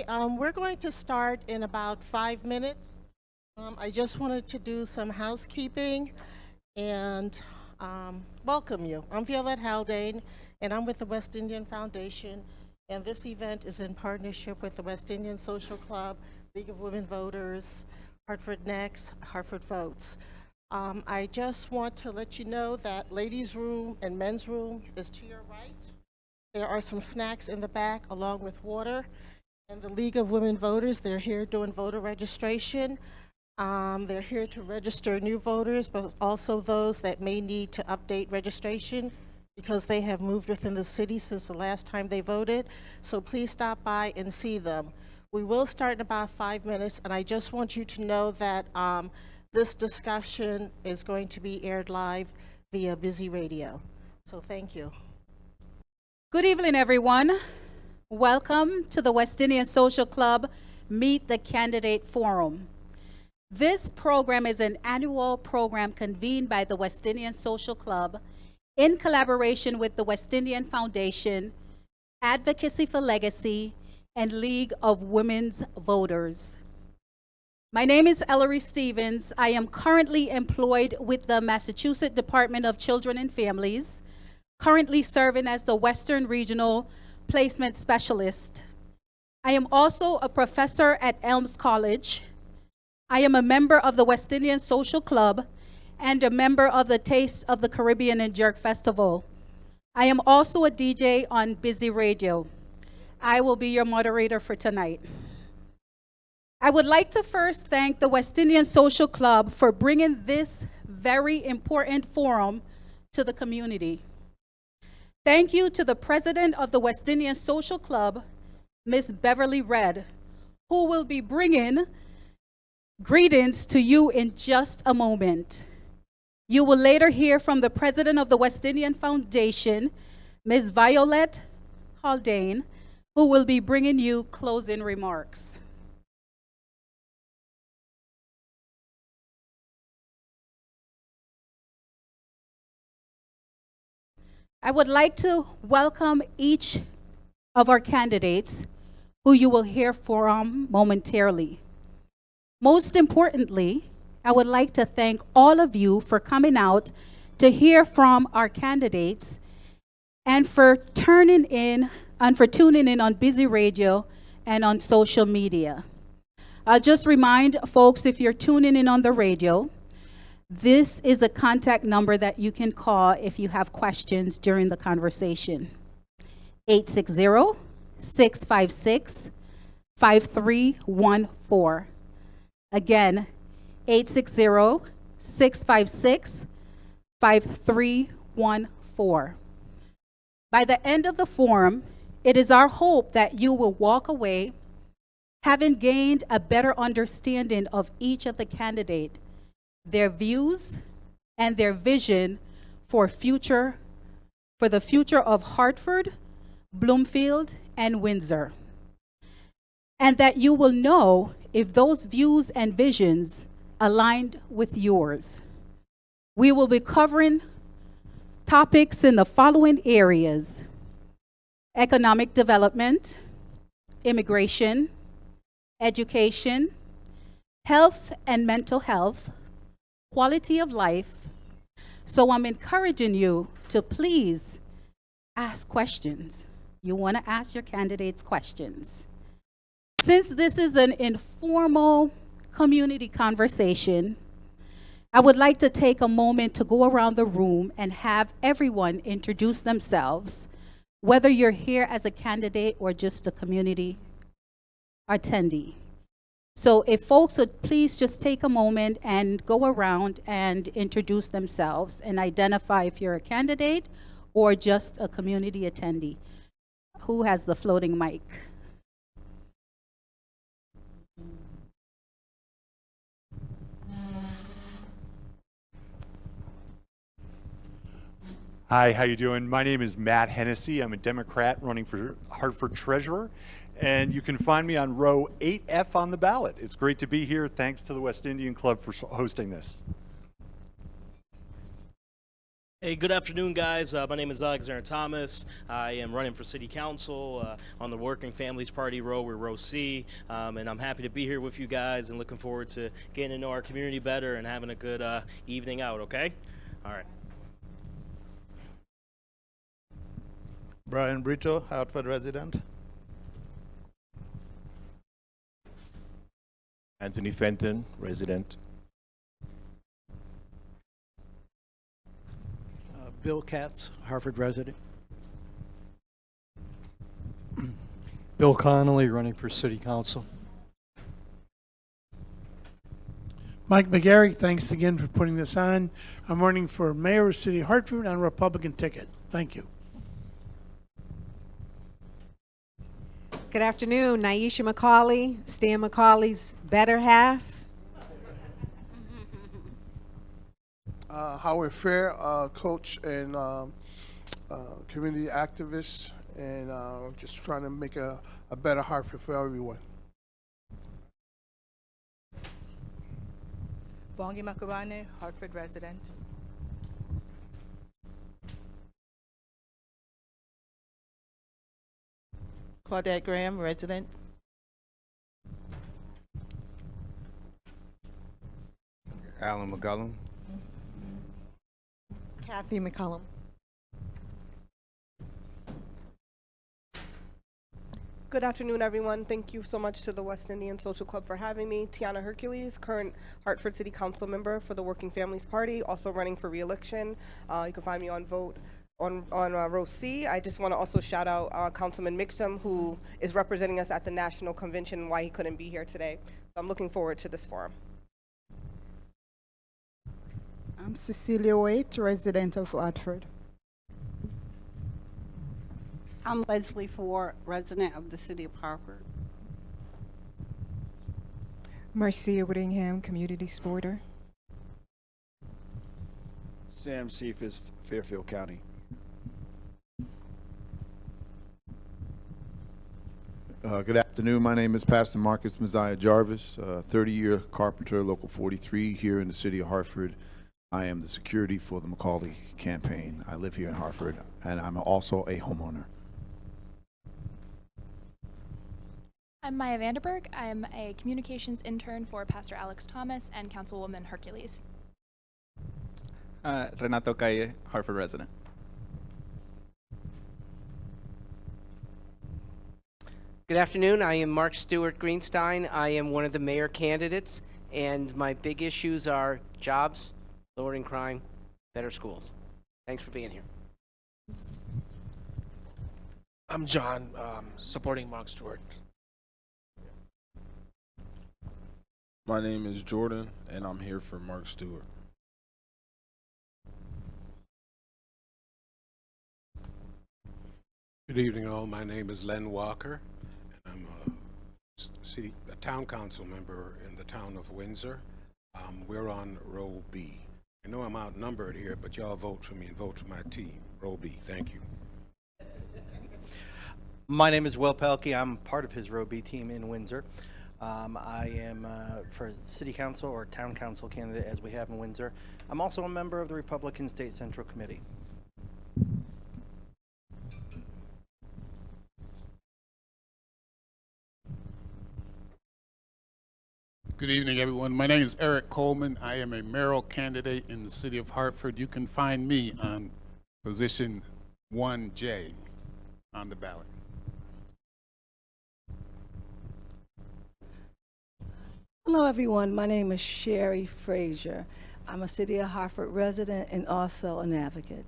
we're going to start in about 5 minutes. I just wanted to do some housekeeping and welcome you. I'm Violette Haldane, and I'm with the West Indian Foundation, and this event is in partnership with the West Indian Social Club, League of Women Voters, Hartford Next, Hartford Votes. I just want to let you know that ladies' room and men's room is to your right. There are some snacks in the back along with water. And the League of Women Voters, they're here doing voter registration. They're here to register new voters, but also those that may need to update registration because they have moved within the city since the last time they voted. So please stop by and see them. We will start in about 5 minutes, and I just want you to know that this discussion is going to be aired live via Busy Radio. So thank you. Good evening, everyone. Welcome to the West Indian Social Club Meet the Candidate Forum. This program is an annual program convened by the West Indian Social Club in collaboration with the West Indian Foundation, Advocacy for Legacy, and League of Women's Voters. My name is Ellery Stevens. I am currently employed with the Massachusetts Department of Children and Families, currently serving as the Western Regional Placement Specialist. I am also a professor at Elms College. I am a member of the West Indian Social Club and a member of the Taste of the Caribbean and Jerk Festival. I am also a DJ on Busy Radio. I will be your moderator for tonight. I would like to first thank the West Indian Social Club for bringing this very important forum to the community. Thank you to the president of the West Indian Social Club, Ms. Beverly Red, who will be bringing greetings to you in just a moment. You will later hear from the president of the West Indian Foundation, Ms. Violette Haldane, who will be bringing you closing remarks. I would like to welcome each of our candidates who you will hear from momentarily. Most importantly, I would like to thank all of you for coming out to hear from our candidates and for tuning in on Busy Radio and on social media. I'll just remind folks, if you're tuning in on the radio, this is a contact number that you can call if you have questions during the conversation. 860-656-5314. Again, 860-656-5314. By the end of the forum, it is our hope that you will walk away having gained a better understanding of each of the candidates, their views and their vision for the future of Hartford, Bloomfield, and Windsor. And that you will know if those views and visions aligned with yours. We will be covering topics in the following areas: economic development, immigration, education, health and mental health, quality of life. So I'm encouraging you to please ask questions. You want to ask your candidates questions. Since this is an informal community conversation, I would like to take a moment to go around the room and have everyone introduce themselves, whether you're here as a candidate or just a community attendee. So if folks would please just take a moment and go around and introduce themselves and identify if you're a candidate or just a community attendee. Who has the floating mic? Hi, how you doing? My name is Matt Hennessy. I'm a Democrat running for Hartford Treasurer, and you can find me on row 8F on the ballot. It's great to be here. Thanks to the West Indian Club for hosting this. Hey, good afternoon, guys. My name is Alexander Thomas. I am running for City Council on the Working Families Party row. We're row C, and I'm happy to be here with you guys and looking forward to getting to know our community better and having a good evening out, okay? All right. Brian Brito, Hartford resident. Anthony Fenton, resident. Bill Katz, Hartford resident. Bill Connolly, running for City Council. Mike McGarry, thanks again for putting this on. I'm running for Mayor of City of Hartford on a Republican ticket. Thank you. Good afternoon, Naisha McCauley, Stan McCauley's better half. Howard Fair, coach and community activist, and just trying to make a better Hartford for everyone. Bongi Makubane, Hartford resident. Claudette Graham, resident. Alan McGullum. Kathy McCullum. Good afternoon, everyone. Thank you so much to the West Indian Social Club for having me. Tiana Hercules, current Hartford City Council member for the Working Families Party, also running for re-election. You can find me on vote on row C. I just want to also shout out Councilman Mixum, who is representing us at the National Convention and why he couldn't be here today. So I'm looking forward to this forum. I'm Cecilia Waite, resident of Hartford. I'm Leslie Ford, resident of the City of Hartford. Marcia Whittingham, community supporter. Sam Cephas, Fairfield County. Good afternoon. My name is Pastor Marcus Messiah Jarvis, 30-year carpenter, Local 43 here in the City of Hartford. I am the security for the Macaulay campaign. I live here in Hartford, and I'm also a homeowner. I'm Maya Vanderberg. I'm a communications intern for Pastor Alex Thomas and Councilwoman Hercules. Renato Calle, Hartford resident. Good afternoon. I am Mark Stewart Greenstein. I am one of the mayor candidates, and my big issues are jobs, lowering crime, better schools. Thanks for being here. I'm John, supporting Mark Stewart. My name is Jordan, and I'm here for Mark Stewart. Good evening, all. My name is Len Walker, and I'm a town council member in the town of Windsor. We're on row B. I know I'm outnumbered here, but y'all vote for me and vote for my team. Row B. Thank you. My name is Will Pelkey. I'm part of his row B team in Windsor. I am for city council or town council candidate as we have in Windsor. I'm also a member of the Republican State Central Committee. Good evening, everyone. My name is Eric Coleman. I am a mayoral candidate in the city of Hartford. You can find me on position 1J on the ballot. Hello, everyone. My name is Sherry Frazier. I'm a City of Hartford resident and also an advocate.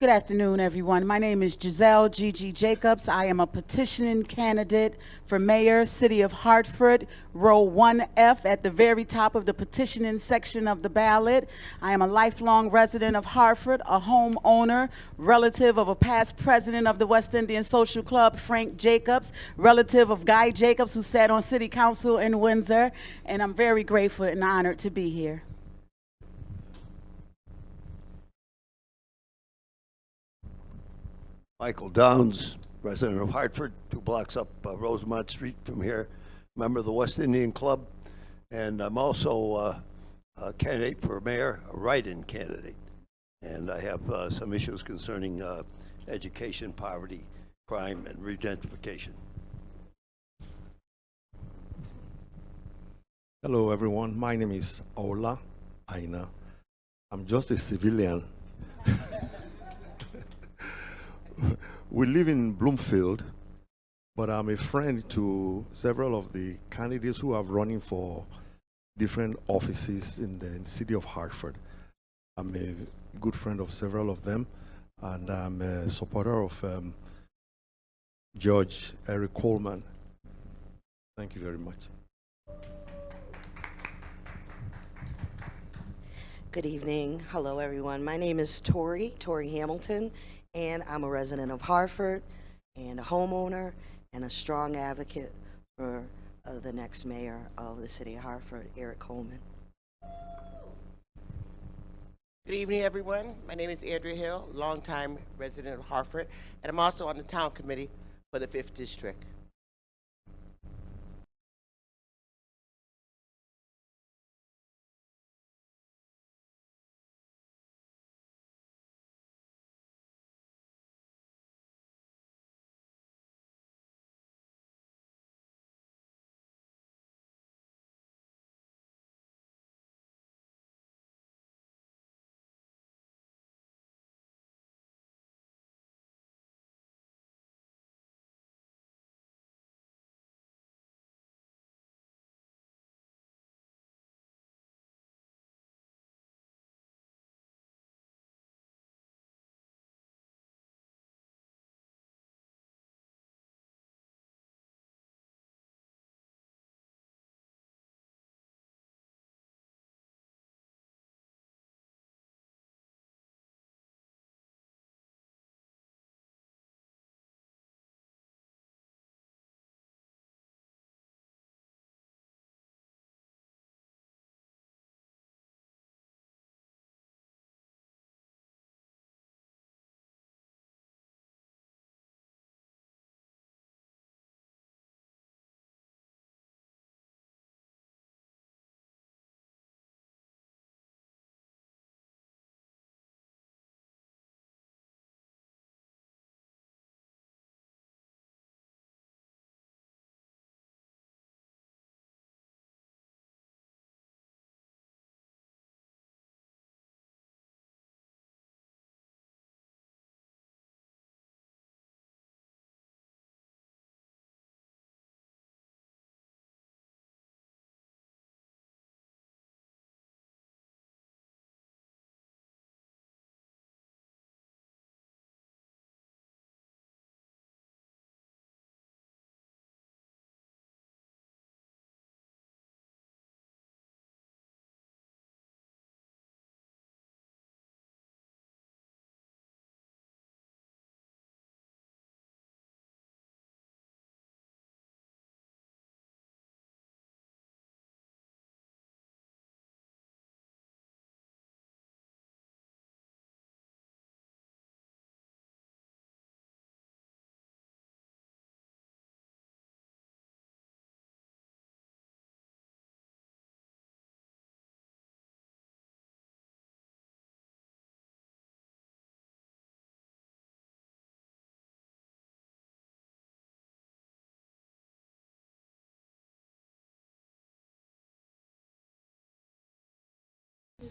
Good afternoon, everyone. My name is Giselle Gigi Jacobs. I am a petitioning candidate for mayor, City of Hartford, row 1F at the very top of the petitioning section of the ballot. I am a lifelong resident of Hartford, a homeowner, relative of a past president of the West Indian Social Club, Frank Jacobs, relative of Guy Jacobs, who sat on City Council in Windsor, and I'm very grateful and honored to be here. Michael Downs, resident of Hartford, 2 blocks up Rosemont Street from here, member of the West Indian Club, And I'm also a candidate for mayor, a write-in candidate. And I have some issues concerning education, poverty, crime, and regentrification. Hello, everyone. My name is Ola Aina. I'm just a civilian. We live in Bloomfield, but I'm a friend to several of the candidates who are running for different offices in the city of Hartford. I'm a good friend of several of them, and I'm a supporter of Judge Eric Coleman. Thank you very much. Good evening. Hello, everyone. My name is Tori Hamilton, and I'm a resident of Hartford and a homeowner and a strong advocate for the next mayor of the city of Hartford, Eric Coleman. Good evening, everyone. My name is Andrea Hill, longtime resident of Hartford, and I'm also on the town committee for the 5th District.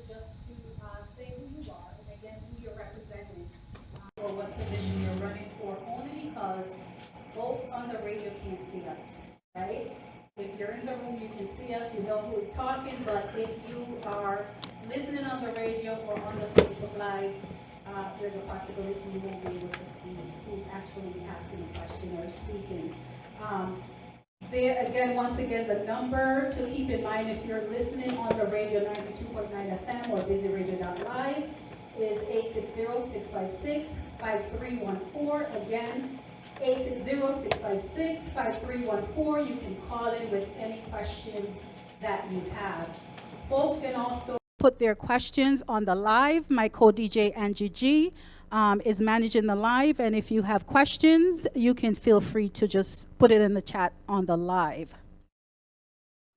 Just to say who you are and again who you're representing or what position you're running for, only because folks on the radio can't see us, right? If you're in the room, you can see us, you know who is talking, but if you are listening on the radio or on the Facebook Live, there's a possibility you won't be able to see who's actually asking a question or speaking. There again, once again, the number to keep in mind if you're listening on the radio 92.9 FM or busyradio.live is 860-656-5314. Again, 860-656-5314. You can call in with any questions that you have. Folks can also put their questions on the live. My co-DJ Angie G is managing the live, and if you have questions, you can feel free to just put it in the chat on the live.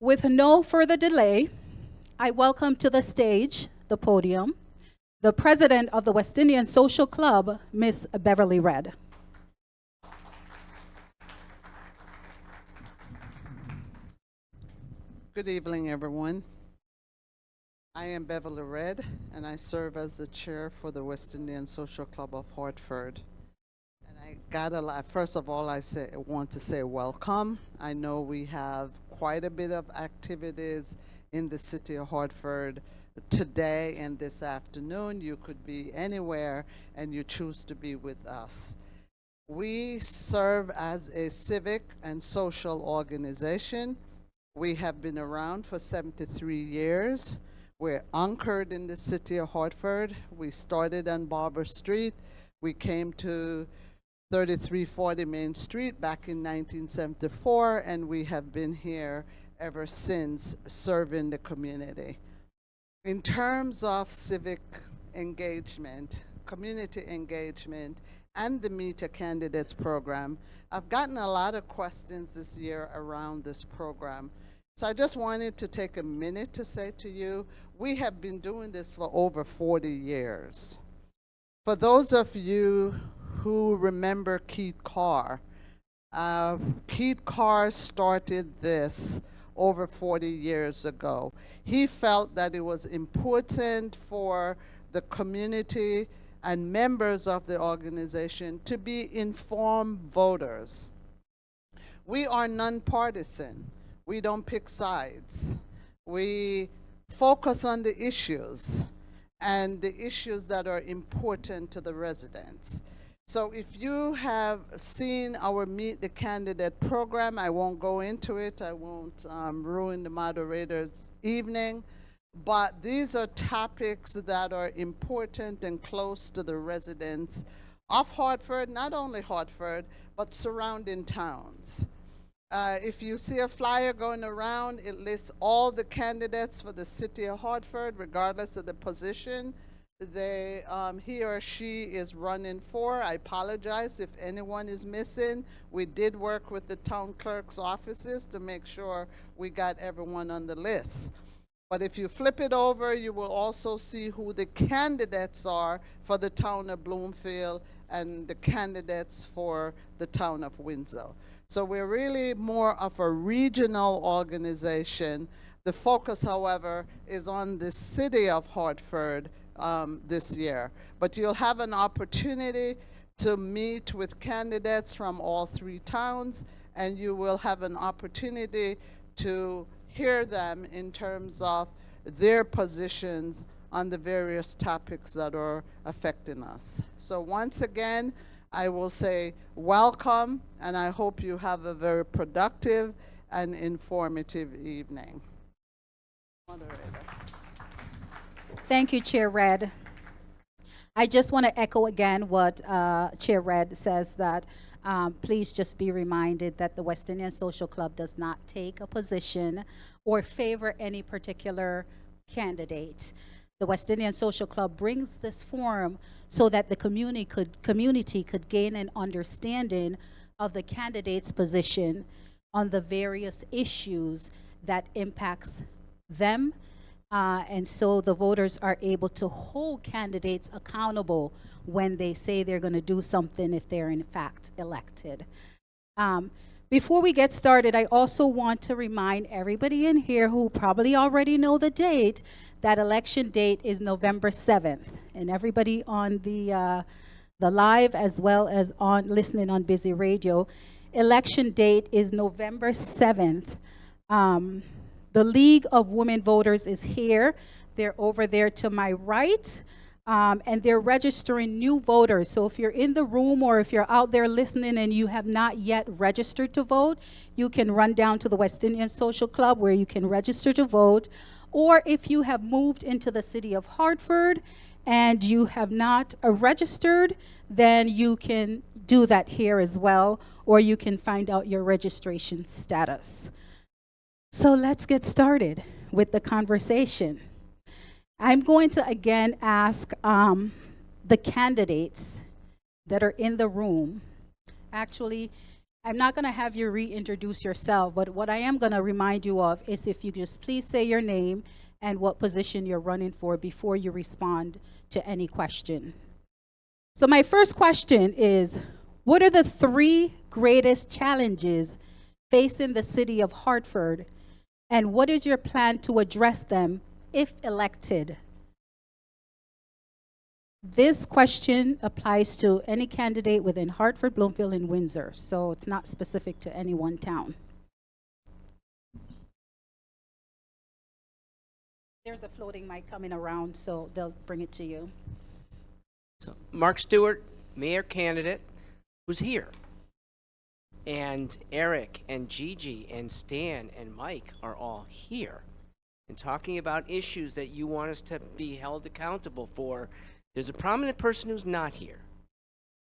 With no further delay, I welcome to the stage, the podium, the president of the West Indian Social Club, Miss Beverly Red. Good evening, everyone. I am Beverly Red, and I serve as the chair for the West Indian Social Club of Hartford. And I got a lot. First of all, I want to say welcome. I know we have quite a bit of activities in the city of Hartford today and this afternoon. You could be anywhere, and you choose to be with us. We serve as a civic and social organization. We have been around for 73 years. We're anchored in the city of Hartford. We started on Barber Street. We came to 3340 Main Street back in 1974, and we have been here ever since serving the community. In terms of civic engagement, community engagement, and the Meet the Candidates program, I've gotten a lot of questions this year around this program. So I just wanted to take a minute to say to you, we have been doing this for over 40 years. For those of you who remember Keith Carr started this over 40 years ago. He felt that it was important for the community and members of the organization to be informed voters. We are nonpartisan. We don't pick sides. We focus on the issues and the issues that are important to the residents. So if you have seen our Meet the Candidate program, I won't go into it. I won't ruin the moderator's evening. But these are topics that are important and close to the residents of Hartford, not only Hartford, but surrounding towns. If you see a flyer going around, it lists all the candidates for the city of Hartford, regardless of the position he or she is running for. I apologize if anyone is missing. We did work with the town clerk's offices to make sure we got everyone on the list. But if you flip it over, you will also see who the candidates are for the town of Bloomfield and the candidates for the town of Windsor. So we're really more of a regional organization. The focus, however, is on the city of Hartford this year. But you'll have an opportunity to meet with candidates from all three towns, and you will have an opportunity to hear them in terms of their positions on the various topics that are affecting us. So once again, I will say welcome, and I hope you have a very productive and informative evening. Moderator. Thank you, Chair Red. I just want to echo again what Chair Red says, that please just be reminded that the West Indian Social Club does not take a position or favor any particular candidate. The West Indian Social Club brings this forum so that the community could gain an understanding of the candidate's position on the various issues that impacts them, and so the voters are able to hold candidates accountable when they say they're going to do something if they're in fact elected. Before we get started, I also want to remind everybody in here who probably already know the date, that election date is November 7th. And everybody on the live as well as on listening on Busy Radio, election date is November 7th. The League of Women Voters is here. They're over there to my right. And they're registering new voters. So if you're in the room or if you're out there listening and you have not yet registered to vote, you can run down to the West Indian Social Club where you can register to vote. Or if you have moved into the city of Hartford and you have not registered, then you can do that here as well, or you can find out your registration status. So let's get started with the conversation. I'm going to again ask the candidates that are in the room. Actually, I'm not going to have you reintroduce yourself, but what I am going to remind you of is if you just please say your name and what position you're running for before you respond to any question. So my first question is, what are the 3 greatest challenges facing the city of Hartford, and what is your plan to address them if elected? This question applies to any candidate within Hartford, Bloomfield, and Windsor, so it's not specific to any one town. There's a floating mic coming around, so they'll bring it to you. So Mark Stewart, mayor candidate, who's here. And Eric and Gigi and Stan and Mike are all here and talking about issues that you want us to be held accountable for. There's a prominent person who's not here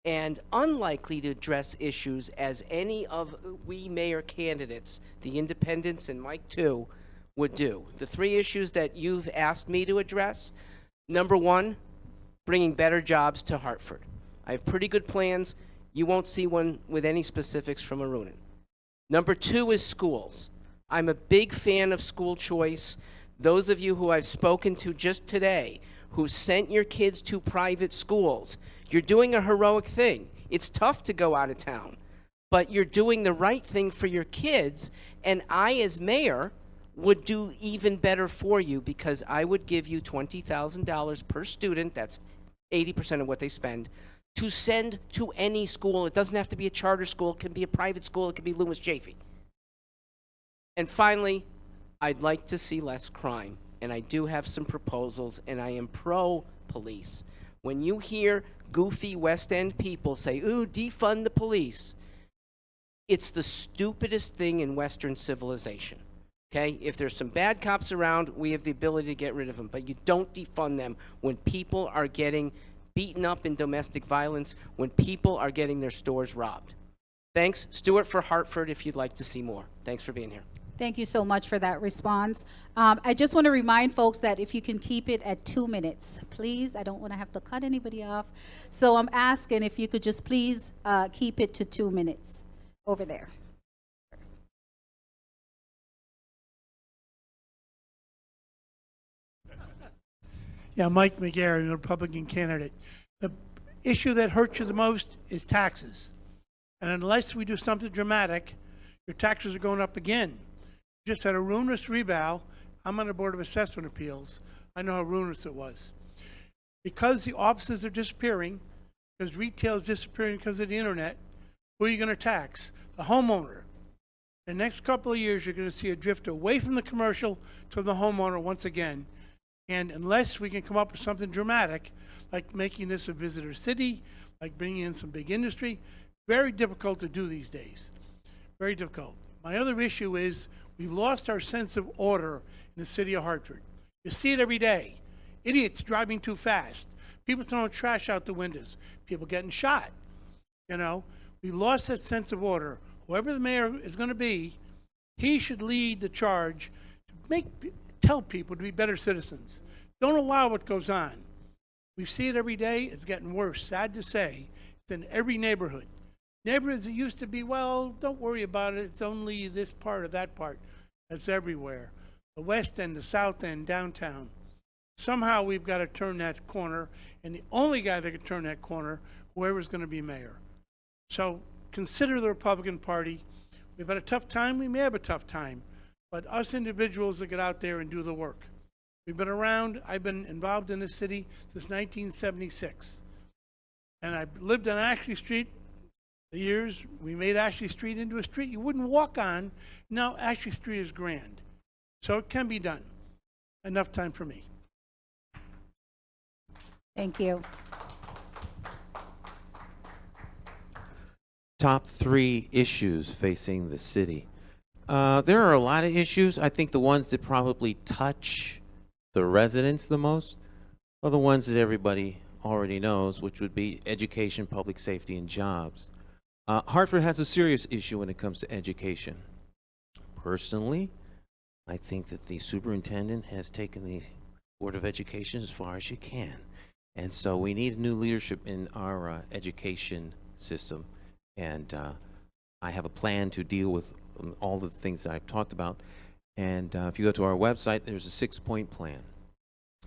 and unlikely to address issues as any of we mayor candidates, the independents and Mike too, would do. The 3 issues that you've asked me to address: number 1, bringing better jobs to Hartford. I have pretty good plans. You won't see one with any specifics from Arunan. Number 2 is schools. I'm a big fan of school choice. Those of you who I've spoken to just today who sent your kids to private schools, you're doing a heroic thing. It's tough to go out of town, but you're doing the right thing for your kids, and I, as mayor, would do even better for you because I would give you $20,000 per student, that's 80% of what they spend, to send to any school. It doesn't have to be a charter school, it can be a private school, it can be Loomis Jaffe. And finally, I'd like to see less crime, and I do have some proposals, and I am pro-police. When you hear goofy West End people say, ooh, defund the police, it's the stupidest thing in Western civilization. Okay, if there's some bad cops around, we have the ability to get rid of them, but you don't defund them when people are getting beaten up in domestic violence, when people are getting their stores robbed. Thanks. Stuart for Hartford if you'd like to see more. Thanks for being here. Thank you so much for that response. I just want to remind folks that if you can keep it at 2 minutes, please. I don't want to have to cut anybody off. So I'm asking if you could just please keep it to 2 minutes over there. Yeah, Mike McGarry, the Republican candidate. The issue that hurts you the most is taxes. And unless we do something dramatic, your taxes are going up again. Just had a ruinous rebound. I'm on the Board of Assessment Appeals. I know how ruinous it was. Because the offices are disappearing, because retail is disappearing because of the internet, who are you going to tax? The homeowner. The next couple of years, you're going to see a drift away from the commercial to the homeowner once again. And unless we can come up with something dramatic, like making this a visitor city, like bringing in some big industry, very difficult to do these days. Very difficult. My other issue is we've lost our sense of order in the city of Hartford. You see it every day. Idiots driving too fast. People throwing trash out the windows. People getting shot. You know, we lost that sense of order. Whoever the mayor is going to be, he should lead the charge to tell people to be better citizens. Don't allow what goes on. We see it every day. It's getting worse. Sad to say, it's in every neighborhood. Neighborhoods that used to be, well, don't worry about it. It's only this part or that part. That's everywhere. The West End, the South End, downtown. Somehow we've got to turn that corner, and the only guy that can turn that corner, whoever's going to be mayor. So consider the Republican Party. We've had a tough time. We may have a tough time. But us individuals that get out there and do the work. We've been around. I've been involved in this city since 1976. And I've lived on Ashley Street the years. We made Ashley Street into a street you wouldn't walk on. Now Ashley Street is grand. So it can be done. Enough time for me. Thank you. Top 3 issues facing the city. There are a lot of issues. I think the ones that probably touch the residents the most are the ones that everybody already knows, which would be education, public safety, and jobs. Hartford has a serious issue when it comes to education. Personally, I think that the superintendent has taken the Board of Education as far as you can. And so we need new leadership in our education system. And I have a plan to deal with all the things that I've talked about. And if you go to our website, there's a 6-point plan.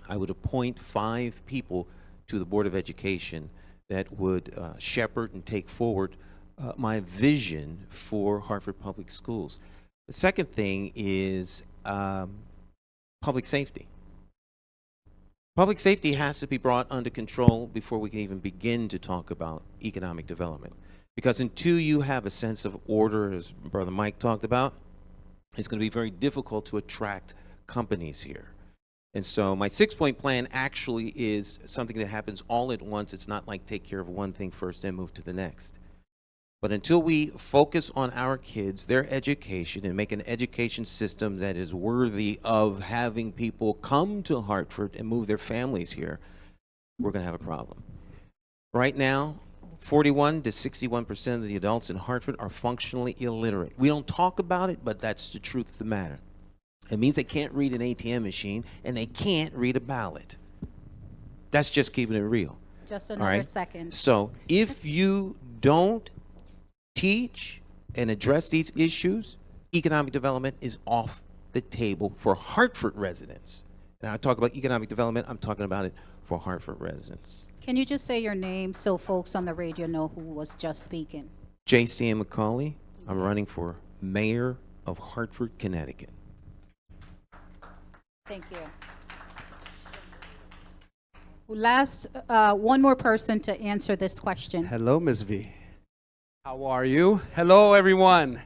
I would appoint 5 people to the Board of Education that would shepherd and take forward my vision for Hartford Public Schools. The second thing is public safety. Public safety has to be brought under control before we can even begin to talk about economic development. Because until you have a sense of order, as Brother Mike talked about, it's going to be very difficult to attract companies here. And so my 6-point plan actually is something that happens all at once. It's not like take care of one thing first, then move to the next. But until we focus on our kids, their education, and make an education system that is worthy of having people come to Hartford and move their families here, we're going to have a problem. Right now, 41 to 61% of the adults in Hartford are functionally illiterate. We don't talk about it, but that's the truth of the matter. It means they can't read an ATM machine and they can't read a ballot. That's just keeping it real. Just All another right? second. So if you don't teach and address these issues, economic development is off the table for Hartford residents. And I talk about economic development, I'm talking about it for Hartford residents. Can you just say your name so folks on the radio know who was just speaking? J.C. McCauley. I'm running for mayor of Hartford, Connecticut. Thank you. Last, one more person to answer this question. Hello, Ms. V. How are you? Hello, everyone.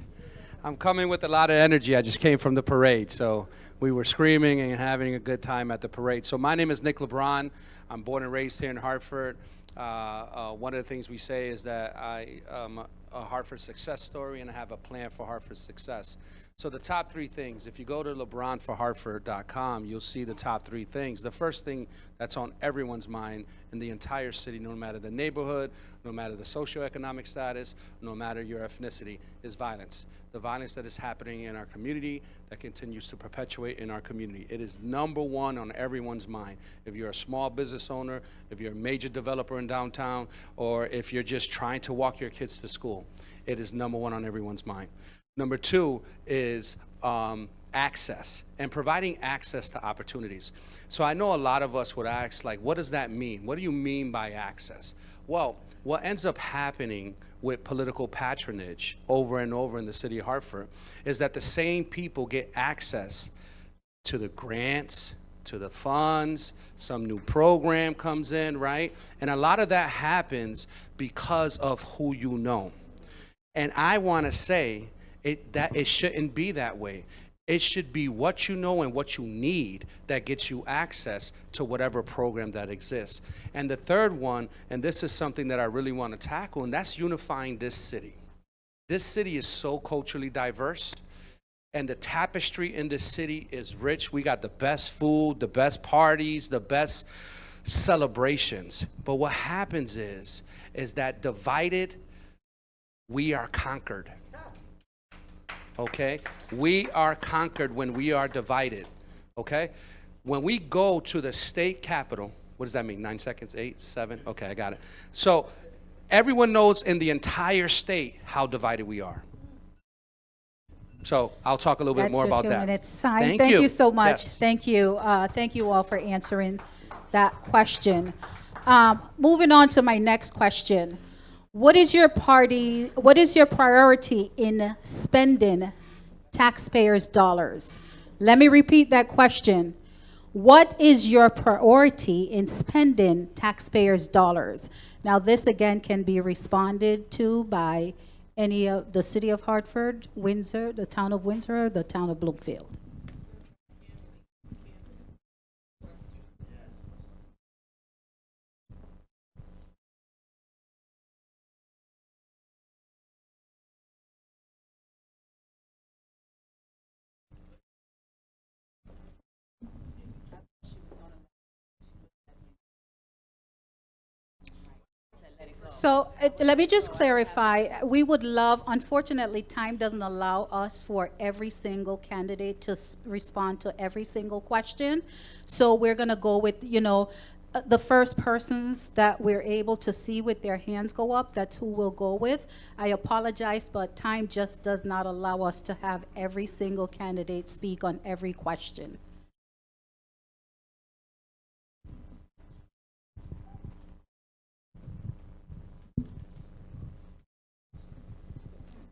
I'm coming with a lot of energy. I just came from the parade, so we were screaming and having a good time at the parade. So my name is Nick LeBron. I'm born and raised here in Hartford. One of the things we say is that I am a Hartford success story, and I have a plan for Hartford's success. So the top 3 things, if you go to LeBronforHartford.com, you'll see the top 3 things. The first thing that's on everyone's mind in the entire city, no matter the neighborhood, no matter the socioeconomic status, no matter your ethnicity, is violence. The violence that is happening in our community that continues to perpetuate in our community. It is #1 on everyone's mind. If you're a small business owner, if you're a major developer in downtown, or if you're just trying to walk your kids to school, it is #1 on everyone's mind. Number 2 is access and providing access to opportunities. So I know a lot of us would ask, like, what does that mean? What do you mean by access? Well, what ends up happening with political patronage over and over in the city of Hartford is that the same people get access to the grants, to the funds, some new program comes in, right? And a lot of that happens because of who you know. And I want to say that it shouldn't be that way. It should be what you know and what you need that gets you access to whatever program that exists. And the third one, and this is something that I really want to tackle, and that's unifying this city. This city is so culturally diverse, and the tapestry in this city is rich. We got the best food, the best parties, the best celebrations. But what happens is that divided, we are conquered. Okay? We are conquered when we are divided. Okay? When we go to the state capitol, what does that mean? 9 seconds, 8, 7? Okay, I got it. So everyone knows in the entire state how divided we are. So I'll talk a little bit more about that. That's your 2 minutes time. Thank you so much. Yes. Thank you. Thank you all for answering that question. Moving on to my next question. What is your priority in spending taxpayers' dollars? Let me repeat that question. What is your priority in spending taxpayers' dollars? Now, this again can be responded to by any of the city of Hartford, Windsor, the town of Windsor, the town of Bloomfield. So let me just clarify. We would love, unfortunately, time doesn't allow us for every single candidate to respond to every single question. So we're going to go with, the first persons that we're able to see with their hands go up, that's who we'll go with. I apologize, but time just does not allow us to have every single candidate speak on every question.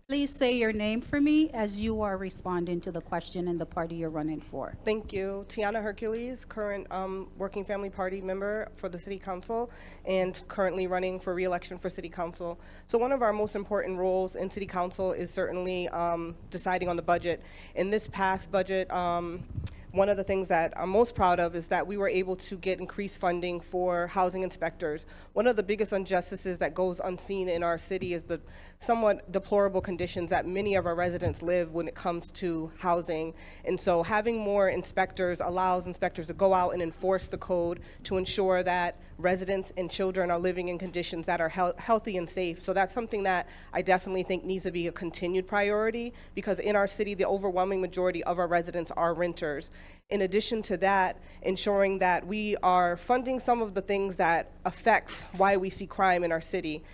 Please say your name for me as you are responding to the question and the party you're running for. Thank you. Tiana Hercules, current Working Family Party member for the City Council and currently running for re-election for City Council. So one of our most important roles in City Council is certainly deciding on the budget. In this past budget, one of the things that I'm most proud of is that we were able to get increased funding for housing inspectors. One of the biggest injustices that goes unseen in our city is the somewhat deplorable conditions that many of our residents live when it comes to housing. And so having more inspectors allows inspectors to go out and enforce the code to ensure that residents and children are living in conditions that are healthy and safe. So that's something that I definitely think needs to be a continued priority, because in our city, the overwhelming majority of our residents are renters. In addition to that, ensuring that we are funding some of the things that affect why we see crime in our city.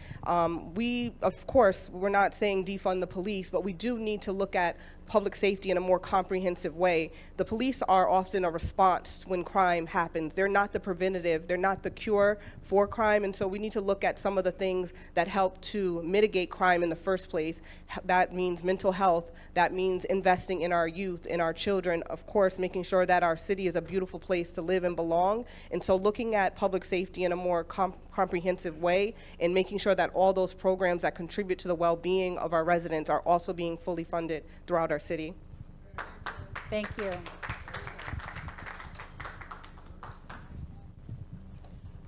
We, of course, we're not saying defund the police, but we do need to look at public safety in a more comprehensive way. The police are often a response when crime happens. They're not the preventative, they're not the cure for crime, and so we need to look at some of the things that help to mitigate crime in the first place. That means mental health, that means investing in our youth, in our children, of course, making sure that our city is a beautiful place to live and belong. And so looking at public safety in a more comprehensive way and making sure that all those programs that contribute to the well-being of our residents are also being fully funded throughout our city. Thank you.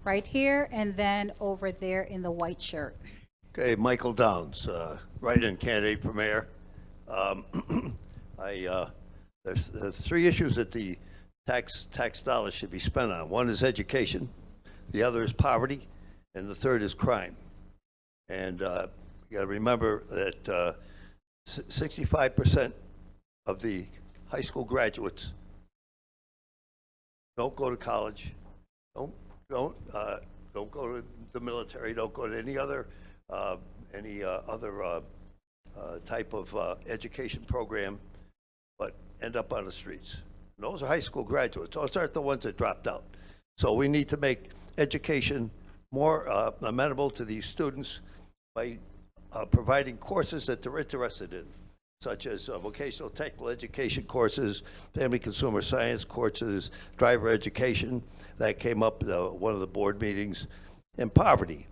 Right here and then over there in the white shirt. Okay, Michael Downs, write-in candidate for mayor. There's three issues that the tax dollars should be spent on. One is education, the other is poverty, and the third is crime. And you got to remember that 65% of the high school graduates don't go to college, don't go to the military, don't go to any other type of education program, but end up on the streets. And those are high school graduates. Those aren't the ones that dropped out. So we need to make education more amenable to these students by providing courses that they're interested in, such as vocational technical education courses, family consumer science courses, driver education. That came up at one of the board meetings. And poverty.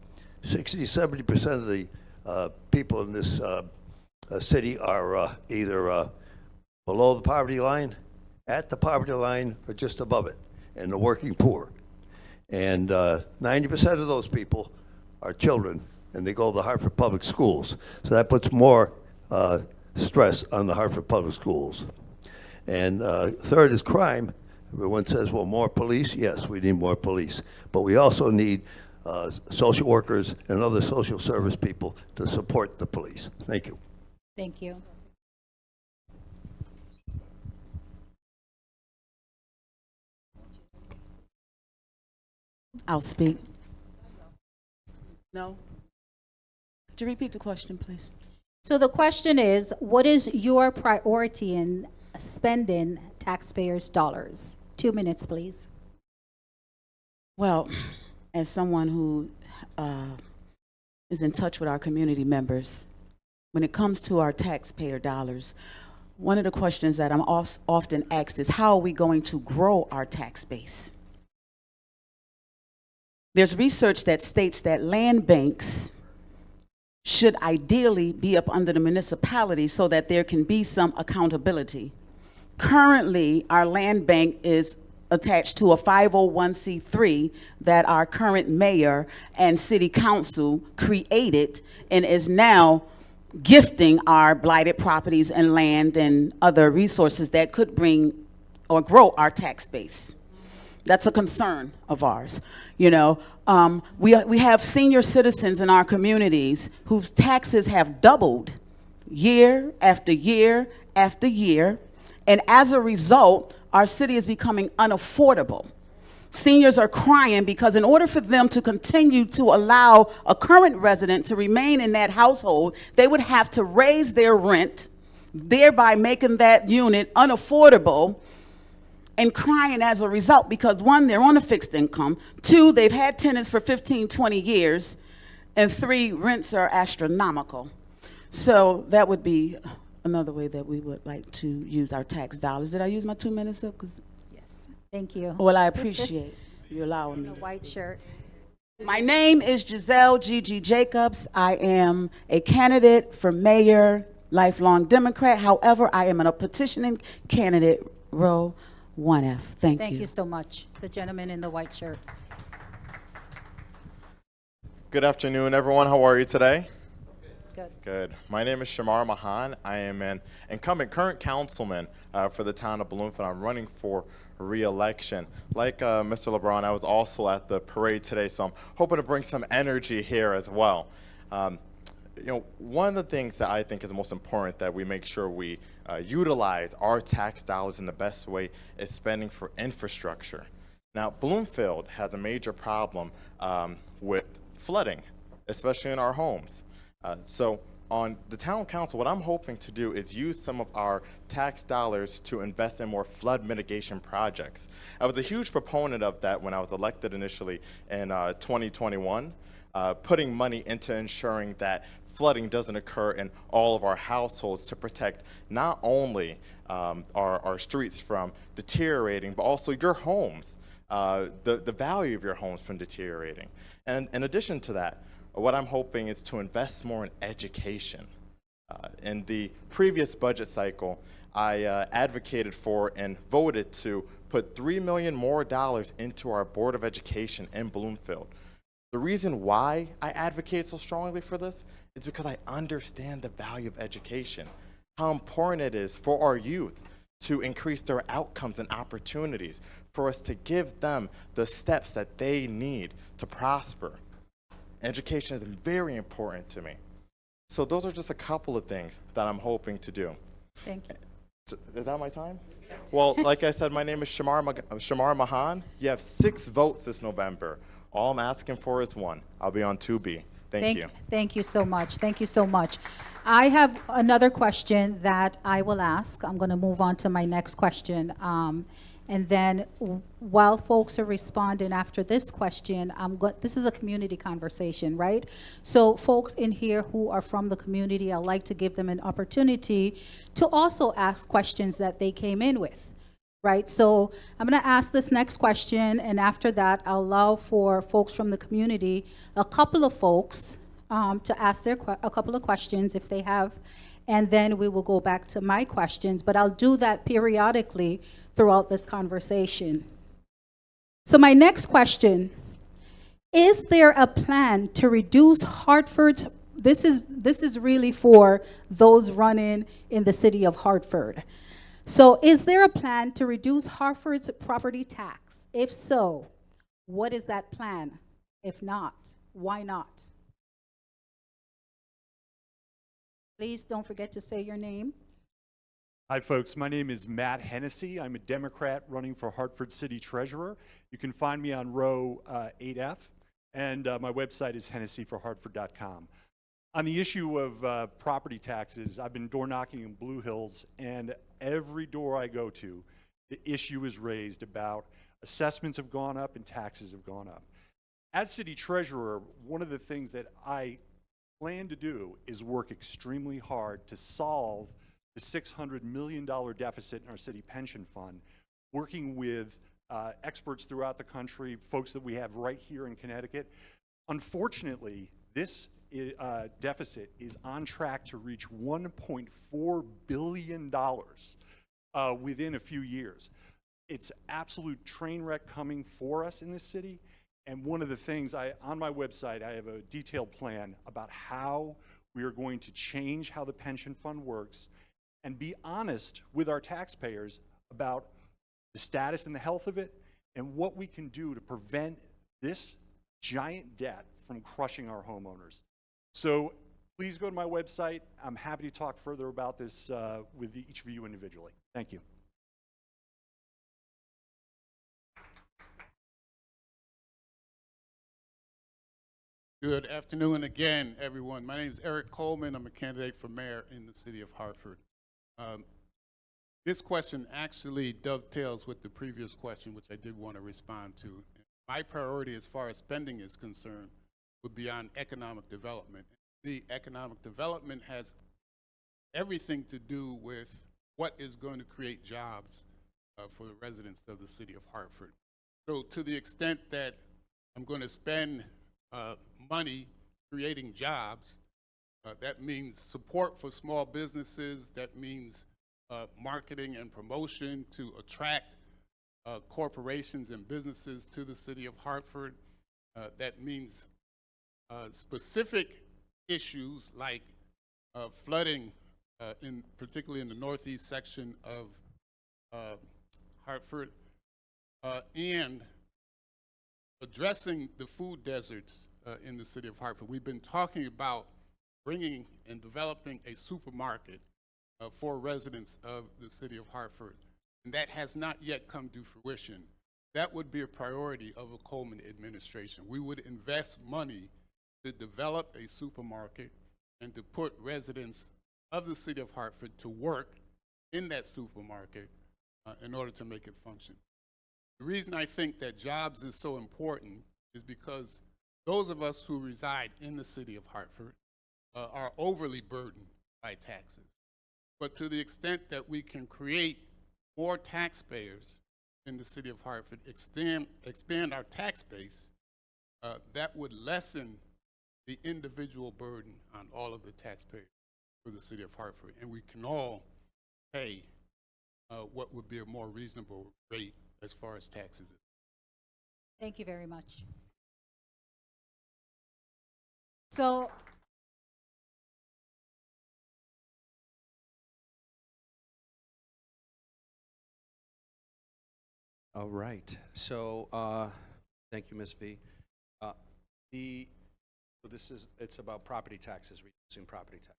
60–70% of the people in this city are either below the poverty line, at the poverty line, or just above it, and the working poor. And 90% of those people are children, and they go to the Hartford Public Schools. So that puts more stress on the Hartford Public Schools. And third is crime. Everyone says, well, more police. Yes, we need more police. But we also need social workers and other social service people to support the police. Thank you. Thank you. I'll speak. No? Could you repeat the question, please? So the question is, what is your priority in spending taxpayers' dollars? 2 minutes, please. Well, as someone who is in touch with our community members, when it comes to our taxpayer dollars, one of the questions that I'm often asked is, how are we going to grow our tax base? There's research that states that land banks should ideally be up under the municipality so that there can be some accountability. Currently, our land bank is attached to a 501c3 that our current mayor and city council created and is now gifting our blighted properties and land and other resources that could bring or grow our tax base. That's a concern of ours. You know, we have senior citizens in our communities whose taxes have doubled year after year after year, and as a result, our city is becoming unaffordable. Seniors are crying because in order for them to continue to allow a current resident to remain in that household, they would have to raise their rent, thereby making that unit unaffordable, and crying as a result because, one, they're on a fixed income, two, they've had tenants for 15, 20 years, and three, rents are astronomical. So that would be another way that we would like to use our tax dollars. Did I use my 2 minutes up? Yes, thank you. Well, I appreciate you allowing me The to white speak. shirt. My name is Giselle Gigi Jacobs. I am a candidate for mayor, lifelong Democrat. However, I am a petitioning candidate, row 1F. Thank you. Thank you so much. The gentleman in the white shirt. Good afternoon, everyone. How are you today? Good. Good. My name is Shamar Mahan. I am an incumbent current councilman for the town of Bloomfield. I'm running for re-election. Like Mr. LeBron, I was also at the parade today, so I'm hoping to bring some energy here as well. You know, one of the things that I think is most important that we make sure we utilize our tax dollars in the best way is spending for infrastructure. Now, Bloomfield has a major problem with flooding, especially in our homes. So on the town council, what I'm hoping to do is use some of our tax dollars to invest in more flood mitigation projects. I was a huge proponent of that when I was elected initially in 2021, putting money into ensuring that flooding doesn't occur in all of our households to protect not only our streets from deteriorating, but also your homes, the value of your homes from deteriorating. And in addition to that, what I'm hoping is to invest more in education. In the previous budget cycle, I advocated for and voted to put $3 million more into our Board of Education in Bloomfield. The reason why I advocate so strongly for this is because I understand the value of education, how important it is for our youth to increase their outcomes and opportunities, for us to give them the steps that they need to prosper. Education is very important to me. So those are just a couple of things that I'm hoping to do. Thank you. So, is that my time? Well, like I said, my name is Shamar Mahan. You have 6 votes this November. All I'm asking for is 1. I'll be on 2B. Thank you. Thank you so much. Thank you so much. I have another question that I will ask. I'm going to move on to my next question. And then while folks are responding after this question, this is a community conversation, right? So folks in here who are from the community, I'd like to give them an opportunity to also ask questions that they came in with, right? So I'm going to ask this next question, and after that, I'll allow for folks from the community, a couple of folks, to ask a couple of questions if they have, and then we will go back to my questions, but I'll do that periodically throughout this conversation. So my next question, is there a plan to reduce Hartford's, this is really for those running in the city of Hartford. So is there a plan to reduce Hartford's property tax? If so, what is that plan? If not, why not? Please don't forget to say your name. Hi folks, my name is Matt Hennessy. I'm a Democrat running for Hartford City Treasurer. You can find me on row 8F, and my website is hennessyforhartford.com. On the issue of property taxes, I've been door knocking in Blue Hills, and every door I go to, the issue is raised about assessments have gone up and taxes have gone up. As City Treasurer, one of the things that I plan to do is work extremely hard to solve the $600 million deficit in our city pension fund, working with experts throughout the country, folks that we have right here in Connecticut. Unfortunately, this deficit is on track to reach $1.4 billion within a few years. It's absolute train wreck coming for us in this city. And one of the things, on my website, I have a detailed plan about how we are going to change how the pension fund works and be honest with our taxpayers about the status and the health of it and what we can do to prevent this giant debt from crushing our homeowners. So please go to my website. I'm happy to talk further about this with each of you individually. Thank you. Good afternoon again, everyone. My name is Eric Coleman. I'm a candidate for mayor in the city of Hartford. This question actually dovetails with the previous question, which I did want to respond to. My priority as far as spending is concerned would be on economic development. The economic development has everything to do with what is going to create jobs for the residents of the city of Hartford. So to the extent that I'm going to spend money creating jobs, that means support for small businesses, that means marketing and promotion to attract corporations and businesses to the city of Hartford. That means specific issues like flooding, particularly in the northeast section of Hartford, and addressing the food deserts in the city of Hartford. We've been talking about bringing and developing a supermarket for residents of the city of Hartford, and that has not yet come to fruition. That would be a priority of a Coleman administration. We would invest money to develop a supermarket and to put residents of the city of Hartford to work in that supermarket in order to make it function. The reason I think that jobs is so important is because those of us who reside in the city of Hartford are overly burdened by taxes. But to the extent that we can create more taxpayers in the city of Hartford, expand our tax base, that would lessen the individual burden on all of the taxpayers for the city of Hartford. And we can all pay what would be a more reasonable rate as far as taxes. Thank you very much. So, All right. So, thank you, Ms. V. It's about property taxes, reducing property tax.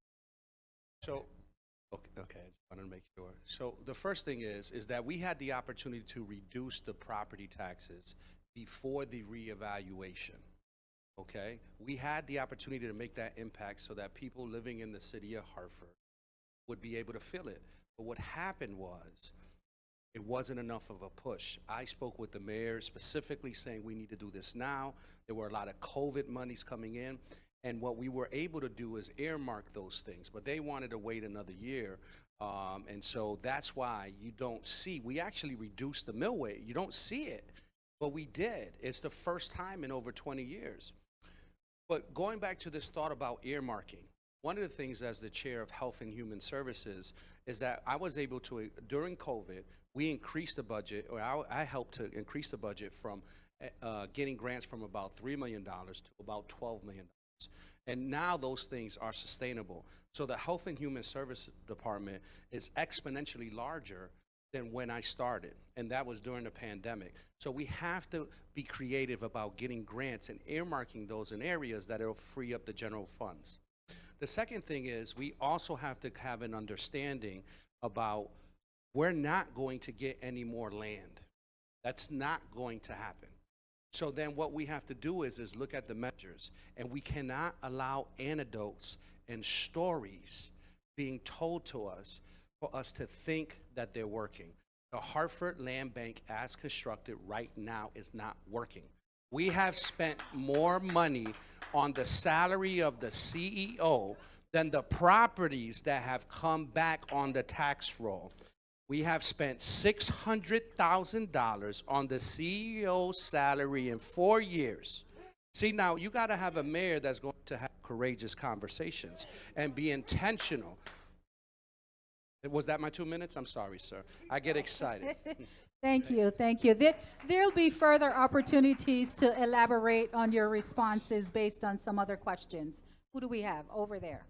So, okay, I just wanted to make sure. So the first thing is that we had the opportunity to reduce the property taxes before the reevaluation. Okay, we had the opportunity to make that impact so that people living in the city of Hartford would be able to feel it. But what happened was, it wasn't enough of a push. I spoke with the mayor specifically saying we need to do this now. There were a lot of COVID monies coming in. And what we were able to do is earmark those things, but they wanted to wait another year. And so that's why you don't see, we actually reduced the millway. You don't see it, but we did. It's the first time in over 20 years. But going back to this thought about earmarking, one of the things as the chair of Health and Human Services is that I was able to, during COVID, we increased the budget, or I helped to increase the budget from getting grants from about $3 million to about $12 million. And now those things are sustainable. So the Health and Human Services Department is exponentially larger than when I started, and that was during the pandemic. So we have to be creative about getting grants and earmarking those in areas that will free up the general funds. The second thing is we also have to have an understanding about we're not going to get any more land. That's not going to happen. So then what we have to do is look at the measures, and we cannot allow anecdotes and stories being told to us for us to think that they're working. The Hartford Land Bank as constructed right now is not working. We have spent more money on the salary of the CEO than the properties that have come back on the tax roll. We have spent $600,000 on the CEO's salary in 4 years. See, now you got to have a mayor that's going to have courageous conversations and be intentional. Was that my 2 minutes? I'm sorry, sir. I get excited. thank you, thank you. There'll be further opportunities to elaborate on your responses based on some other questions. Who do we have over there?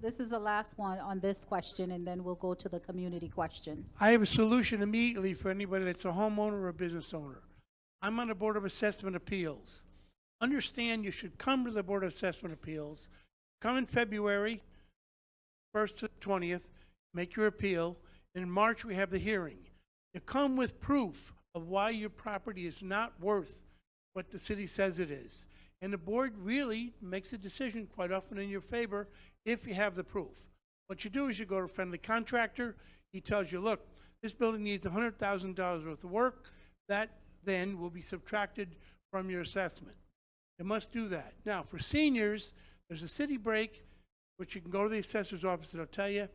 This is the last one on this question, and then we'll go to the community question. I have a solution immediately for anybody that's a homeowner or a business owner. I'm on the Board of Assessment Appeals. Understand you should come to the Board of Assessment Appeals. Come in February 1st to 20th, make your appeal. In March, we have the hearing. You come with proof of why your property is not worth what the city says it is. And the board really makes a decision quite often in your favor if you have the proof. What you do is you go to a friendly contractor. He tells you, look, this building needs $100,000 worth of work. That then will be subtracted from your assessment. You must do that. Now, for seniors, there's a city break, which you can go to the assessor's office, they'll tell you.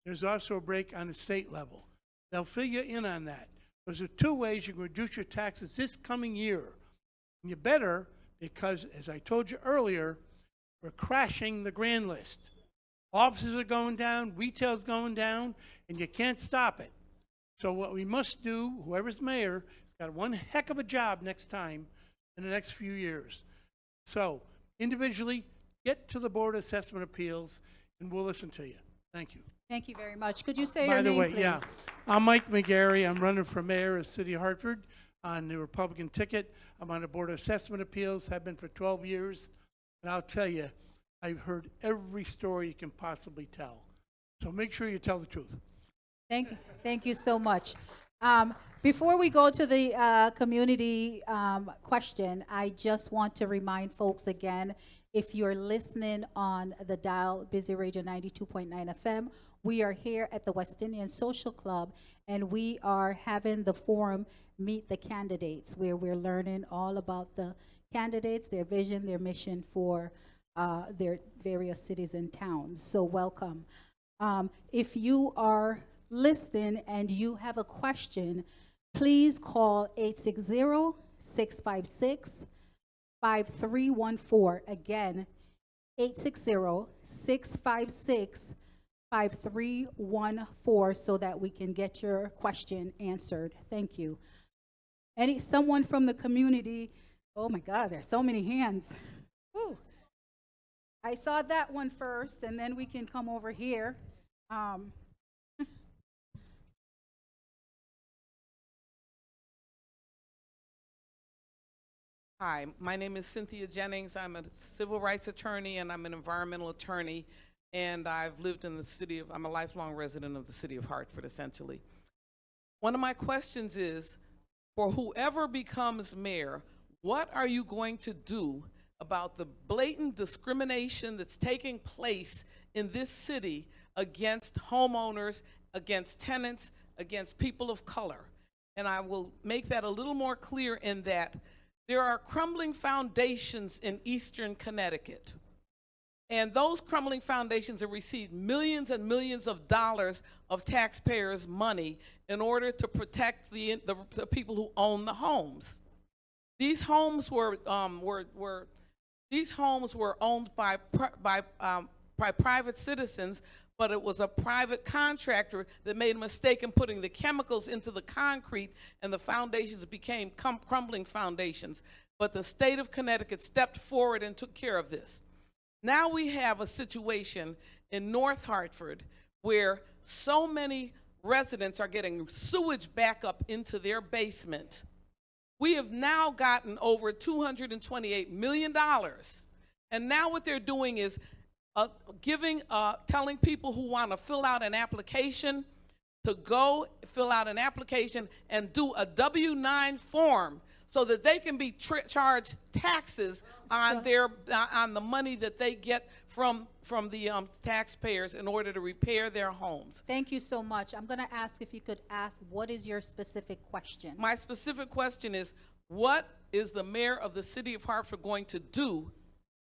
There's also a break on the state level. They'll fill you in on that. Those are two ways you can reduce your taxes this coming year. And you better, because as I told you earlier, we're crashing the grand list. Offices are going down, retail's going down, and you can't stop it. So what we must do, whoever's mayor, has got one heck of a job next time in the next few years. So individually, get to the Board of Assessment Appeals, and we'll listen to you. Thank you. Thank you very much. Could you say By your the name, way, please? yeah, I'm Mike McGarry. I'm running for mayor of City of Hartford on the Republican ticket. I'm on the Board of Assessment Appeals, have been for 12 years. And I'll tell you, I've heard every story you can possibly tell. So make sure you tell the truth. Thank you so much. Before we go to the community question, I just want to remind folks again, if you're listening on the dial, Busy Radio 92.9 FM, we are here at the West Indian Social Club, and we are having the forum Meet the Candidates, where we're learning all about the candidates, their vision, their mission for their various cities and towns. So welcome. If you are listening and you have a question, please call 860-656-5314. Again, 860-656-5314 so that we can get your question answered. Thank you. Someone from the community? Oh my God, there's so many hands. Woo. I saw that one first, and then we can come over here. Hi, my name is Cynthia Jennings. I'm a civil rights attorney and I'm an environmental attorney, and I've lived in the city of, I'm a lifelong resident of the city of Hartford, essentially. One of my questions is, for whoever becomes mayor, what are you going to do about the blatant discrimination that's taking place in this city against homeowners, against tenants, against people of color? And I will make that a little more clear in that there are crumbling foundations in eastern Connecticut. And those crumbling foundations have received millions and millions of dollars of taxpayers' money in order to protect the people who own the homes. These homes were owned by private citizens, but it was a private contractor that made a mistake in putting the chemicals into the concrete, and the foundations became crumbling foundations. But the state of Connecticut stepped forward and took care of this. Now we have a situation in North Hartford where so many residents are getting sewage back up into their basement. We have now gotten over $228 million. And now what they're doing is telling people who want to fill out an application to go fill out an application and do a W-9 form so that they can be charged taxes on the money that they get from the taxpayers in order to repair their homes. Thank you so much. I'm going to ask if you could ask, what is your specific question? My specific question is, what is the mayor of the city of Hartford going to do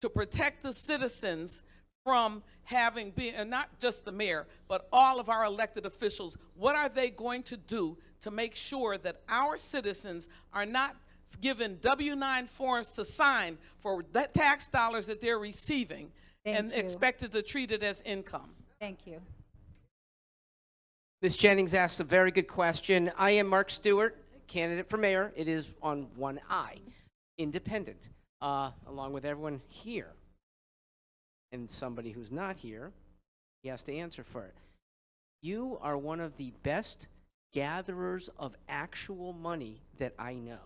to protect the citizens from having been, and not just the mayor, but all of our elected officials? What are they going to do to make sure that our citizens are not given W-9 forms to sign for that tax dollars that they're receiving and expected to treat it as income? Thank you. Ms. Jennings asked a very good question. I am Mark Stewart, candidate for mayor. It is on one eye, independent, along with everyone here. And somebody who's not here, he has to answer for it. You are one of the best gatherers of actual money that I know.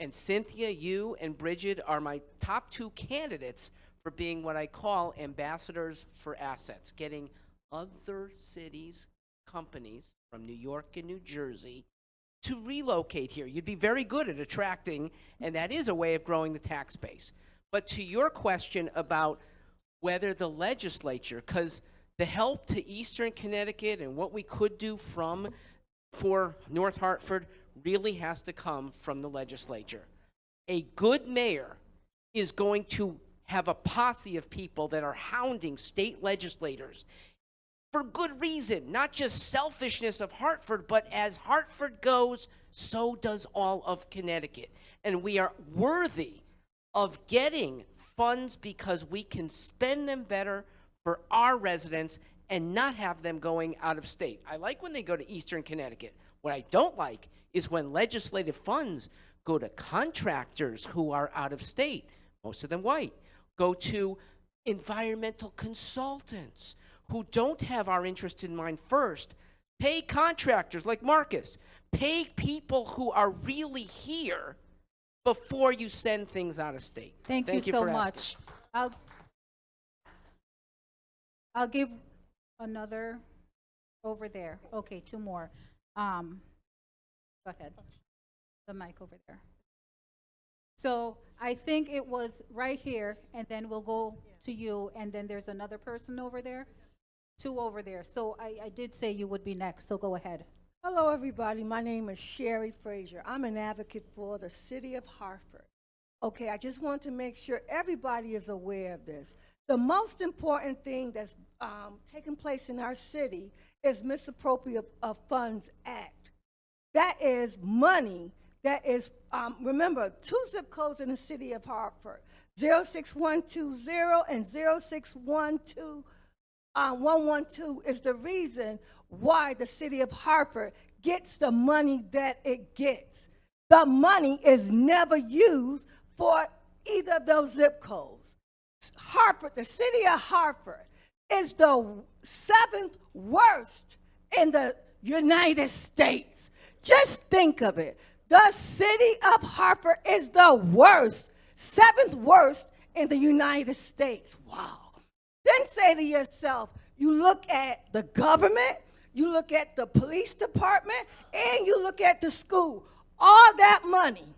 And Cynthia, you and Bridget are my top two candidates for being what I call ambassadors for assets, getting other cities, companies from New York and New Jersey to relocate here. You'd be very good at attracting, and that is a way of growing the tax base. But to your question about whether the legislature, because the help to Eastern Connecticut and what we could do for North Hartford really has to come from the legislature. A good mayor is going to have a posse of people that are hounding state legislators for good reason, not just selfishness of Hartford, but as Hartford goes, so does all of Connecticut. And we are worthy of getting funds because we can spend them better for our residents and not have them going out of state. I like when they go to Eastern Connecticut. What I don't like is when legislative funds go to contractors who are out of state, most of them white, go to environmental consultants who don't have our interest in mind first. Pay contractors like Marcus. Pay people who are really here before you send things out of state. Thank you so for much. asking. I'll give another over there. Okay, two more. Go ahead. The mic over there. So I think it was right here, and then we'll go to you, and then there's another person over there, two over there. So I did say you would be next, so go ahead. Hello, everybody. My name is Sherry Frazier. I'm an advocate for the city of Hartford. Okay, I just want to make sure everybody is aware of this. The most important thing that's taking place in our city is Misappropriate of Funds Act. That is money that is, remember, 2 zip codes in the city of Hartford, 06120 and 0612112 is the reason why the city of Hartford gets the money that it gets. The money is never used for either of those zip codes. Hartford, the city of Hartford, is the 7th worst in the United States. Just think of it. The city of Hartford is the worst, 7th worst in the United States. Wow. Then say to yourself, you look at the government, you look at the police department, and you look at the school. All that money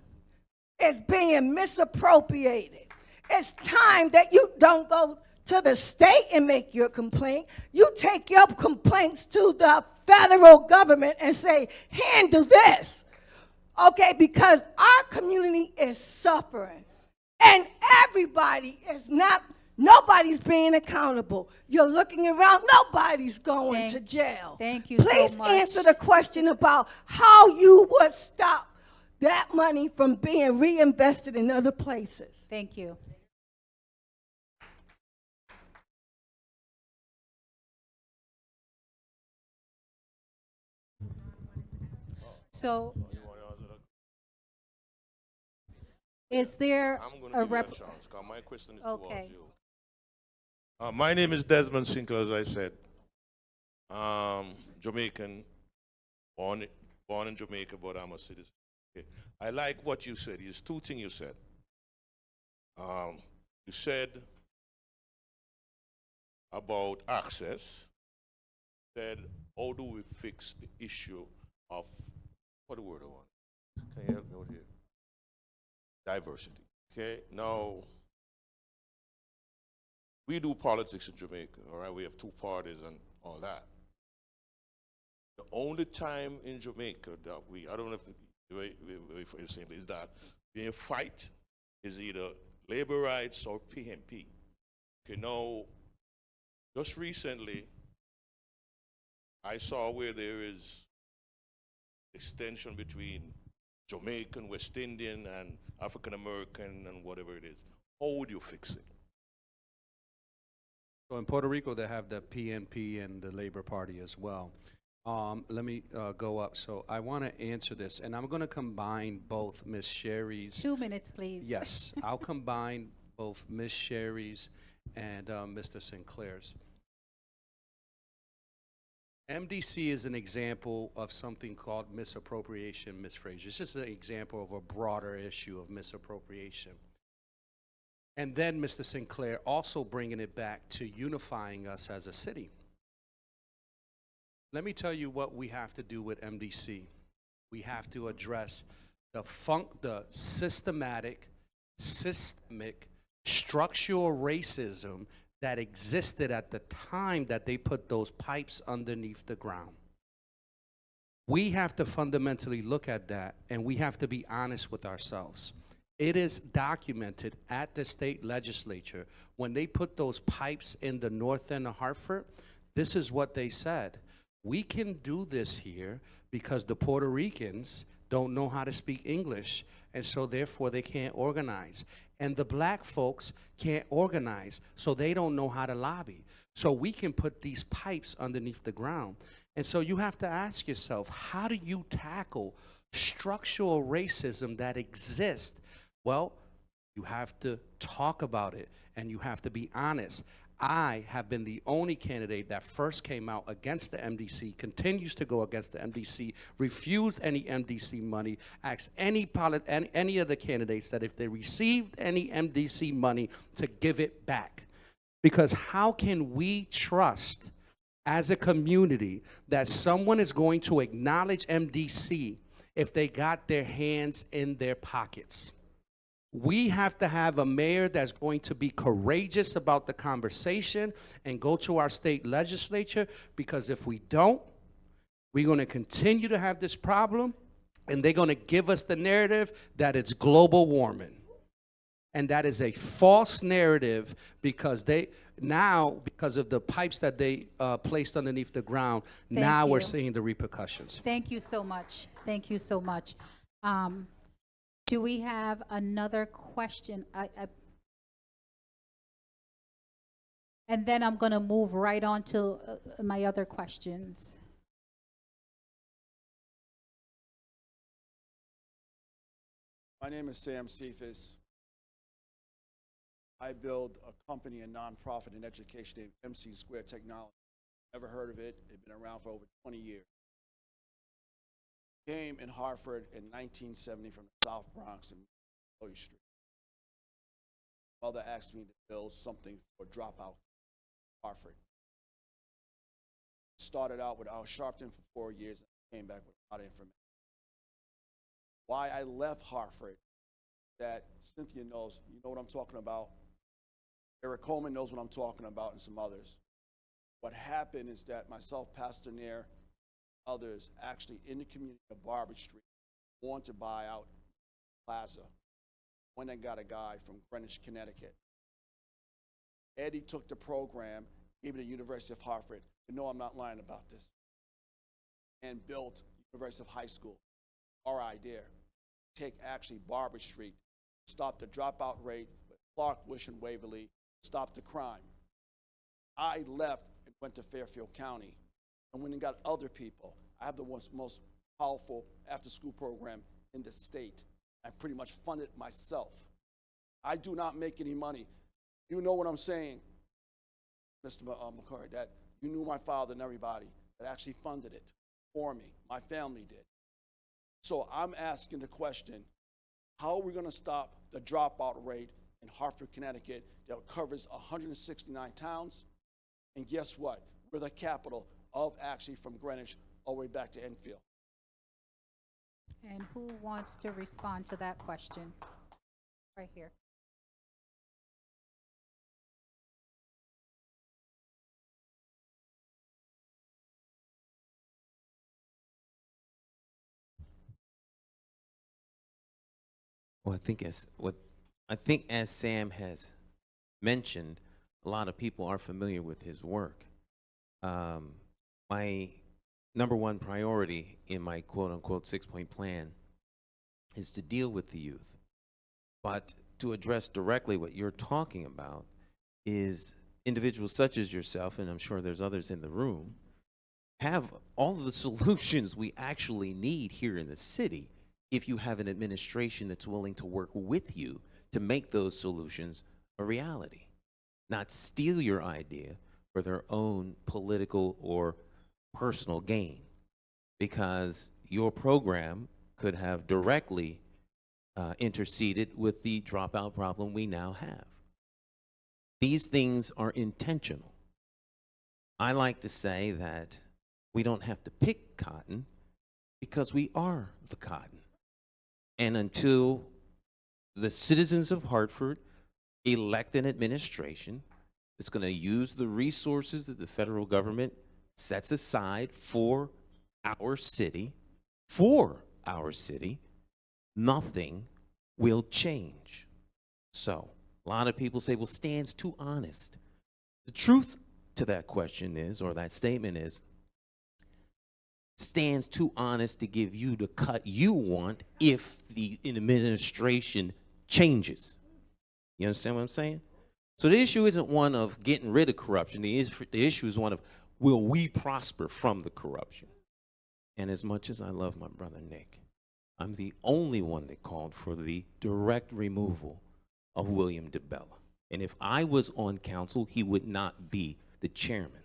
is being misappropriated. It's time that you don't go to the state and make your complaint. You take your complaints to the federal government and say, handle this. Okay, because our community is suffering. And everybody is not, nobody's being accountable. You're looking around, nobody's going to jail. Thank you Please so much. answer the question about how you would stop that money from being reinvested in other places. Thank you. So, is there I'm going a to give you a rep? chance, 'cause my question is Okay. towards you. My name is Desmond Sinclair, as I said. Jamaican, born in Jamaica, but I'm a citizen. Okay. I like what you said. There's 2 things you said. You said about access. Said, how do we fix the issue of, what the word I want? Can you help me out here? Diversity. Okay, now, we do politics in Jamaica, all right? We have 2 parties and all that. The only time in Jamaica that I don't know if the way you're saying is that being fight is either labor rights or PMP. Okay, now, just recently, I saw where there is extension between Jamaican, West Indian, and African American, and whatever it is. How would you fix it? So in Puerto Rico, they have the PNP and the Labor Party as well. Let me go up. So I want to answer this, and I'm going to combine both Miss Sherry's. 2 minutes, please. Yes, I'll combine both Miss Sherry's and Mr. Sinclair's. MDC is an example of something called misappropriation, Ms. Frazier. It's just an example of a broader issue of misappropriation. And then Mr. Sinclair also bringing it back to unifying us as a city. Let me tell you what we have to do with MDC. We have to address the systemic structural racism that existed at the time that they put those pipes underneath the ground. We have to fundamentally look at that, and we have to be honest with ourselves. It is documented at the state legislature when they put those pipes in the north end of Hartford. This is what they said: we can do this here because the Puerto Ricans don't know how to speak English, and so therefore they can't organize. And the black folks can't organize, so they don't know how to lobby. So we can put these pipes underneath the ground. And so you have to ask yourself, how do you tackle structural racism that exists? Well, you have to talk about it, and you have to be honest. I have been the only candidate that first came out against the MDC, continues to go against the MDC, refused any MDC money, asked any of the candidates that if they received any MDC money to give it back. Because how can we trust as a community that someone is going to acknowledge MDC if they got their hands in their pockets? We have to have a mayor that's going to be courageous about the conversation and go to our state legislature, because if we don't, we're going to continue to have this problem, and they're going to give us the narrative that it's global warming. And that is a false narrative, because because of the pipes that they placed underneath the ground, now we're seeing the repercussions. Thank you so much. Thank you so much. Do we have another question? And then I'm going to move right on to my other questions. My name is Sam Cephas. I build a company, a nonprofit in education named MC Square Technology. Never heard of it. It's been around for over 20 years. Came in Hartford in 1970 from the South Bronx and Chloe Street. Mother asked me to build something for dropout Hartford. Started out with our Sharpton for 4 years and came back with a lot of information. Why I left Hartford, that Cynthia knows, you know what I'm talking about. Eric Coleman knows what I'm talking about, and some others. What happened is that myself, Pastor Nair, others actually in the community of Barbara Street wanted to buy out Plaza. When I got a guy from Greenwich, Connecticut. Eddie took the program, gave it to University of Hartford. You know I'm not lying about this. And built University of High School. Our idea, take actually Barbara Street, stop the dropout rate with Clark, Bush, and Waverly, stop the crime. I left and went to Fairfield County. And when I got other people, I have the most powerful after-school program in the state. I pretty much funded it myself. I do not make any money. You know what I'm saying, Mr. McCurry, that you knew my father and everybody that actually funded it for me. My family did. So I'm asking the question, how are we going to stop the dropout rate in Hartford, Connecticut that covers 169 towns? And guess what? We're the capital of actually from Greenwich all the way back to Enfield. And who wants to respond to that question? Right here. Well, I think as Sam has mentioned, a lot of people are familiar with his work. My number one priority in my quote-unquote 6-point plan is to deal with the youth. But to address directly what you're talking about is individuals such as yourself, and I'm sure there's others in the room, have all of the solutions we actually need here in the city if you have an administration that's willing to work with you to make those solutions a reality, not steal your idea for their own political or personal gain, because your program could have directly interceded with the dropout problem we now have. These things are intentional. I like to say that we don't have to pick cotton because we are the cotton. And until the citizens of Hartford elect an administration that's going to use the resources that the federal government sets aside for our city, nothing will change. So, a lot of people say, well, Stan's too honest. The truth to that question is, or that statement is, Stan's too honest to give you the cut you want if the administration changes. You understand what I'm saying? So the issue isn't one of getting rid of corruption. The issue is one of, will we prosper from the corruption? And as much as I love my brother Nick, I'm the only one that called for the direct removal of William DeBella. And if I was on council, he would not be the chairman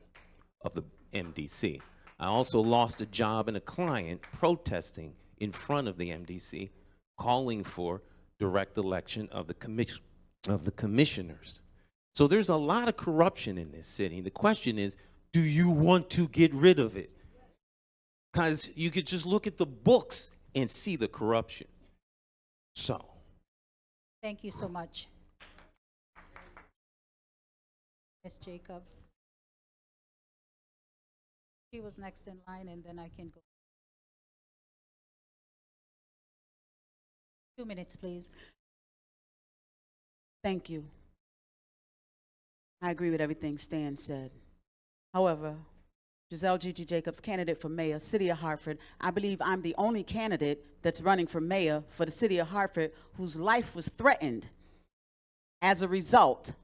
of the MDC. I also lost a job and a client protesting in front of the MDC, calling for direct election of the commissioners. So there's a lot of corruption in this city. The question is, do you want to get rid of it? Because you could just look at the books and see the corruption. So. Thank you so much. Ms. Jacobs. She was next in line, and then I can go. 2 minutes, please. Thank you. I agree with everything Stan said. However, Giselle Gigi Jacobs, candidate for mayor, City of Hartford. I believe I'm the only candidate that's running for mayor for the City of Hartford whose life was threatened as a result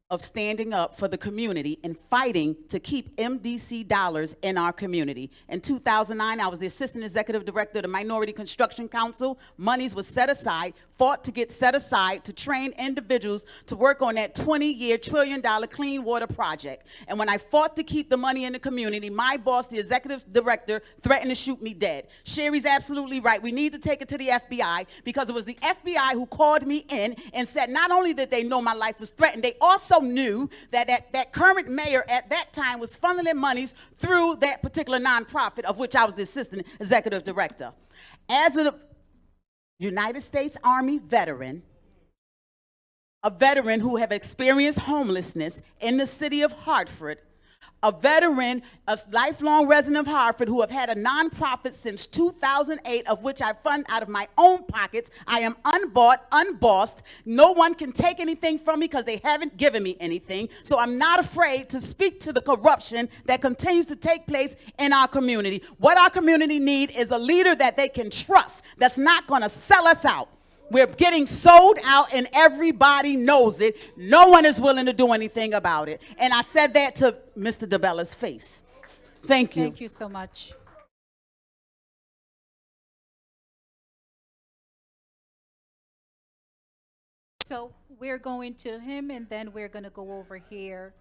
of standing up for the community and fighting to keep MDC dollars in our community. In 2009, I was the Assistant Executive Director of the Minority Construction Council. Monies was set aside, fought to get set aside to train individuals to work on that 20-year, trillion-dollar clean water project. And when I fought to keep the money in the community, my boss, the Executive Director, threatened to shoot me dead. Sherry's absolutely right. We need to take it to the FBI because it was the FBI who called me in and said not only that they know my life was threatened, they also knew that that current mayor at that time was funneling monies through that particular nonprofit of which I was the Assistant Executive Director. As a United States Army veteran, a veteran who have experienced homelessness in the city of Hartford, a veteran, a lifelong resident of Hartford who have had a nonprofit since 2008, of which I fund out of my own pockets. I am unbought, unbossed. No one can take anything from me because they haven't given me anything. So I'm not afraid to speak to the corruption that continues to take place in our community. What our community needs is a leader that they can trust, that's not going to sell us out. We're getting sold out and everybody knows it. No one is willing to do anything about it. And I said that to Mr. DeBella's face. Thank you. Thank you so much. So we're going to him and then we're going to go over here.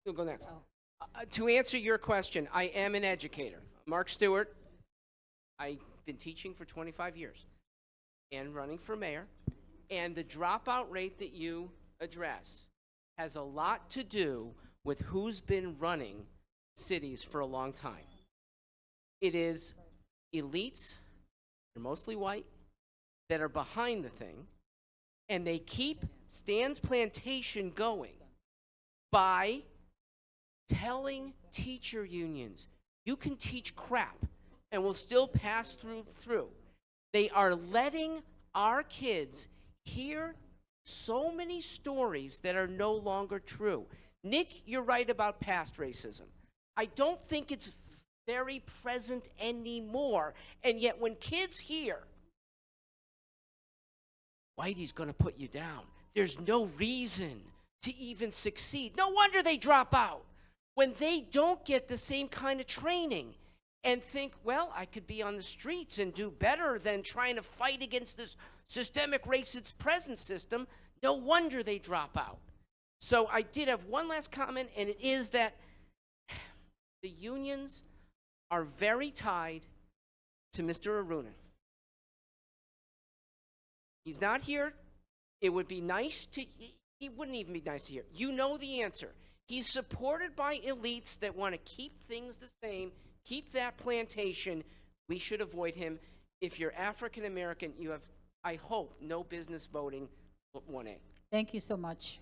You'll go next. To answer your question, I am an educator. Mark Stewart. I've been teaching for 25 years. And running for mayor, and the dropout rate that you address has a lot to do with who's been running cities for a long time. It is elites, they're mostly white, that are behind the thing, and they keep Stan's Plantation going by telling teacher unions, you can teach crap and we'll still pass through. They are letting our kids hear so many stories that are no longer true. Nick, you're right about past racism. I don't think it's very present anymore. And yet when kids hear, Whitey's gonna put you down, there's no reason to even succeed. No wonder they drop out when they don't get the same kind of training and think, well, I could be on the streets and do better than trying to fight against this systemic racist present system. No wonder they drop out. So I did have one last comment, and it is that the unions are very tied to Mr. Arunin. He's not here. It would be nice to, he wouldn't even be nice to hear. You know the answer. He's supported by elites that want to keep things the same, keep that plantation. We should avoid him. If you're African American, you have, I hope, no business voting 1A. Thank you so much.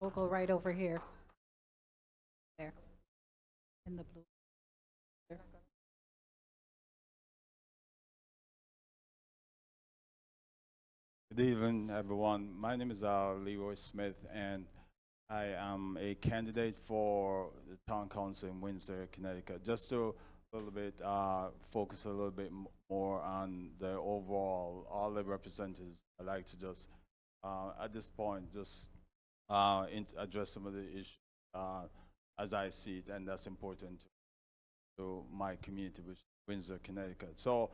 We'll go right over here. There. In the blue. There. Good evening, everyone. My name is Leroy Smith, and I am a candidate for the town council in Windsor, Connecticut. Just to a little bit focus a little bit more on the overall, all the representatives. I'd like to just at this point just address some of the issues as I see it, and that's important to my community, which is Windsor, Connecticut. So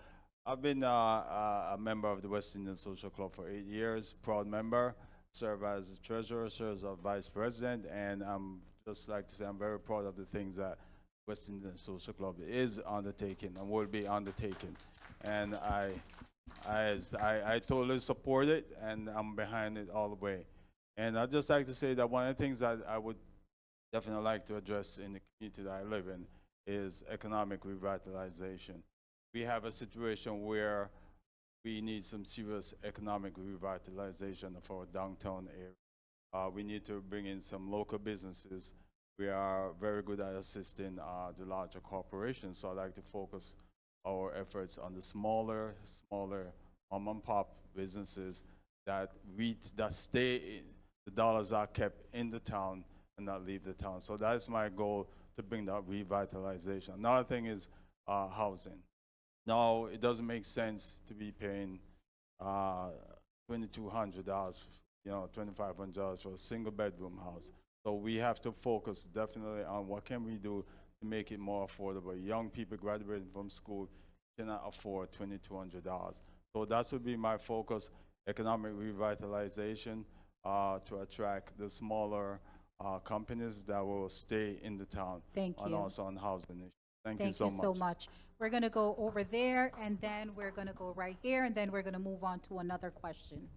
I've been a member of the West Indian Social Club for 8 years, proud member, serve as treasurer, serve as vice president, and I'm just like to say I'm very proud of the things that West Indian Social Club is undertaking and will be undertaking. And I totally support it, and I'm behind it all the way. And I'd just like to say that one of the things that I would definitely like to address in the community that I live in is economic revitalization. We have a situation where we need some serious economic revitalization of our downtown area. We need to bring in some local businesses. We are very good at assisting the larger corporations, so I'd like to focus our efforts on the smaller mom and pop businesses that stay in, the dollars are kept in the town and not leave the town. So that's my goal, to bring that revitalization. Another thing is housing. Now, it doesn't make sense to be paying $2,200, $2,500 for a single bedroom house. So we have to focus definitely on what can we do to make it more affordable. Young people graduating from school cannot afford $2,200. So that would be my focus, economic revitalization to attract the smaller companies that will stay in the town. Thank and you. also on housing issues. Thank Thank you so much. We're going to go over there, and then we're going to go right here, and then we're going to move on to another question.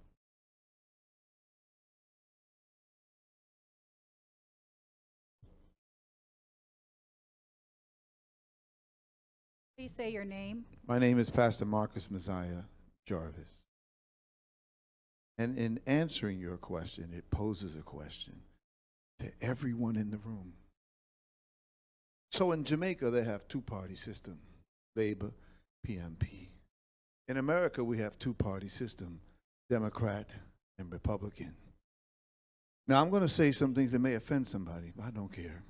Please say your name. My name is Pastor Marcus Messiah Jarvis. And in answering your question, it poses a question to everyone in the room. So in Jamaica, they have two-party system, Labour, PMP. In America, we have two-party system, Democrat and Republican. Now, I'm going to say some things that may offend somebody, but I don't care.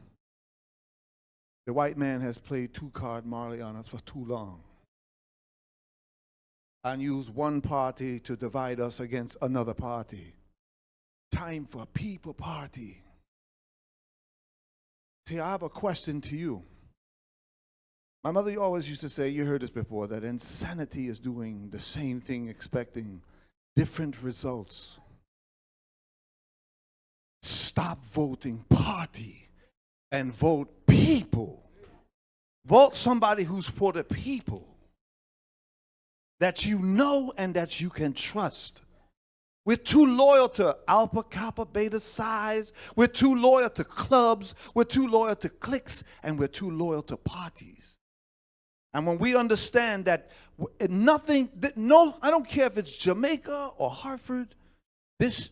The white man has played two-card Marley on us for too long and used one party to divide us against another party. Time for people party. See, I have a question to you. My mother always used to say, you heard this before, that insanity is doing the same thing, expecting different results. Stop voting party and vote people. Vote somebody who's for the people, that you know and that you can trust. We're too loyal to Alpha, Kappa, Beta, Psi's. We're too loyal to clubs. We're too loyal to cliques. And we're too loyal to parties. And when we understand that I don't care if it's Jamaica or Hartford,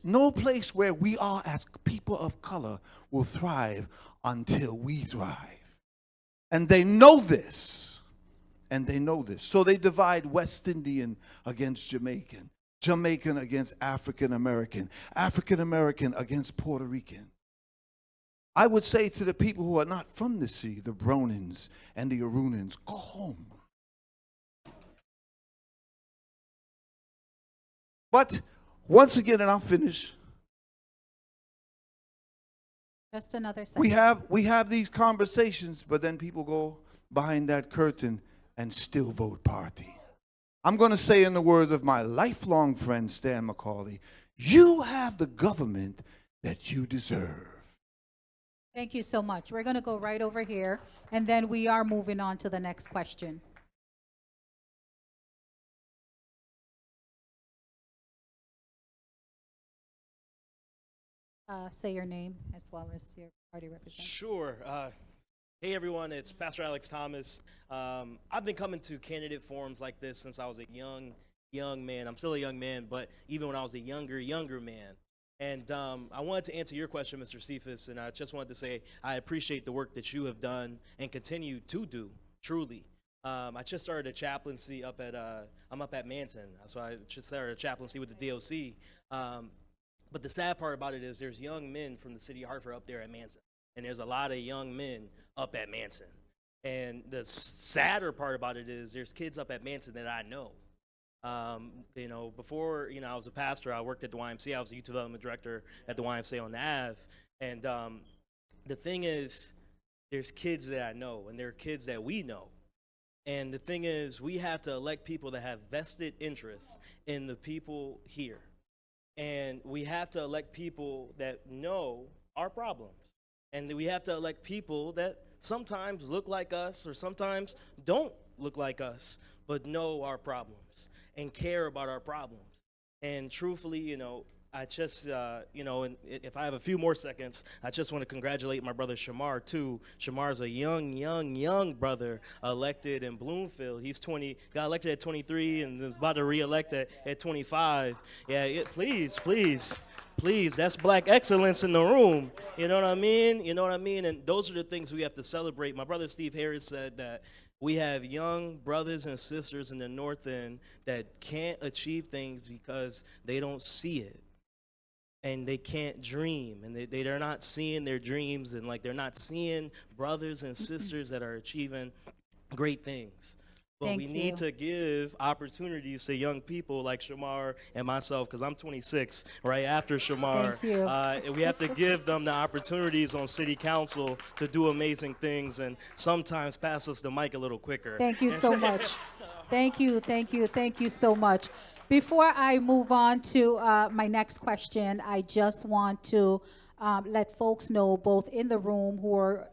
no place where we are as people of color will thrive until we thrive. And they know this. And they know this. So they divide West Indian against Jamaican. Jamaican against African American, African American against Puerto Rican. I would say to the people who are not from the sea, the Bronins and the Arunans, go home. But once again, and I'll finish. Just another second. We have these conversations, but then people go behind that curtain and still vote party. I'm going to say in the words of my lifelong friend Stan McCauley, you have the government that you deserve. Thank you so much. We're going to go right over here, and then we are moving on to the next question. Say your name as well as your party representative. Sure. Hey everyone, it's Pastor Alex Thomas. I've been coming to candidate forums like this since I was a young man. I'm still a young man, but even when I was a younger man, And I wanted to answer your question, Mr. Cephas, and I just wanted to say I appreciate the work that you have done and continue to do, truly. I just started a chaplaincy I'm up at Manton, so I just started a chaplaincy with the DOC. But the sad part about it is there's young men from the city of Hartford up there at Manton, and there's a lot of young men up at Manton. And the sadder part about it is there's kids up at Manton that I know. Before, I was a pastor, I worked at the YMCA. I was a youth development director at the YMCA on the Ave. And the thing is, there's kids that I know, and there are kids that we know. And the thing is, we have to elect people that have vested interests in the people here. And we have to elect people that know our problems. And we have to elect people that sometimes look like us or sometimes don't look like us, but know our problems and care about our problems. And truthfully, I just, and if I have a few more seconds, I just want to congratulate my brother Shamar, too. Shamar's a young brother elected in Bloomfield. He's 20, got elected at 23 and is about to re-elect at 25. Yeah, please, that's black excellence in the room. You know what I mean? And those are the things we have to celebrate. My brother Steve Harris said that we have young brothers and sisters in the North End that can't achieve things because they don't see it. And they can't dream, and they're not seeing their dreams, and they're not seeing brothers and sisters that are achieving great things. But we need to give opportunities to young people like Shamar and myself, because I'm 26, right after Shamar. Thank you. We have to give them the opportunities on city council to do amazing things, and sometimes pass us the mic a little quicker. Thank you so much. Thank you so much. Before I move on to my next question, I just want to let folks know, both in the room who are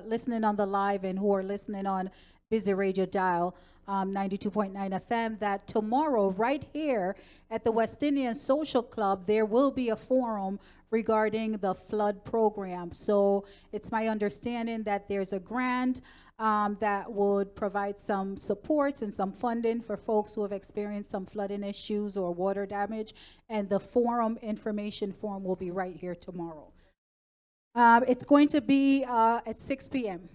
listening on the live and who are listening on Busy Radio Dial 92.9 FM, that tomorrow, right here at the West Indian Social Club, there will be a forum regarding the flood program. So it's my understanding that there's a grant that would provide some supports and some funding for folks who have experienced some flooding issues or water damage, and the forum information form will be right here tomorrow. It's going to be at 6 p.m.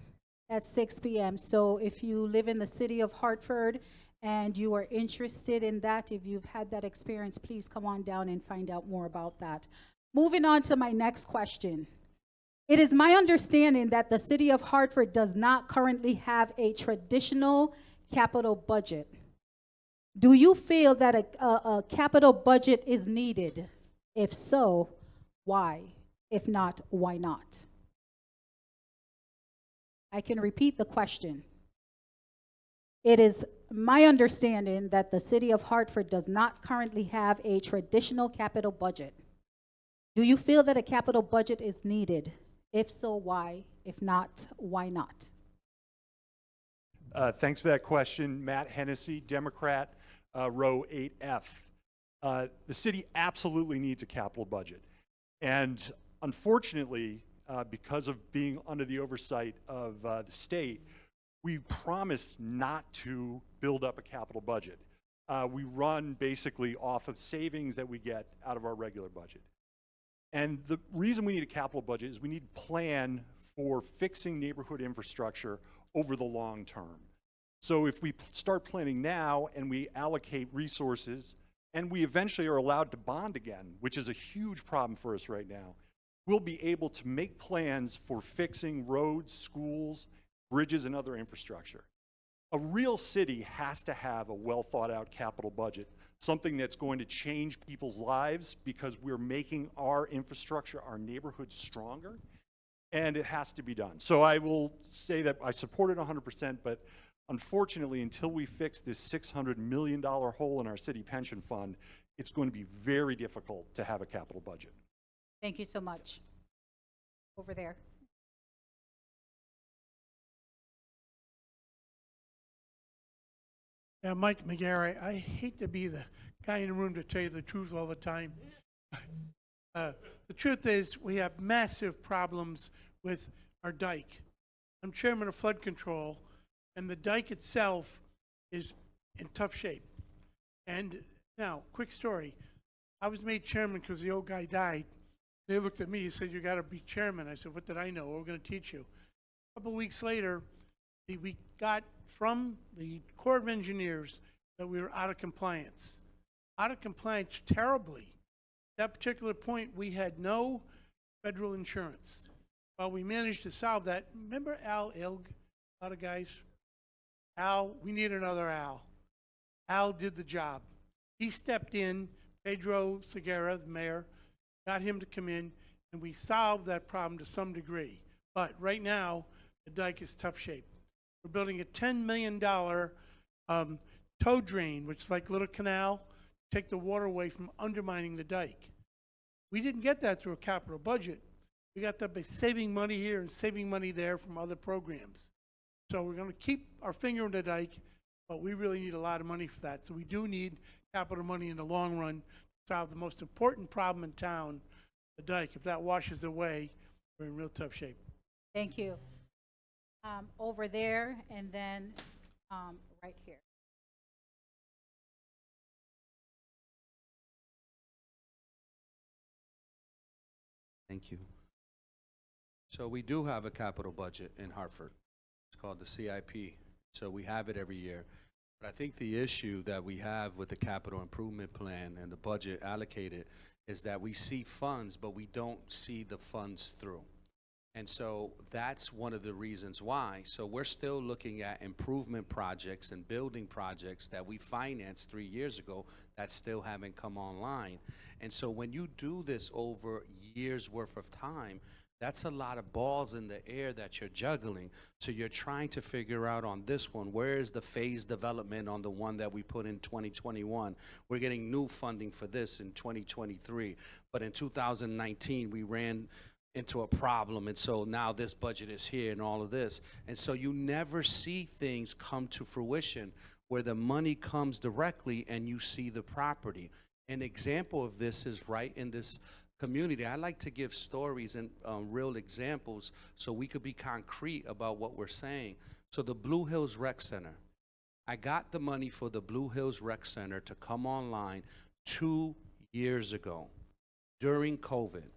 At 6 p.m. So if you live in the city of Hartford and you are interested in that, if you've had that experience, please come on down and find out more about that. Moving on to my next question. It is my understanding that the city of Hartford does not currently have a traditional capital budget. Do you feel that a capital budget is needed? If so, why? If not, why not? I can repeat the question. It is my understanding that the city of Hartford does not currently have a traditional capital budget. Do you feel that a capital budget is needed? If so, why? If not, why not? Thanks for that question. Matt Hennessy, Democrat, row 8F. The city absolutely needs a capital budget. And unfortunately, because of being under the oversight of the state, we promised not to build up a capital budget. We run basically off of savings that we get out of our regular budget. And the reason we need a capital budget is we need a plan for fixing neighborhood infrastructure over the long term. So if we start planning now and we allocate resources and we eventually are allowed to bond again, which is a huge problem for us right now, we'll be able to make plans for fixing roads, schools, bridges, and other infrastructure. A real city has to have a well thought out capital budget, something that's going to change people's lives because we're making our infrastructure, our neighborhoods stronger, and it has to be done. So I will say that I support it 100%, but unfortunately, until we fix this $600 million hole in our city pension fund, it's going to be very difficult to have a capital budget. Thank you so much. Over there. Yeah, Mike McGarry, I hate to be the guy in the room to tell you the truth all the time. The truth is we have massive problems with our dike. I'm chairman of flood control, and the dike itself is in tough shape. And now, quick story. I was made chairman because the old guy died. They looked at me, he said, you gotta be chairman. I said, what did I know? We're gonna teach you. A couple weeks later, we got from the Corps of Engineers that we were out of compliance. Out of compliance terribly. At that particular point, we had no federal insurance. Well, we managed to solve that. Remember Al Ilg? A lot of guys. Al, we need another Al. Al did the job. He stepped in, Pedro Segura, the mayor, got him to come in, and we solved that problem to some degree. But right now, the dike is tough shape. We're building a $10 million tow drain, which is like a little canal, take the water away from undermining the dike. We didn't get that through a capital budget. We got that by saving money here and saving money there from other programs. So we're going to keep our finger on the dike, but we really need a lot of money for that. So we do need capital money in the long run to solve the most important problem in town, the dike. If that washes away, we're in real tough shape. Thank you. Over there, and then right here. Thank you. So we do have a capital budget in Hartford. It's called the CIP. So we have it every year. But I think the issue that we have with the capital improvement plan and the budget allocated is that we see funds, but we don't see the funds through. And so that's one of the reasons why. So we're still looking at improvement projects and building projects that we financed 3 years ago that still haven't come online. And so when you do this over years worth of time, that's a lot of balls in the air that you're juggling. So you're trying to figure out on this one, where is the phase development on the one that we put in 2021? We're getting new funding for this in 2023. But in 2019, we ran into a problem, and so now this budget is here and all of this. And so you never see things come to fruition where the money comes directly and you see the property. An example of this is right in this community. I like to give stories and real examples so we could be concrete about what we're saying. So the Blue Hills Rec Center, I got the money for the Blue Hills Rec Center to come online 2 years ago during COVID.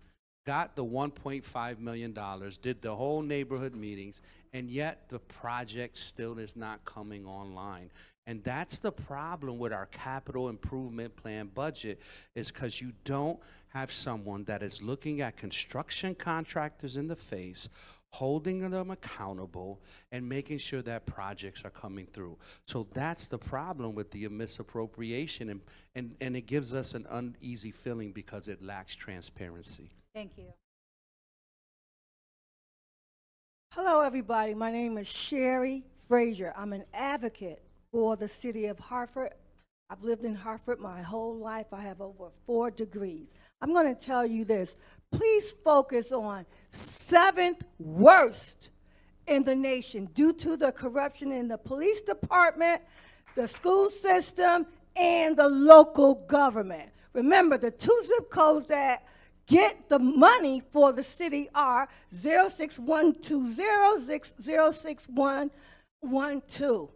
Got the $1.5 million, did the whole neighborhood meetings, and yet the project still is not coming online. And that's the problem with our capital improvement plan budget, is because you don't have someone that is looking at construction contractors in the face, holding them accountable, and making sure that projects are coming through. So that's the problem with the misappropriation, and it gives us an uneasy feeling because it lacks transparency. Thank you. Hello, everybody. My name is Sherry Frazier. I'm an advocate for the city of Hartford. I've lived in Hartford my whole life. I have over 4 degrees. I'm going to tell you this. Please focus on 7th worst in the nation due to the corruption in the police department, the school system, and the local government. Remember, the 2 zip codes that get the money for the city are 06120606112.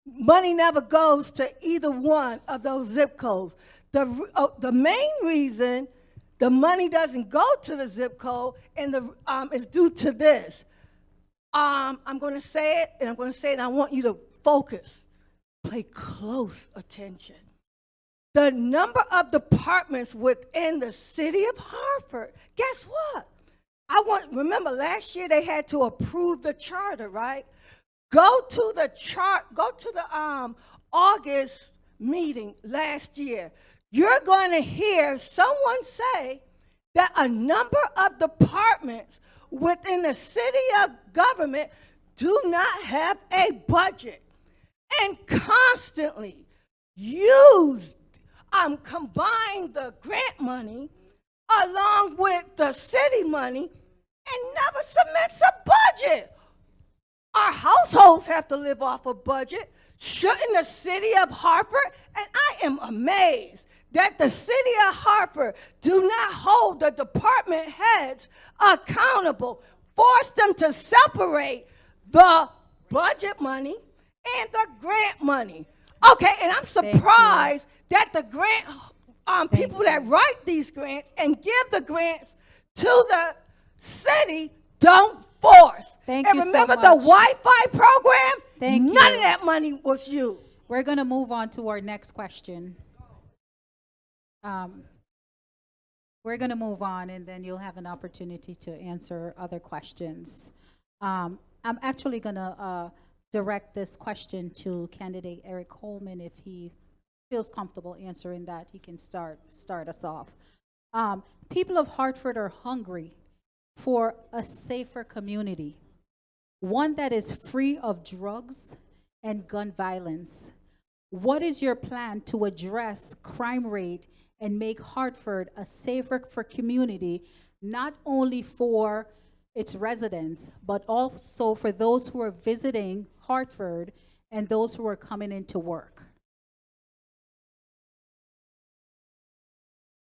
Money never goes to either one of those zip codes. The main reason the money doesn't go to the zip code is due to this. I'm going to say it, and I'm going to say it, and I want you to focus. Pay close attention. The number of departments within the city of Hartford, guess what? Remember last year they had to approve the charter, right? Go to the August meeting last year. You're going to hear someone say that a number of departments within the city of government do not have a budget and constantly combine the grant money along with the city money and never submits a budget. Our households have to live off a budget. Shouldn't the city of Hartford? And I am amazed that the city of Hartford do not hold the department heads accountable, force them to separate the budget money and the grant money. Okay, and I'm surprised that the grant people that write these grants and give the grants to the city, don't force. Thank and you so remember much. the Wi-Fi program? Thank None you. of that money was used. We're going to move on to our next question. We're going to move on, and then you'll have an opportunity to answer other questions. I'm actually going to direct this question to candidate Eric Coleman. If he feels comfortable answering that, he can start us off. People of Hartford are hungry for a safer community, one that is free of drugs and gun violence. What is your plan to address crime rate and make Hartford a safer community, not only for its residents, but also for those who are visiting Hartford and those who are coming into work?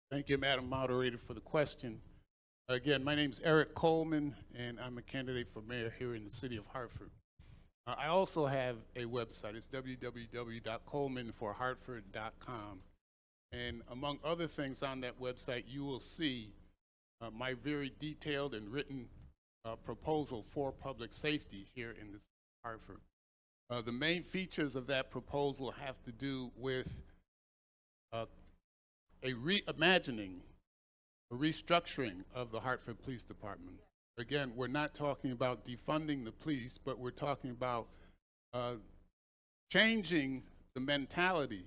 Thank you, Madam Moderator, for the question. Again, my name is Eric Coleman, and I'm a candidate for mayor here in the city of Hartford. I also have a website. It's www.colemanforhartford.com. And among other things on that website, you will see my very detailed and written proposal for public safety here in the city of Hartford. The main features of that proposal have to do with reimagining, a restructuring of the Hartford Police Department. Again, we're not talking about defunding the police, but we're talking about changing the mentality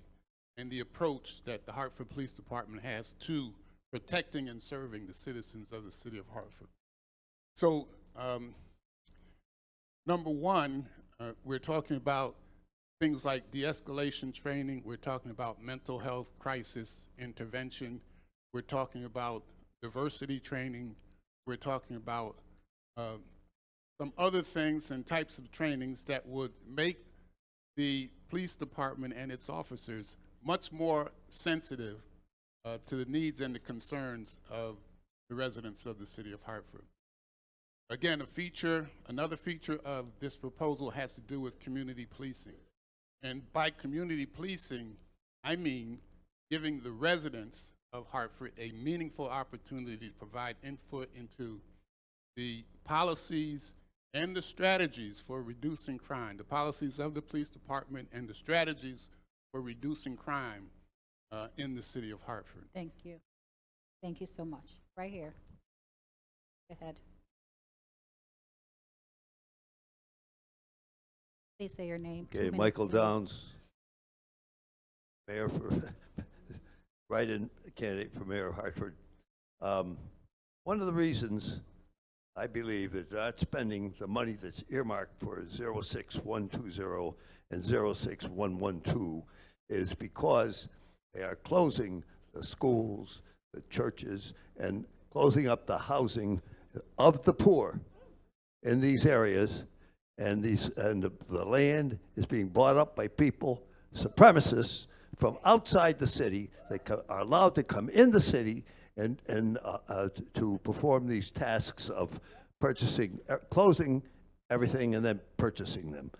and the approach that the Hartford Police Department has to protecting and serving the citizens of the city of Hartford. So, number one, we're talking about things like de-escalation training. We're talking about mental health crisis intervention. We're talking about diversity training. We're talking about some other things and types of trainings that would make the police department and its officers much more sensitive to the needs and the concerns of the residents of the city of Hartford. Again, another feature of this proposal has to do with community policing. And by community policing, I mean giving the residents of Hartford a meaningful opportunity to provide input into the policies and the strategies for reducing crime, the policies of the police department and the strategies for reducing crime in the city of Hartford. Thank you. Thank you so much. Right here. Go ahead. Please say your name. 2 Okay, minutes, Michael please. Downs, mayor for, write-in candidate for mayor of Hartford. One of the reasons I believe that not spending the money that's earmarked for 06120 and 06112 is because they are closing the schools, the churches, and closing up the housing of the poor in these areas. And the land is being bought up by people, supremacists from outside the city. They are allowed to come in the city and to perform these tasks of purchasing, closing everything and then purchasing them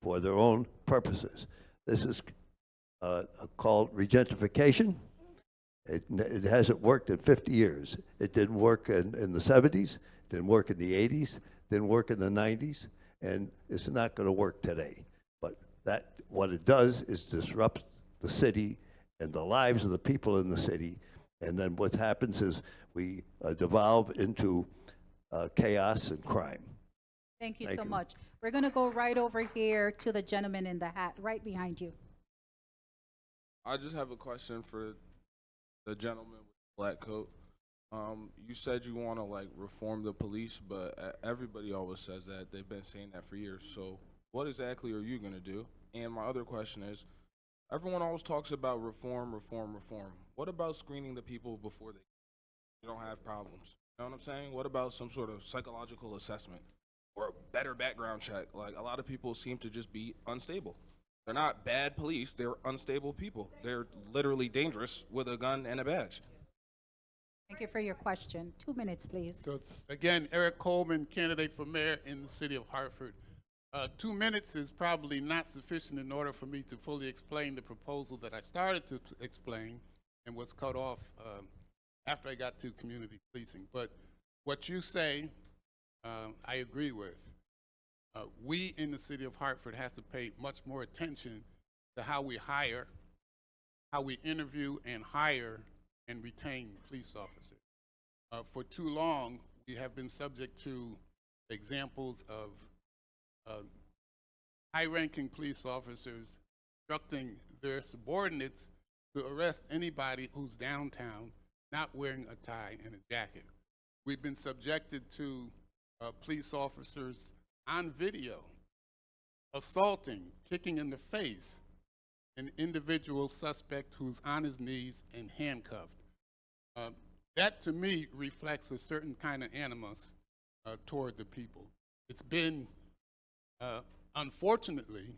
for their own purposes. This is called regentrification. It hasn't worked in 50 years. It didn't work in the 70s, didn't work in the 80s, didn't work in the 90s. And it's not going to work today. But what it does is disrupt the city and the lives of the people in the city. And then what happens is we devolve into chaos and crime. Thank you so much. We're going to go right over here to the gentleman in the hat, right behind you. I just have a question for the gentleman with the black coat. You said you want to reform the police, but everybody always says that. They've been saying that for years. So what exactly are you going to do? And my other question is, everyone always talks about reform, reform, reform. What about screening the people before they don't have problems? You know what I'm saying? What about some sort of psychological assessment or a better background check? Like, a lot of people seem to just be unstable. They're not bad police. They're unstable people. They're literally dangerous with a gun and a badge. Thank you for your question. 2 minutes, please. So again, Eric Coleman, candidate for mayor in the city of Hartford. 2 minutes is probably not sufficient in order for me to fully explain the proposal that I started to explain and was cut off after I got to community policing. But what you say, I agree with. We in the city of Hartford has to pay much more attention to how we hire, how we interview and hire and retain police officers. For too long, we have been subject to examples of high-ranking police officers instructing their subordinates to arrest anybody who's downtown not wearing a tie and a jacket. We've been subjected to police officers on video assaulting, kicking in the face an individual suspect who's on his knees and handcuffed. That to me reflects a certain kind of animus toward the people. It's been, unfortunately,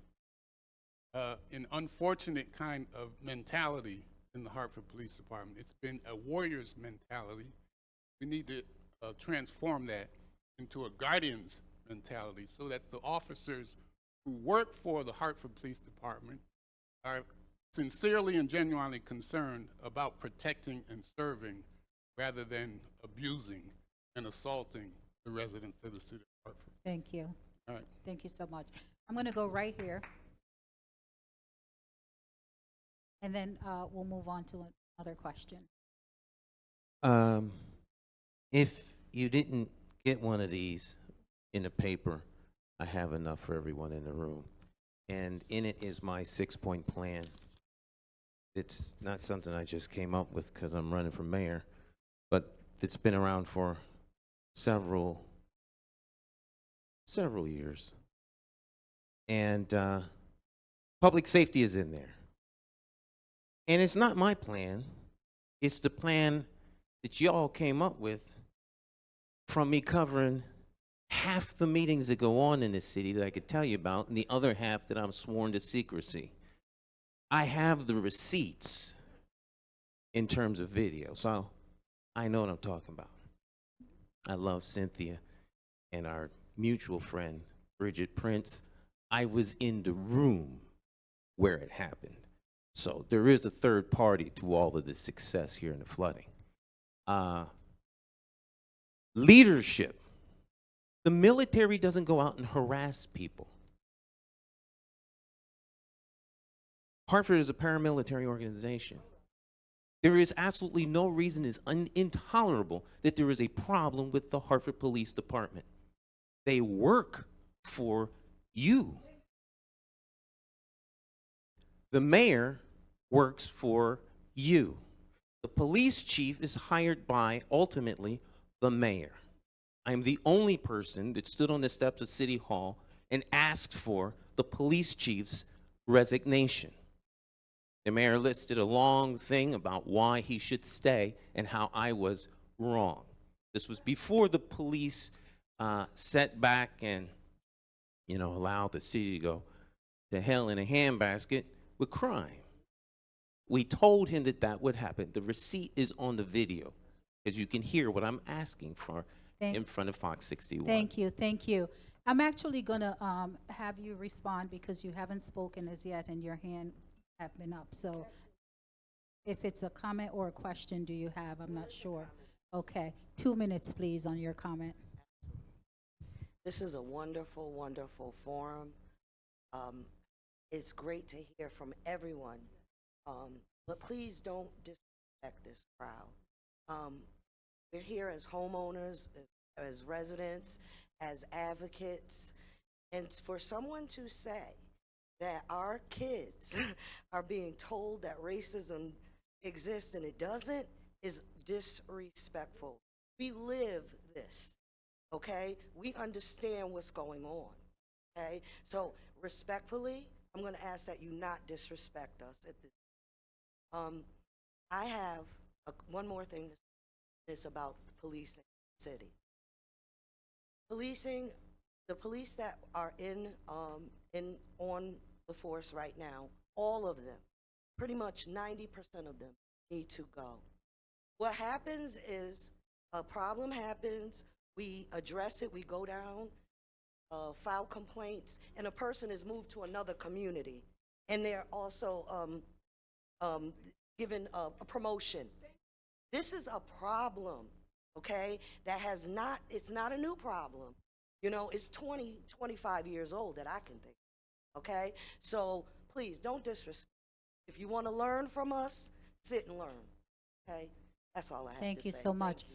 an unfortunate kind of mentality in the Hartford Police Department. It's been a warrior's mentality. We need to transform that into a guardian's mentality so that the officers who work for the Hartford Police Department are sincerely and genuinely concerned about protecting and serving rather than abusing and assaulting the residents of the city of Hartford. Thank you. All right. Thank you so much. I'm going to go right here. And then we'll move on to another question. If you didn't get one of these in the paper, I have enough for everyone in the room. And in it is my 6-point plan. It's not something I just came up with because I'm running for mayor, but it's been around for several years. And public safety is in there. And it's not my plan. It's the plan that y'all came up with from me covering half the meetings that go on in this city that I could tell you about, and the other half that I'm sworn to secrecy. I have the receipts in terms of video, so I know what I'm talking about. I love Cynthia and our mutual friend, Bridget Prince. I was in the room where it happened. So there is a third party to all of the success here in the flooding. Leadership. The military doesn't go out and harass people. Hartford is a paramilitary organization. There is absolutely no reason, it's intolerable that there is a problem with the Hartford Police Department. They work for you. The mayor works for you. The police chief is hired by, ultimately, the mayor. I'm the only person that stood on the steps of City Hall and asked for the police chief's resignation. The mayor listed a long thing about why he should stay and how I was wrong. This was before the police set back and, allowed the city to go to hell in a handbasket with crime. We told him that that would happen. The receipt is on the video, because you can hear what I'm asking for in front of Fox 61. Thank you, thank you. I'm actually going to have you respond because you haven't spoken as yet and your hand have been up. So if it's a comment or a question, do you have? I'm not sure. Okay, 2 minutes, please, on your comment. This is a wonderful, wonderful forum. It's great to hear from everyone, but please don't disrespect this crowd. We're here as homeowners, as residents, as advocates, and for someone to say that our kids are being told that racism exists and it doesn't is disrespectful. We live this, okay? We understand what's going on, okay? So respectfully, I'm going to ask that you not disrespect us at this. I have one more thing to say. It's about policing in the city. Policing, the police that are on the force right now, all of them, pretty much 90% of them need to go. What happens is a problem happens, we address it, we go down, file complaints, and a person is moved to another community, and they're also given a promotion. This is a problem. okay? That has not, it's not a new problem. You know, it's 20, 25 years old that I can think of, okay? So please, don't disrespect. If you want to learn from us, sit and learn, okay? That's all I have to say. Thank you so much.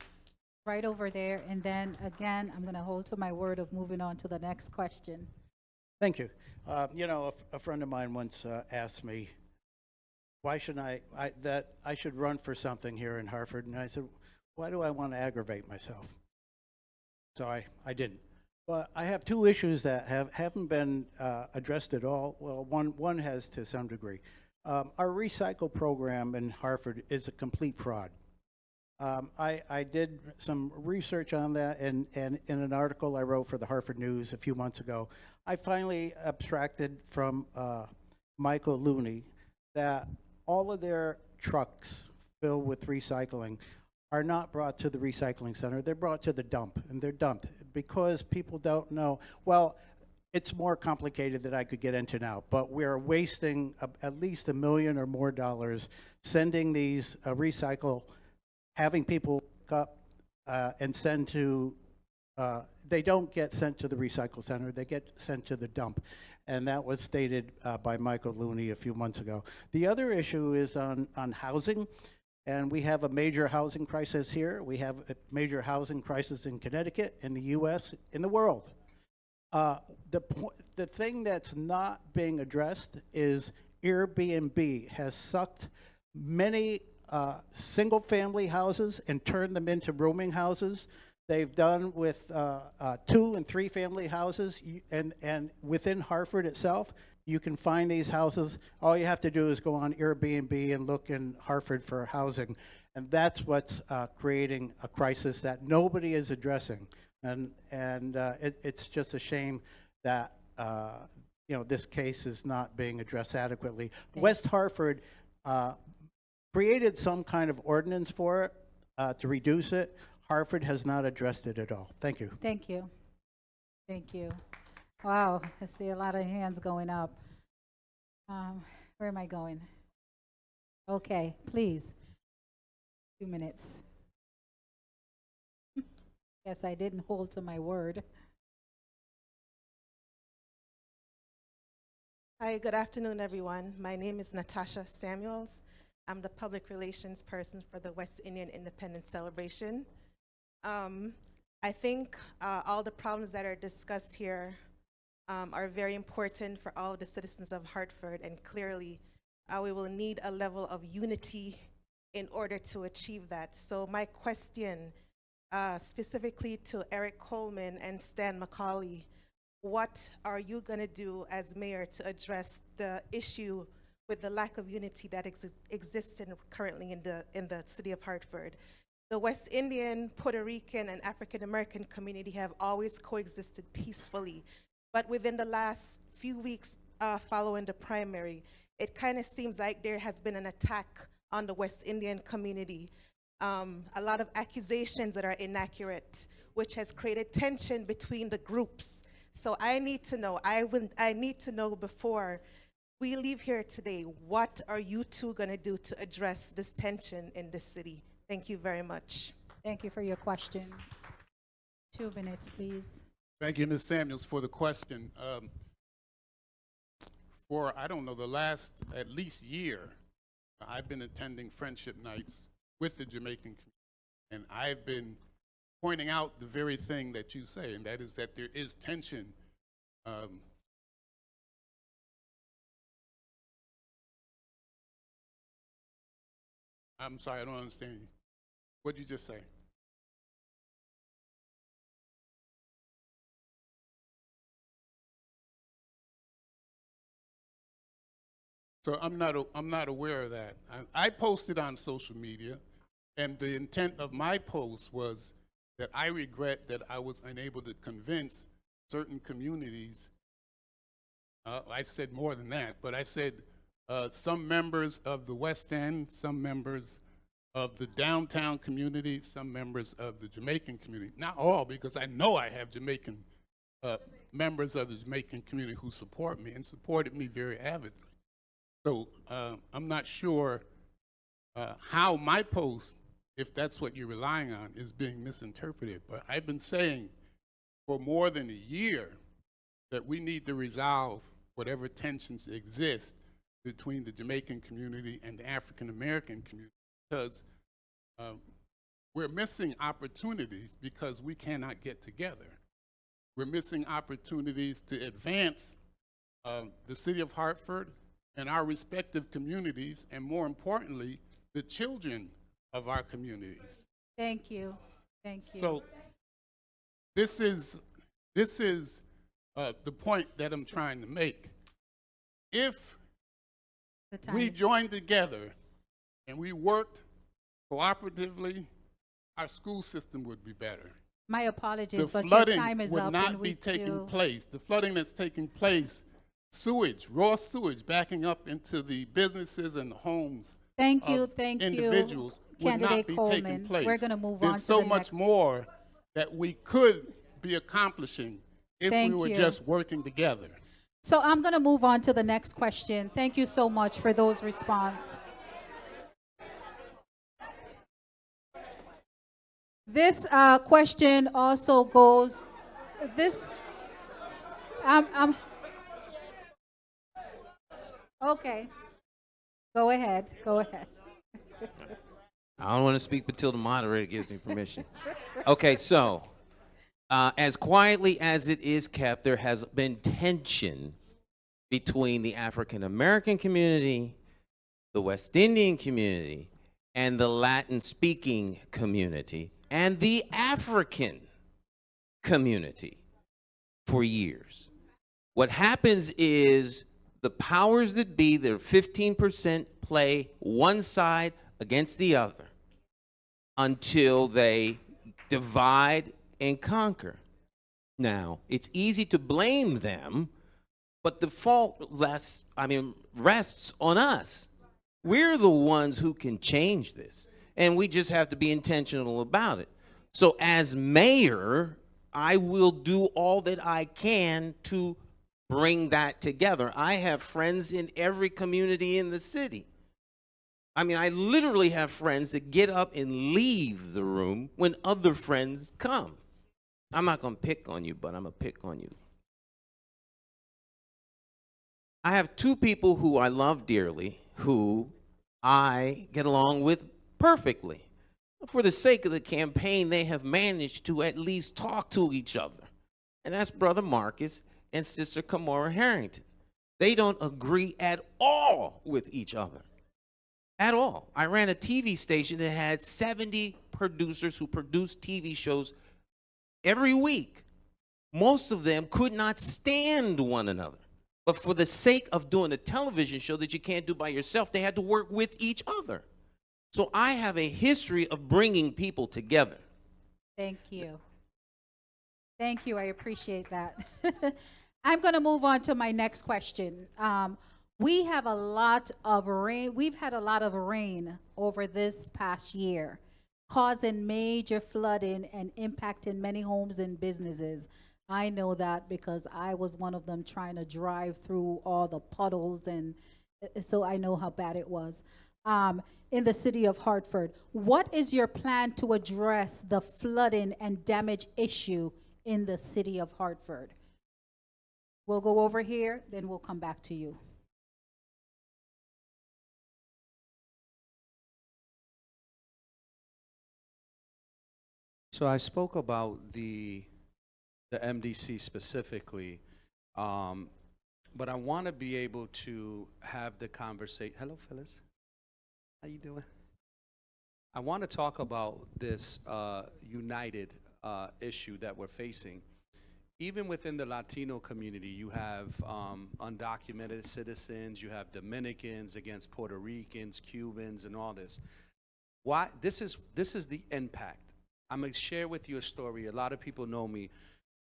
Right over there, and then again, I'm going to hold to my word of moving on to the next question. Thank you. You know, a friend of mine once asked me, why should that I should run for something here in Hartford? And I said, why do I want to aggravate myself? So I didn't. But I have two issues that haven't been addressed at all. Well, one has to some degree. Our recycle program in Hartford is a complete fraud. I did some research on that, and in an article I wrote for the Hartford News a few months ago, I finally abstracted from Michael Looney that all of their trucks filled with recycling are not brought to the recycling center. They're brought to the dump, and they're dumped because people don't know. Well, it's more complicated than I could get into now, but we're wasting at least $1 million or more sending these having people pick up and send to, they don't get sent to the recycle center, they get sent to the dump. And that was stated by Michael Looney a few months ago. The other issue is on housing, and we have a major housing crisis here. We have a major housing crisis in Connecticut, in the US, in the world. The thing that's not being addressed is Airbnb has sucked many single-family houses and turned them into rooming houses. They've done with 2- and 3-family houses, and within Hartford itself, you can find these houses. All you have to do is go on Airbnb and look in Hartford for housing, and that's what's creating a crisis that nobody is addressing. And it's just a shame that you know, this case is not being addressed adequately. West Hartford created some kind of ordinance for it to reduce it. Hartford has not addressed it at all. Thank you. Thank you. Thank you. Wow, I see a lot of hands going up. Where am I going? Okay, please. 2 minutes. Yes, I didn't hold to my word. Hi, good afternoon, everyone. My name is Natasha Samuels. I'm the public relations person for the West Indian Independence Celebration. I think all the problems that are discussed here are very important for all the citizens of Hartford, and clearly we will need a level of unity in order to achieve that. So my question specifically to Eric Coleman and Stan McCauley, what are you going to do as mayor to address the issue with the lack of unity that exists currently in the city of Hartford? The West Indian, Puerto Rican, and African American community have always coexisted peacefully, but within the last few weeks following the primary, it kind of seems like there has been an attack on the West Indian community. A lot of accusations that are inaccurate, which has created tension between the groups. So I need to know, I need to know before we leave here today, what are you two going to do to address this tension in the city? Thank you very much. Thank you for your question. 2 minutes, please. Thank you, Ms. Samuels, for the question. For, I don't know, the last at least year, I've been attending friendship nights with the Jamaican community, and I've been pointing out the very thing that you say, and that is that there is tension. I'm sorry, I don't understand you. What did you just say? So I'm not aware of that. I posted on social media, and the intent of my post was that I regret that I was unable to convince certain communities. I said more than that, but I said some members of the West End, some members of the downtown community, some members of the Jamaican community. Not all, because I know I have Jamaican members of the Jamaican community who support me and supported me very avidly. So I'm not sure how my post if that's what you're relying on, is being misinterpreted. But I've been saying for more than a year that we need to resolve whatever tensions exist between the Jamaican community and the African American community, because we're missing opportunities because we cannot get together. We're missing opportunities to advance the city of Hartford and our respective communities, and more importantly, the children of our communities. Thank you. Thank you. So this is the point that I'm trying to make. If we joined together and we worked cooperatively, our school system would be better. My apologies, The but your flooding time is would up. not and be we taking do- place. The flooding that's taking place, sewage, raw sewage backing up into the businesses and the homes Thank you, of thank you, individuals would not Candidate be Coleman. taking place. We're gonna move There's on to so the much next. more that we could be accomplishing if Thank we were you. just working together. So I'm going to move on to the next question. Thank you so much for those responses. This question also goes, this, okay. Go ahead, go ahead. I don't want to speak until the moderator gives me permission. Okay, so as quietly as it is kept, there has been tension between the African American community, the West Indian community, and the Latin speaking community, and the African community for years. What happens is the powers that be, their 15% play one side against the other until they divide and conquer. Now, it's easy to blame them, but the fault rests on us. We're the ones who can change this, and we just have to be intentional about it. So as mayor, I will do all that I can to bring that together. I have friends in every community in the city. I mean, I literally have friends that get up and leave the room when other friends come. I'm not going to pick on you, but I'm going to pick on you. I have two people who I love dearly, who I get along with perfectly. For the sake of the campaign, they have managed to at least talk to each other. And that's Brother Marcus and Sister Kamora Harrington. They don't agree at all with each other. At all. I ran a TV station that had 70 producers who produced TV shows every week. Most of them could not stand one another. But for the sake of doing a television show that you can't do by yourself, they had to work with each other. So I have a history of bringing people together. Thank you. Thank you. I appreciate that. I'm going to move on to my next question. We have a lot of rain. We've had a lot of rain over this past year, causing major flooding and impacting many homes and businesses. I know that because I was one of them trying to drive through all the puddles, and so I know how bad it was. In the city of Hartford, what is your plan to address the flooding and damage issue in the city of Hartford? We'll go over here, then we'll come back to you. So I spoke about the MDC specifically, but I want to be able to have the conversation. Hello, Phyllis. How you doing? I want to talk about this united issue that we're facing. Even within the Latino community, you have undocumented citizens, you have Dominicans against Puerto Ricans, Cubans, and all this. Why? This is the impact. I'm going to share with you a story. A lot of people know me.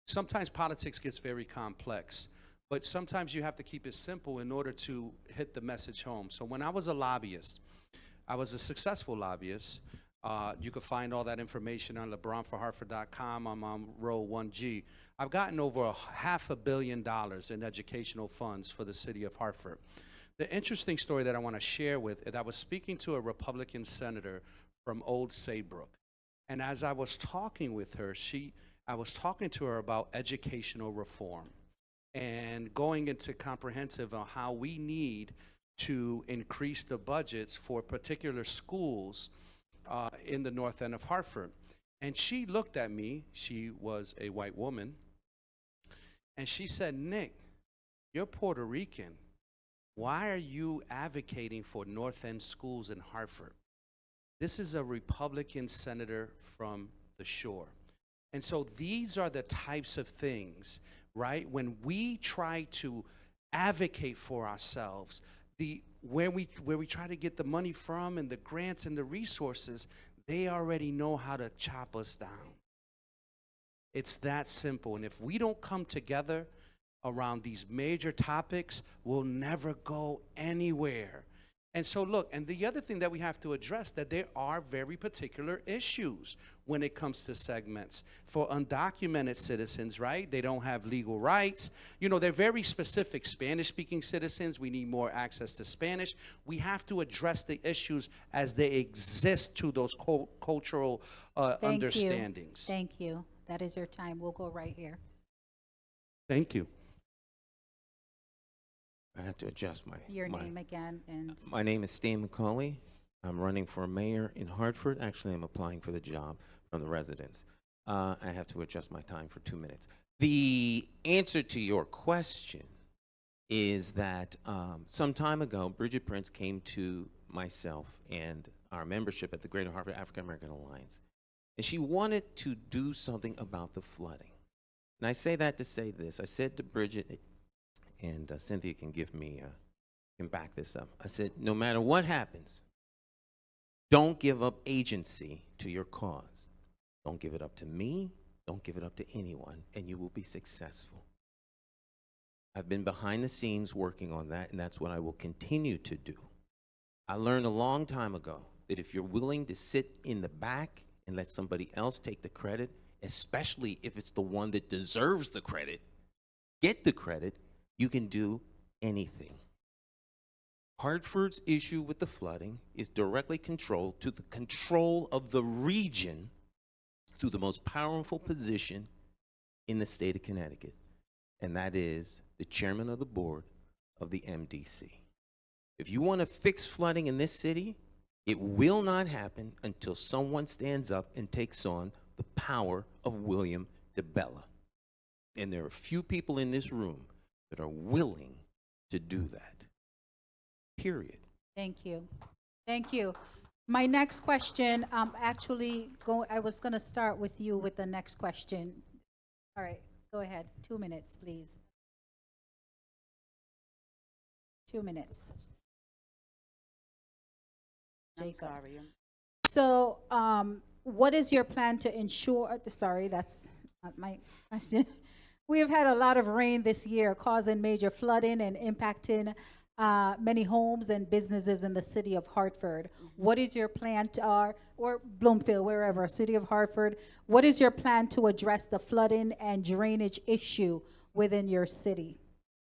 Sometimes politics gets very complex, but sometimes you have to keep it simple in order to hit the message home. So when I was a lobbyist, I was a successful lobbyist. You can find all that information on LeBronforHartford.com. I'm on row 1G. I've gotten over $500 million in educational funds for the city of Hartford. The interesting story that I want to share with is I was speaking to a Republican senator from Old Saybrook. And as I was talking with her, I was talking to her about educational reform and going into comprehensive on how we need to increase the budgets for particular schools in the north end of Hartford. And she looked at me, she was a white woman, and she said, "Nick, you're Puerto Rican. Why are you advocating for north end schools in Hartford? This is a Republican senator from the shore." And so these are the types of things, right? When we try to advocate for ourselves, where we try to get the money from and the grants and the resources, they already know how to chop us down. It's that simple. And if we don't come together around these major topics, we'll never go anywhere. And so look, and the other thing that we have to address, that there are very particular issues when it comes to segments. For undocumented citizens, right? They don't have legal rights. You know, they're very specific. Spanish-speaking citizens, we need more access to Spanish. We have to address the issues as they exist to those cultural understandings. Thank you. That is your time. We'll go right here. Thank you. I have to adjust Your name again. And my name is Stan McCauley. I'm running for mayor in Hartford. Actually, I'm applying for the job from the residents. I have to adjust my time for 2 minutes. The answer to your question is that some time ago, Bridget Prince came to myself and our membership at the Greater Hartford African American Alliance, and she wanted to do something about the flooding. And I say that to say this. I said to Bridget, and Cynthia can can back this up. I said, no matter what happens, don't give up agency to your cause. Don't give it up to me. Don't give it up to anyone, and you will be successful. I've been behind the scenes working on that, and that's what I will continue to do. I learned a long time ago that if you're willing to sit in the back and let somebody else take the credit, especially if it's the one that deserves the credit, get the credit, you can do anything. Hartford's issue with the flooding is directly controlled to the control of the region through the most powerful position in the state of Connecticut, and that is the chairman of the board of the MDC. If you want to fix flooding in this city, it will not happen until someone stands up and takes on the power of William DeBella. And there are few people in this room that are willing to do that. Period. thank you. Thank you. My next question, I was going to start with you with the next question. All right, go ahead. 2 minutes, please. 2 minutes. I'm Jacob. sorry. So, what is your plan to ensure, sorry, that's not my question. We have had a lot of rain this year, causing major flooding and impacting many homes and businesses in the city of Hartford. What is your plan or Bloomfield, wherever, city of Hartford, what is your plan to address the flooding and drainage issue within your city,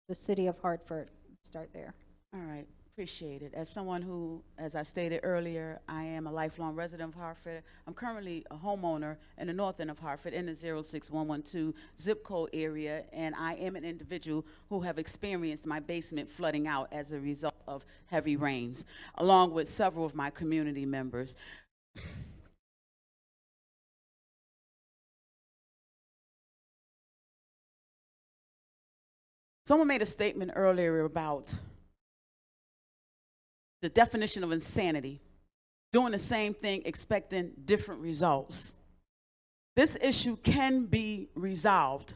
the city of Hartford? Start there. All right, appreciate it. As someone who, as I stated earlier, I am a lifelong resident of Hartford. I'm currently a homeowner in the north end of Hartford in the 06112 zip code area, and I am an individual who have experienced my basement flooding out as a result of heavy rains, along with several of my community members. Someone made a statement earlier about the definition of insanity, doing the same thing, expecting different results. This issue can be resolved,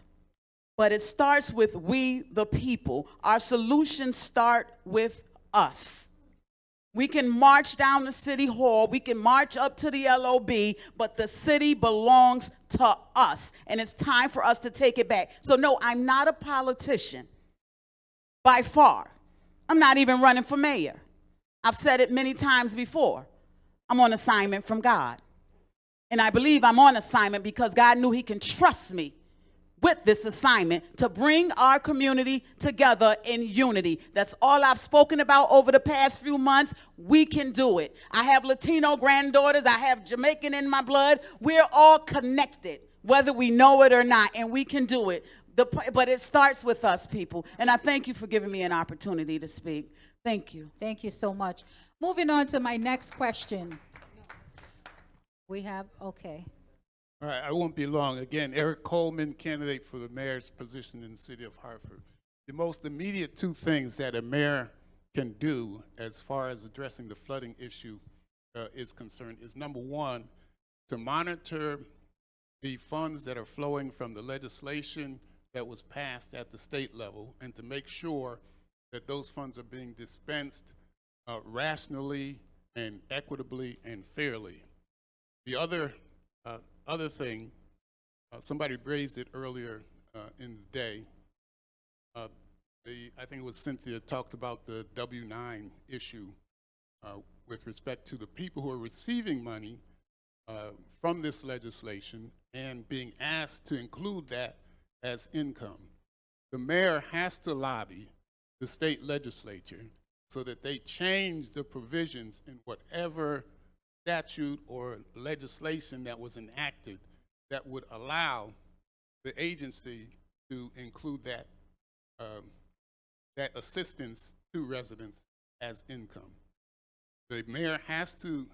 but it starts with we, the people. Our solutions start with us. We can march down to City Hall, we can march up to the LOB, but the city belongs to us, and it's time for us to take it back. So no, I'm not a politician, by far. I'm not even running for mayor. I've said it many times before. I'm on assignment from God. And I believe I'm on assignment because God knew he can trust me with this assignment to bring our community together in unity. That's all I've spoken about over the past few months. We can do it. I have Latino granddaughters. I have Jamaican in my blood. We're all connected, whether we know it or not, and we can do it. But it starts with us, people. And I thank you for giving me an opportunity to speak. Thank you. Thank you so much. Moving on to my next question. We have, okay. All right, I won't be long. Again, Eric Coleman, candidate for the mayor's position in the city of Hartford. The most immediate two things that a mayor can do as far as addressing the flooding issue is concerned is, number one, to monitor the funds that are flowing from the legislation that was passed at the state level, and to make sure that those funds are being dispensed rationally and equitably and fairly. The other thing, somebody raised it earlier in the day. I think it was Cynthia talked about the W-9 issue with respect to the people who are receiving money from this legislation and being asked to include that as income. The mayor has to lobby the state legislature so that they change the provisions in whatever statute or legislation that was enacted that would allow the agency to include that that assistance to residents as income. The mayor has to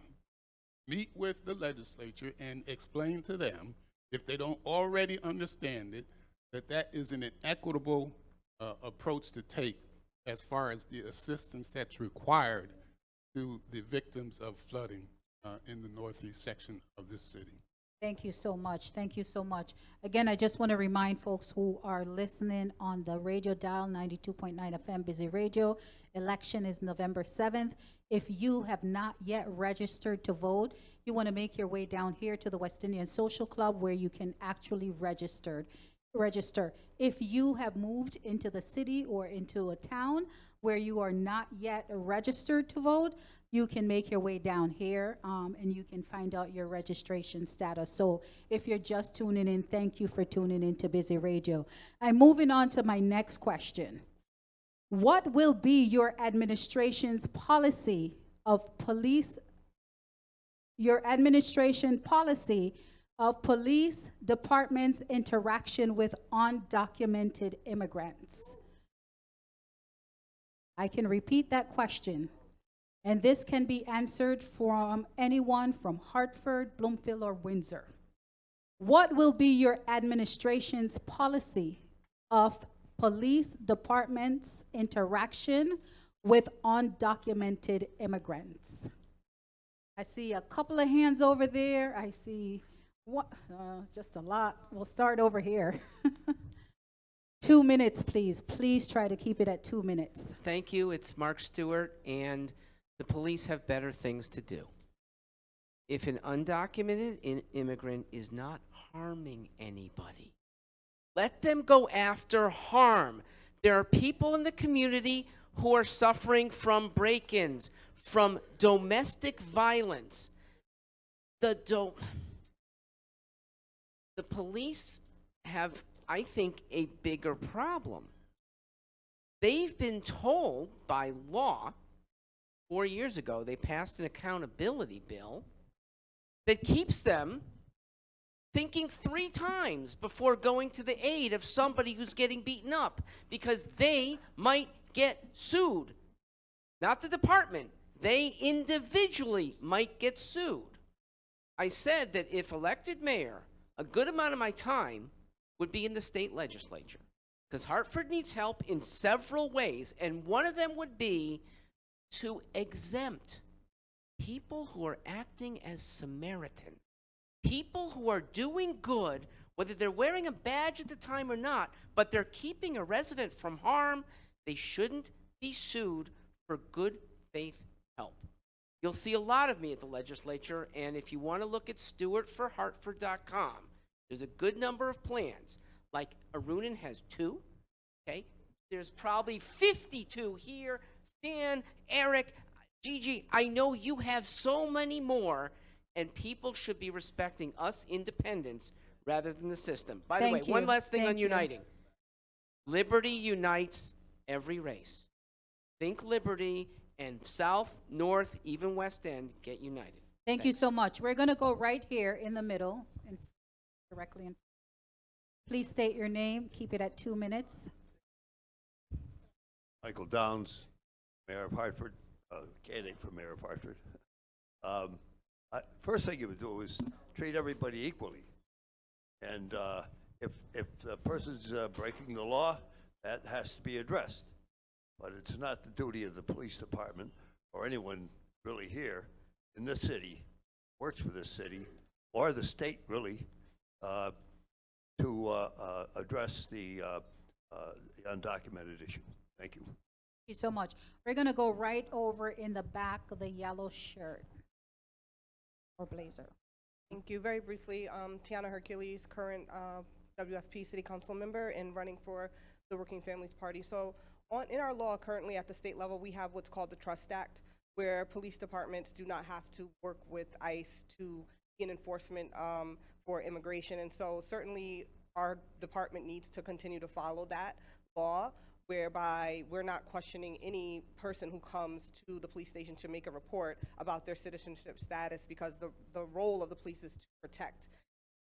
meet with the legislature and explain to them, if they don't already understand it, that that is an equitable approach to take as far as the assistance that's required to the victims of flooding in the northeast section of this city. Thank you so much. Thank you so much. Again, I just want to remind folks who are listening on the radio dial 92.9 FM Busy Radio. Election is November 7th. If you have not yet registered to vote, you want to make your way down here to the West Indian Social Club where you can actually register. If you have moved into the city or into a town where you are not yet registered to vote, you can make your way down here and you can find out your registration status. So if you're just tuning in, thank you for tuning in to Busy Radio. I'm moving on to my next question. What will be your administration's policy of police, your administration policy of police department's interaction with undocumented immigrants? I can repeat that question. And this can be answered from anyone from Hartford, Bloomfield, or Windsor. What will be your administration's policy of police department's interaction with undocumented immigrants? I see a couple of hands over there. I see just a lot. We'll start over here. 2 minutes, please. Please try to keep it at 2 minutes. Thank you. It's Mark Stewart, and the police have better things to do. If an undocumented immigrant is not harming anybody, let them go after harm. There are people in the community who are suffering from break-ins, from domestic violence. The police have, I think, a bigger problem. They've been told by law, 4 years ago, they passed an accountability bill that keeps them thinking 3 times before going to the aid of somebody who's getting beaten up, because they might get sued. Not the department. They individually might get sued. I said that if elected mayor, a good amount of my time would be in the state legislature, because Hartford needs help in several ways, and one of them would be to exempt people who are acting as Samaritan, people who are doing good, whether they're wearing a badge at the time or not, but they're keeping a resident from harm. They shouldn't be sued for good faith help. You'll see a lot of me at the legislature, and if you want to look at stewartforhartford.com, there's a good number of plans. Like Arunan has 2, okay? There's probably 52 here. Stan, Eric, Gigi, I know you have so many more, and people should be respecting us independents rather than the system. By the way, Thank you. one last thing on Thank you. uniting. Liberty unites every race. Think Liberty and South, North, even West End get united. Thank you so much. We're going to go right here in the middle, directly in. Please state your name. Keep it at 2 minutes. Michael Downs, Mayor of Hartford, candidate for Mayor of Hartford. First thing you would do is treat everybody equally. And if the person's breaking the law, that has to be addressed. But it's not the duty of the police department or anyone really here in this city, works for this city, or the state really, to address the undocumented issue. Thank you. Thank you so much. We're going to go right over in the back of the yellow shirt or blazer. Thank you. Very briefly, Tiana Hercules, current WFP City Council member and running for the Working Families Party. So in our law currently at the state level, we have what's called the Trust Act, where police departments do not have to work with ICE to be an enforcement for immigration. And so certainly our department needs to continue to follow that law, whereby we're not questioning any person who comes to the police station to make a report about their citizenship status, because the role of the police is to protect,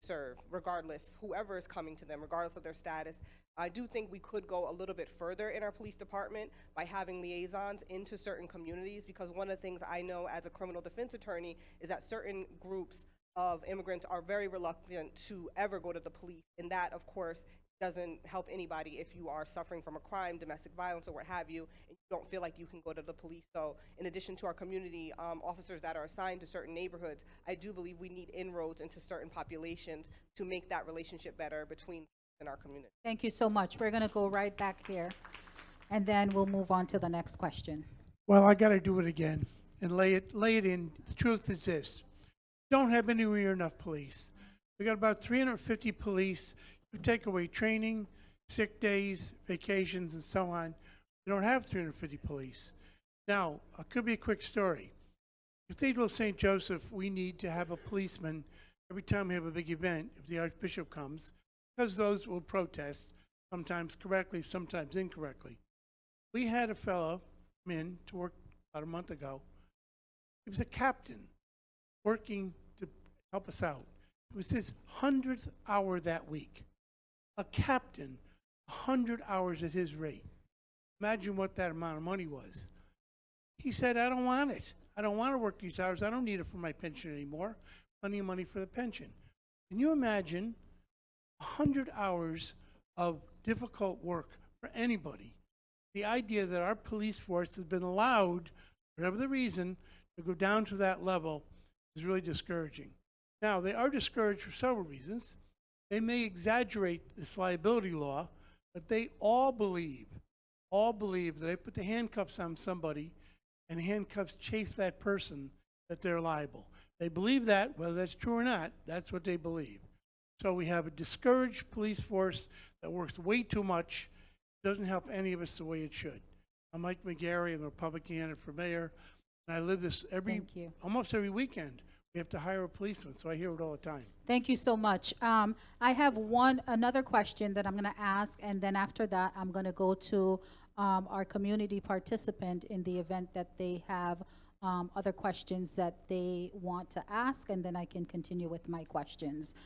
serve, regardless, whoever is coming to them, regardless of their status. I do think we could go a little bit further in our police department by having liaisons into certain communities, because one of the things I know as a criminal defense attorney is that certain groups of immigrants are very reluctant to ever go to the police, and that, of course, doesn't help anybody if you are suffering from a crime, domestic violence, or what have you, and you don't feel like you can go to the police. So in addition to our community officers that are assigned to certain neighborhoods, I do believe we need inroads into certain populations to make that relationship better between in our community. Thank you so much. We're going to go right back here, and then we'll move on to the next question. Well, I got to do it again and lay it in. The truth is this: don't have anywhere near enough police. We got about 350 police. You take away training, sick days, vacations, and so on. You don't have 350 police. Now, it could be a quick story. Cathedral of St. Joseph, we need to have a policeman every time we have a big event, if the Archbishop comes, because those will protest, sometimes correctly, sometimes incorrectly. We had a fellow come in to work about a month ago. He was a captain working to help us out. It was his 100th hour that week. A captain, 100 hours at his rate. Imagine what that amount of money was. He said, I don't want it. I don't want to work these hours. I don't need it for my pension anymore. Plenty of money for the pension. Can you imagine 100 hours of difficult work for anybody? The idea that our police force has been allowed, whatever the reason, to go down to that level is really discouraging. Now, they are discouraged for several reasons. They may exaggerate this liability law, but they all believe that they put the handcuffs on somebody and the handcuffs chafe that person, that they're liable. They believe that, whether that's true or not, that's what they believe. So we have a discouraged police force that works way too much, doesn't help any of us the way it should. I'm Mike McGarry, I'm a Republican candidate for mayor, and I live this almost every weekend. We have to hire a policeman, so I hear it all the time. Thank you so much. I have another question that I'm going to ask, and then after that, I'm going to go to our community participant in the event that they have other questions that they want to ask, and then I can continue with my questions.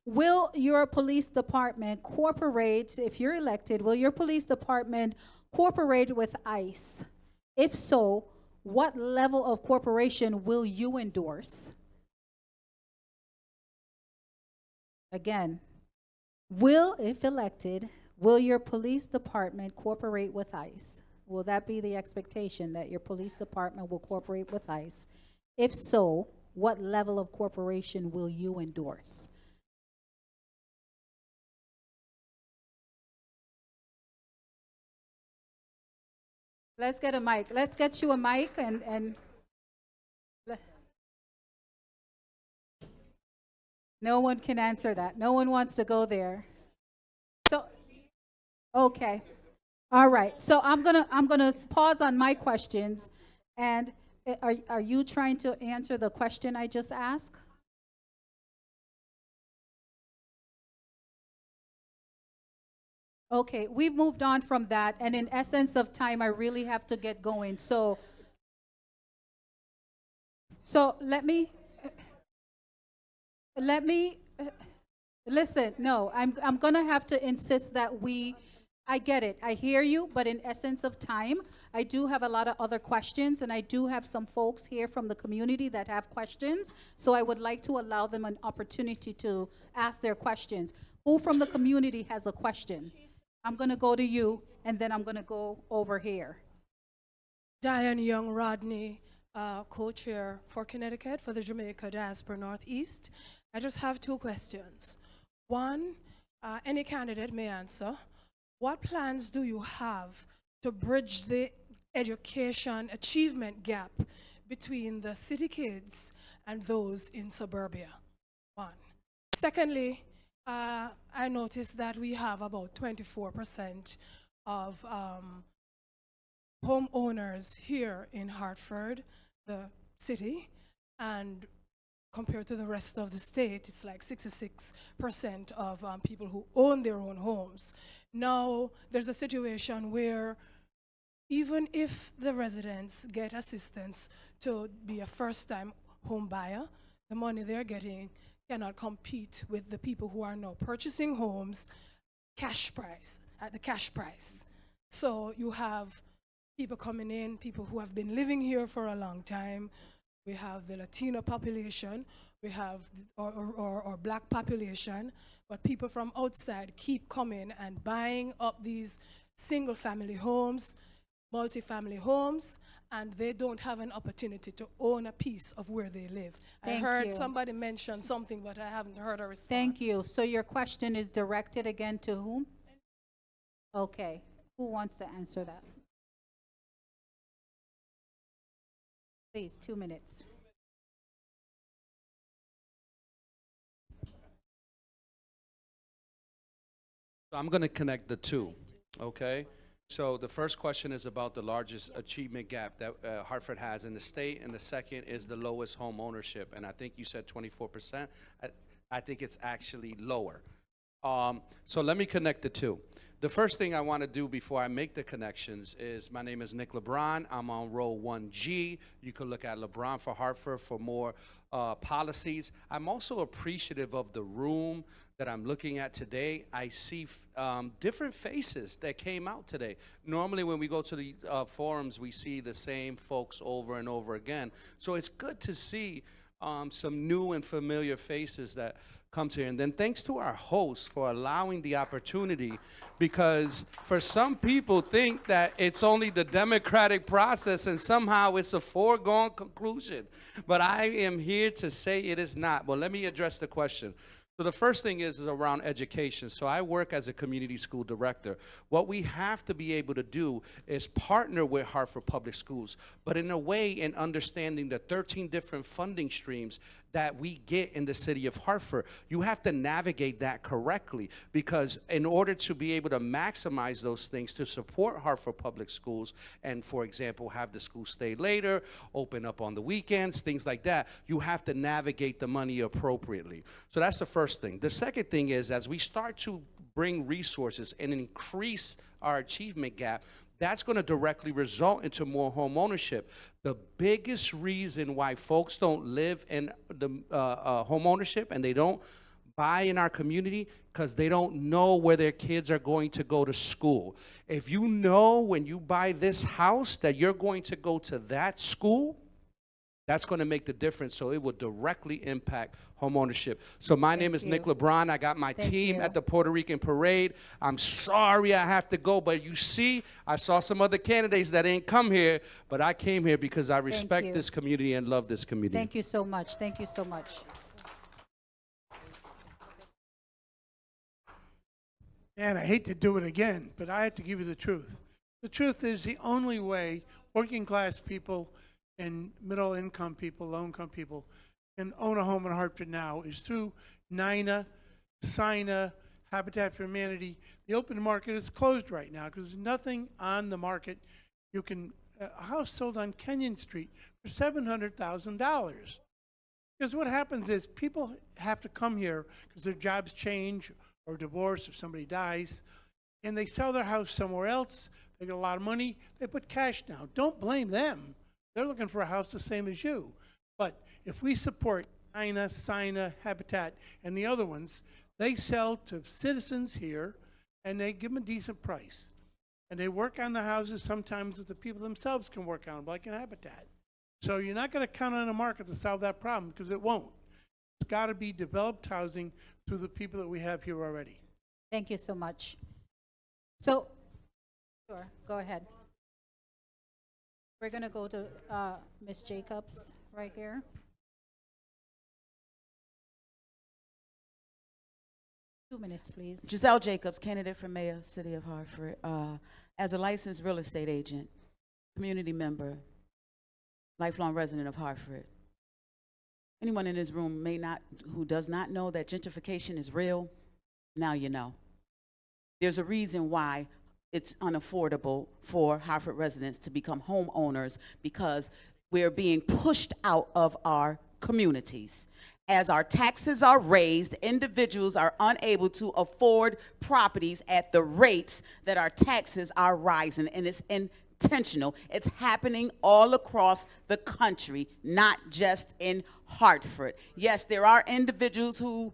Will your police department cooperate, if you're elected, will your police department cooperate with ICE? If so, what level of cooperation will you endorse? Again, if elected, will your police department cooperate with ICE? Will that be the expectation, that your police department will cooperate with ICE? If so, what level of cooperation will you endorse? Let's get a mic. Let's get you a mic and no one can answer that. No one wants to go there. So, okay. All right. So I'm gonna pause on my questions. And are you trying to answer the question I just asked? Okay, we've moved on from that, and in essence of time, I really have to get going. So let me listen. No, I'm gonna have to insist that I get it. I hear you, but in essence of time, I do have a lot of other questions, and I do have some folks here from the community that have questions. So I would like to allow them an opportunity to ask their questions. Who from the community has a question? I'm gonna go to you, and then I'm gonna go over here. Diane Young Rodney, co-chair for Connecticut for the Jamaica Diaspora Northeast. I just have two questions. One, any candidate may answer. What plans do you have to bridge the education achievement gap between the city kids and those in suburbia? One. Secondly, I noticed that we have about 24% of homeowners here in Hartford, the city, and compared to the rest of the state, it's like 66% of people who own their own homes. Now, there's a situation where even if the residents get assistance to be a first-time home buyer, the money they're getting cannot compete with the people who are now purchasing homes at the cash price. So you have people coming in, people who have been living here for a long time. We have the Latino population, we have or black population, but people from outside keep coming and buying up these single-family homes, multi-family homes, and they don't have an opportunity to own a piece of where they live. I heard somebody mention something, but I haven't heard a response. Thank you. So your question is directed again to whom? Okay. Who wants to answer that? Please, 2 minutes. So I'm going to connect the two, okay? So the first question is about the largest achievement gap that Hartford has in the state, and the second is the lowest home ownership, and I think you said 24%. I think it's actually lower. So let me connect the two. The first thing I want to do before I make the connections is, my name is Nick LeBron. I'm on row 1G. You can look at LeBron for Hartford for more policies. I'm also appreciative of the room that I'm looking at today. I see different faces that came out today. Normally when we go to the forums, we see the same folks over and over again. So it's good to see some new and familiar faces that come to here. And then thanks to our hosts for allowing the opportunity, because for some people think that it's only the democratic process and somehow it's a foregone conclusion. But I am here to say it is not. Well, let me address the question. So the first thing is around education. So I work as a community school director. What we have to be able to do is partner with Hartford Public Schools, but in a way in understanding the 13 different funding streams that we get in the city of Hartford. You have to navigate that correctly, because in order to be able to maximize those things to support Hartford Public Schools and, for example, have the school stay later, open up on the weekends, things like that, you have to navigate the money appropriately. So that's the first thing. The second thing is, as we start to bring resources and increase our achievement gap, that's going to directly result into more home ownership. The biggest reason why folks don't live in the home ownership and they don't buy in our community, because they don't know where their kids are going to go to school. If you know when you buy this house that you're going to go to that school, that's going to make the difference, so it will directly impact home ownership. So my name is Nick LeBron. I got my team at the Puerto Rican Parade. I'm sorry I have to go, but you see, I saw some other candidates that didn't come here, but I came here because I respect this community and love this community. Thank you so much. Thank you so much. And I hate to do it again, but I have to give you the truth. The truth is, the only way working class people and middle income people, low income people can own a home in Hartford now is through NINA, SINA, Habitat for Humanity. The open market is closed right now because there's nothing on the market. You can, a house sold on Kenyon Street for $700,000. Because what happens is people have to come here because their jobs change or divorce or somebody dies. and they sell their house somewhere else. They get a lot of money. They put cash down. Don't blame them. They're looking for a house the same as you. But if we support INA, SINA, Habitat, and the other ones, they sell to citizens here, and they give them a decent price. And they work on the houses sometimes that the people themselves can work on, like in Habitat. So you're not going to count on the market to solve that problem, because it won't. It's got to be developed housing through the people that we have here already. Thank you so much. So, sure, go ahead. We're going to go to Ms. Jacobs right here. Two minutes, please. Giselle Jacobs, candidate for mayor, City of Hartford. As a licensed real estate agent, community member, lifelong resident of Hartford. Anyone in this room who does not know that gentrification is real, now you know. There's a reason why it's unaffordable for Hartford residents to become homeowners, because we're being pushed out of our communities. As our taxes are raised, individuals are unable to afford properties at the rates that our taxes are rising, and it's intentional. It's happening all across the country, not just in Hartford. Yes, there are individuals who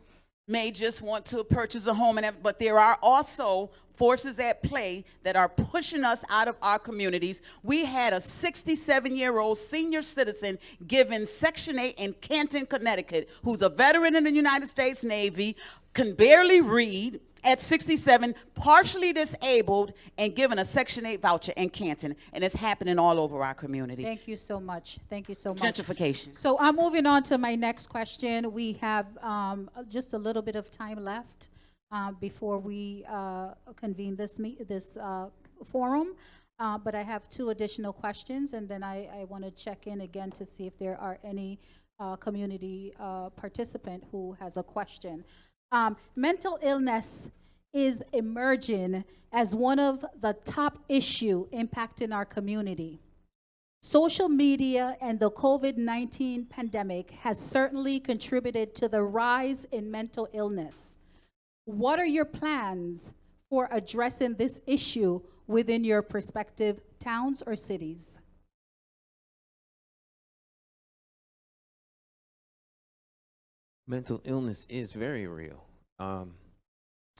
may just want to purchase a home, but there are also forces at play that are pushing us out of our communities. We had a 67-year-old senior citizen given Section 8 in Canton, Connecticut, who's a veteran in the United States Navy, can barely read, at 67, partially disabled, and given a Section 8 voucher in Canton. And it's happening all over our community. Thank you so much. Thank you so much. Gentrification. So I'm moving on to my next question. We have just a little bit of time left before we convene this forum. But I have two additional questions, and then I want to check in again to see if there are any community participant who has a question. Mental illness is emerging as one of the top issue impacting our community. Social media and the COVID-19 pandemic has certainly contributed to the rise in mental illness. What are your plans for addressing this issue within your prospective towns or cities? Mental illness is very real.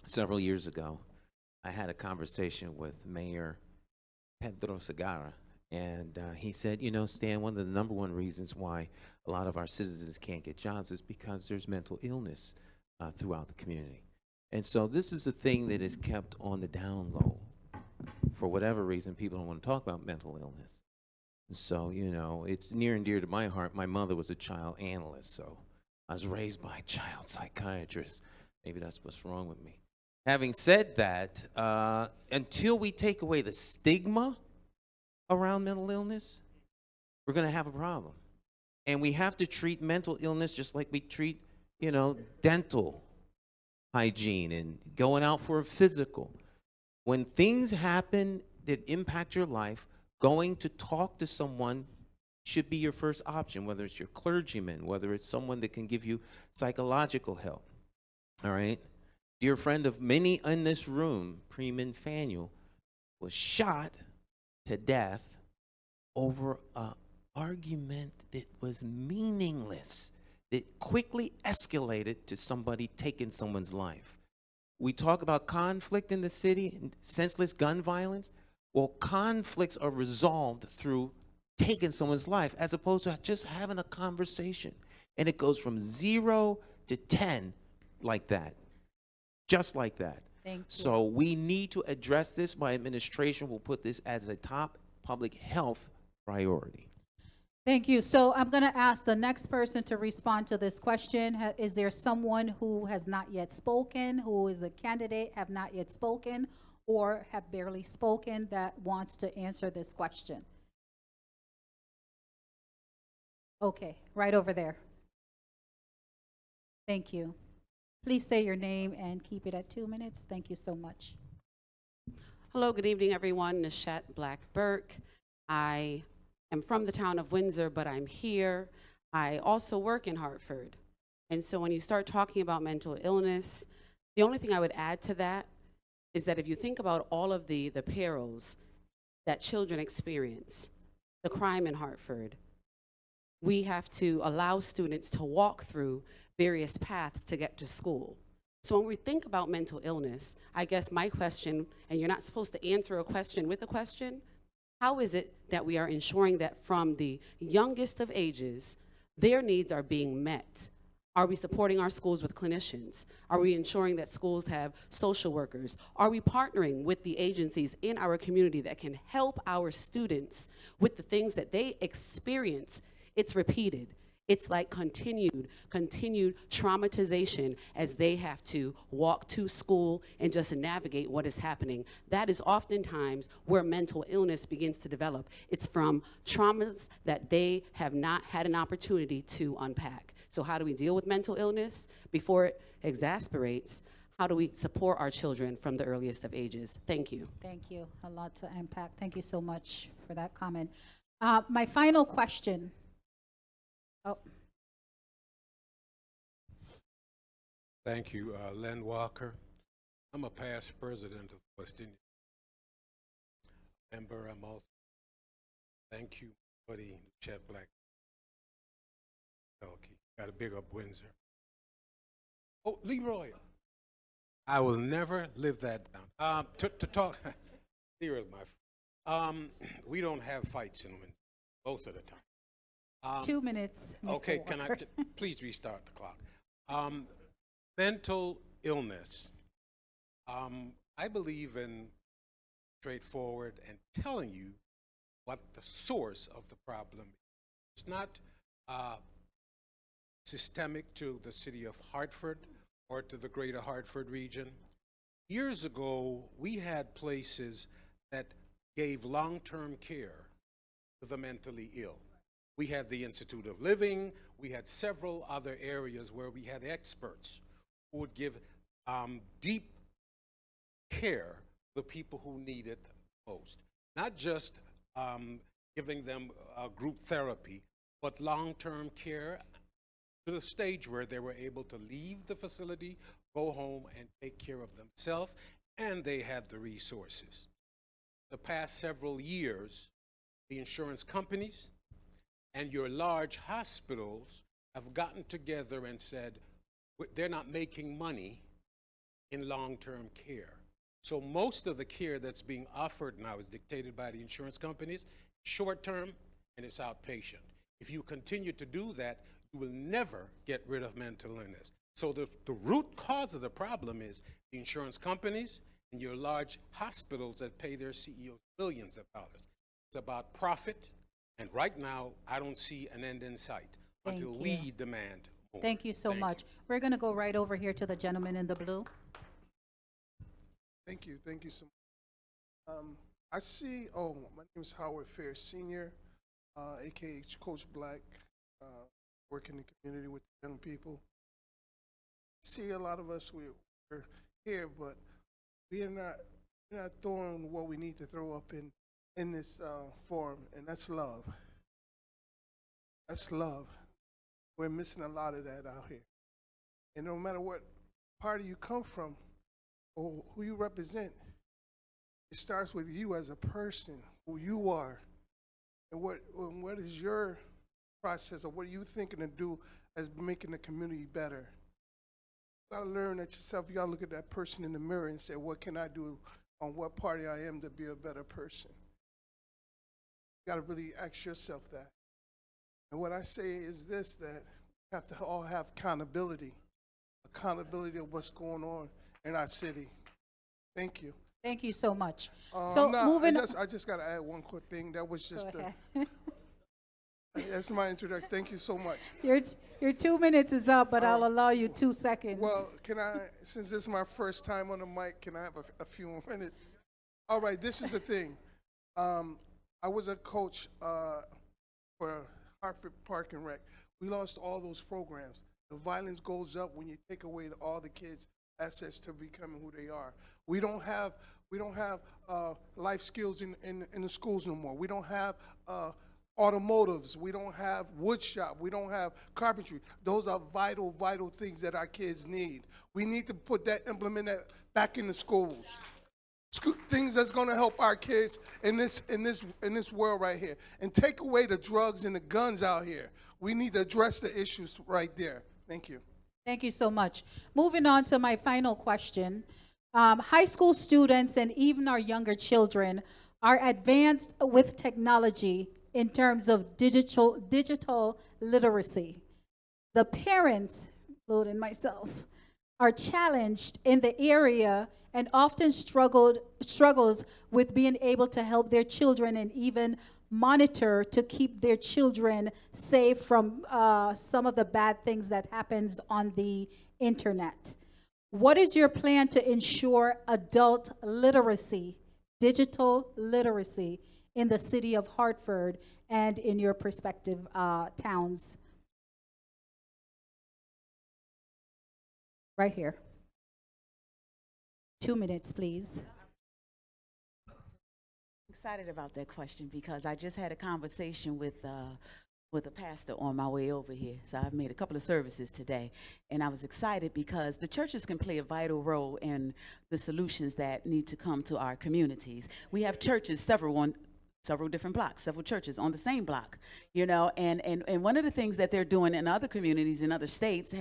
Several years ago, I had a conversation with Mayor Pedro Segarra, and he said, you know, Stan, one of the number one reasons why a lot of our citizens can't get jobs is because there's mental illness throughout the community. And so this is a thing that is kept on the down low. For whatever reason, people don't want to talk about mental illness. And so, you know, it's near and dear to my heart. My mother was a child analyst, so I was raised by a child psychiatrist. Maybe that's what's wrong with me. Having said that, until we take away the stigma around mental illness, we're going to have a problem. And we have to treat mental illness just like we treat, you know, dental hygiene and going out for a physical. When things happen that impact your life, going to talk to someone should be your first option, whether it's your clergyman, whether it's someone that can give you psychological help. All right? Dear friend of many in this room, Freeman Faneuil, was shot to death over an argument that was meaningless, that quickly escalated to somebody taking someone's life. We talk about conflict in the city and senseless gun violence. Well, conflicts are resolved through taking someone's life as opposed to just having a conversation. And it goes from 0 to 10 like that. Just like that. Thank you. So we need to address this. My administration will put this as a top public health priority. Thank you. So I'm going to ask the next person to respond to this question. Is there someone who has not yet spoken, who is a candidate, have not yet spoken, or have barely spoken that wants to answer this question? Okay, right over there. Thank you. Please say your name and keep it at 2 minutes. Thank you so much. Hello, good evening, everyone. Nishette Black-Burke. I am from the town of Windsor, but I'm here. I also work in Hartford. And so when you start talking about mental illness, the only thing I would add to that is that if you think about all of the perils that children experience, the crime in Hartford, we have to allow students to walk through various paths to get to school. So when we think about mental illness, I guess my question, and you're not supposed to answer a question with a question, how is it that we are ensuring that from the youngest of ages, their needs are being met? Are we supporting our schools with clinicians? Are we ensuring that schools have social workers? Are we partnering with the agencies in our community that can help our students with the things that they experience? It's repeated. It's like continued traumatization as they have to walk to school and just navigate what is happening. That is oftentimes where mental illness begins to develop. It's from traumas that they have not had an opportunity to unpack. So how do we deal with mental illness before it exasperates? How do we support our children from the earliest of ages? Thank you. Thank you. A lot to unpack. Thank you so much for that comment. My final question. Oh. Thank you, Len Walker. I'm a past president of West Indian member. I'm also, thank you, buddy, Chet Black. Got to big up Windsor. Oh, Leroy. I will never live that down. To talk, Leroy, my friend. We don't have fights in Windsor most of the time. 2 minutes, Mr. Okay, Walker. can I please restart the clock? Mental illness. I believe in straightforward and telling you what the source of the problem is. It's not systemic to the city of Hartford or to the greater Hartford region. Years ago, we had places that gave long-term care to the mentally ill. We had the Institute of Living. We had several other areas where we had experts who would give deep care to the people who need it most. Not just giving them group therapy, but long-term care to the stage where they were able to leave the facility, go home, and take care of themselves, and they had the resources. The past several years, the insurance companies and your large hospitals have gotten together and said they're not making money in long-term care. So most of the care that's being offered now is dictated by the insurance companies, short-term, and it's outpatient. If you continue to do that, you will never get rid of mental illness. So the root cause of the problem is the insurance companies and your large hospitals that pay their CEOs billions of dollars. It's about profit, and right now, I don't see an end in sight until we demand more. Thank you so much. We're going to go right over here to the gentleman in the blue. Thank you so much. I see, my name is Howard Fair Sr., AKA Coach Black, work in the community with young people. See, a lot of us, we're here, but we're not throwing what we need to throw up in this forum, and that's love. That's love. We're missing a lot of that out here. And no matter what party you come from or who you represent, it starts with you as a person, who you are, and what is your process, or what are you thinking to do as making the community better. You gotta learn that yourself. You gotta look at that person in the mirror and say, what can I do on what party I am to be a better person? You gotta really ask yourself that. And what I say is this, that we have to all have accountability of what's going on in our city. Thank you. Thank you so much. I just got to add one quick thing. That was just that's my introduction. Thank you so much. Your 2 minutes is up, but I'll allow you 2 seconds. Well, can I, since this is my first time on the mic, can I have a few more minutes? All right, this is the thing. I was a coach for Hartford Park and Rec. We lost all those programs. The violence goes up when you take away all the kids' assets to becoming who they are. We don't have life skills in the schools no more. We don't have automotives. We don't have wood shop. We don't have carpentry. Those are vital things that our kids need. We need to implement that back in the schools. things that's going to help our kids in this world right here, and take away the drugs and the guns out here. We need to address the issues right there. Thank you. Thank you so much. Moving on to my final question. High school students and even our younger children are advanced with technology in terms of digital literacy. The parents, including myself, are challenged in the area and often struggles with being able to help their children and even monitor to keep their children safe from some of the bad things that happens on the internet. What is your plan to ensure adult literacy, digital literacy in the city of Hartford and in your prospective towns? Right here. 2 minutes, please. Excited about that question because I just had a conversation with a pastor on my way over here. So I've made a couple of services today, and I was excited because the churches can play a vital role in the solutions that need to come to our communities. We have churches, several different blocks, several churches on the same block, you know, and one of the things that they're doing in other communities in other states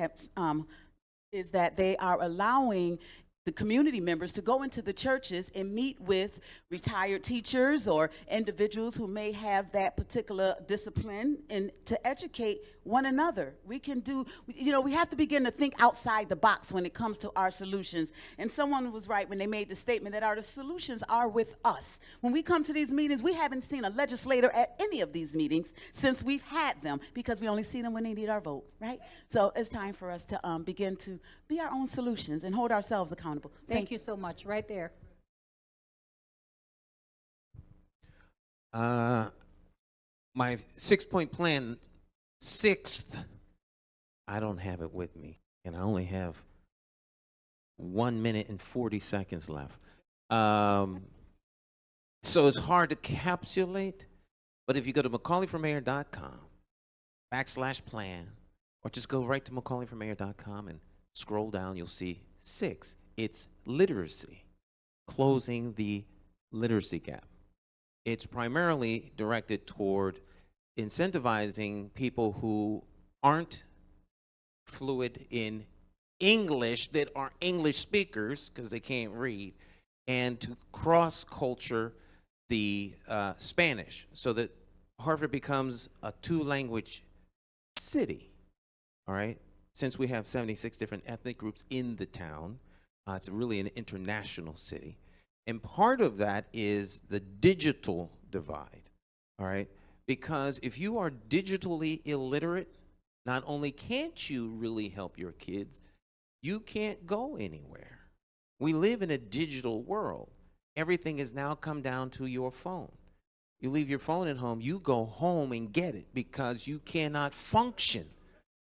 is that they are allowing the community members to go into the churches and meet with retired teachers or individuals who may have that particular discipline and to educate one another. We can do, you know, we have to begin to think outside the box when it comes to our solutions. And someone was right when they made the statement that our solutions are with us. When we come to these meetings, we haven't seen a legislator at any of these meetings since we've had them because we only see them when they need our vote, right? So it's time for us to begin to be our own solutions and hold ourselves accountable. Thank you so much. Right there. My 6-point plan, sixth, I don't have it with me, and I only have 1 minute and 40 seconds left. So it's hard to capsulate, but if you go to McCauleyforMayor.com/plan, or just go right to McCauleyforMayor.com and scroll down, you'll see 6. It's literacy, closing the literacy gap. It's primarily directed toward incentivizing people who aren't fluid in English, that are English speakers because they can't read, and to cross-culture the Spanish so that Hartford becomes a 2-language city, all right? Since we have 76 different ethnic groups in the town, it's really an international city. And part of that is the digital divide, all right? Because if you are digitally illiterate, not only can't you really help your kids, you can't go anywhere. We live in a digital world. Everything has now come down to your phone. You leave your phone at home, you go home and get it because you cannot function.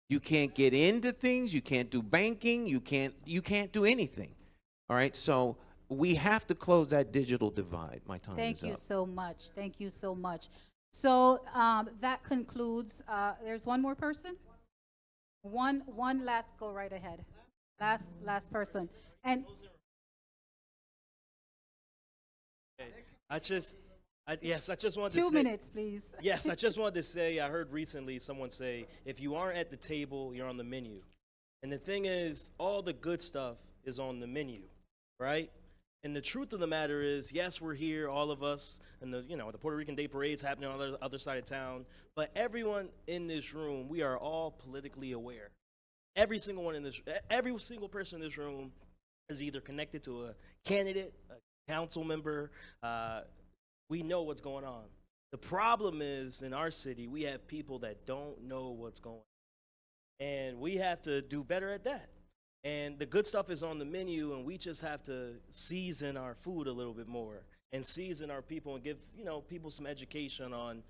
You can't get into things, you can't do banking, you can't do anything. All right, so we have to close that digital divide. My time is up. Thank you so much. Thank you so much. So that concludes, there's one more person? One last, go right ahead. Last person. And I just wanted to say. 2 minutes, please. Yes, I just wanted to say, I heard recently someone say, if you aren't at the table, you're on the menu. And the thing is, all the good stuff is on the menu, right? And the truth of the matter is, yes, we're here, all of us, and the Puerto Rican Day Parade's happening on the other side of town, but everyone in this room, we are all politically aware. Every single person in this room is either connected to a candidate, a council member. We know what's going on. The problem is, in our city, we have people that don't know what's going on. And we have to do better at that. And the good stuff is on the menu, and we just have to season our food a little bit more and season our people and give people some education on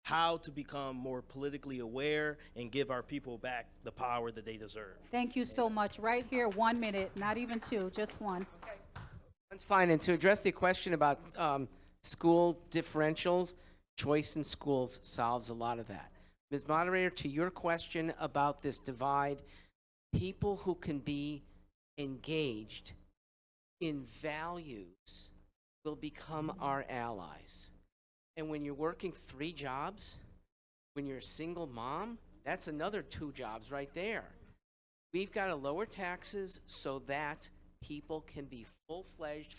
how to become more politically aware and give our people back the power that they deserve. thank you so much. Right here, 1 minute, not even 2, just 1. That's fine. And to address the question about school differentials, choice in schools solves a lot of that. Ms. Moderator, to your question about this divide, people who can be engaged in values will become our allies. And when you're working 3 jobs, when you're a single mom, that's another 2 jobs right there. We've got to lower taxes so that people can be full-fledged,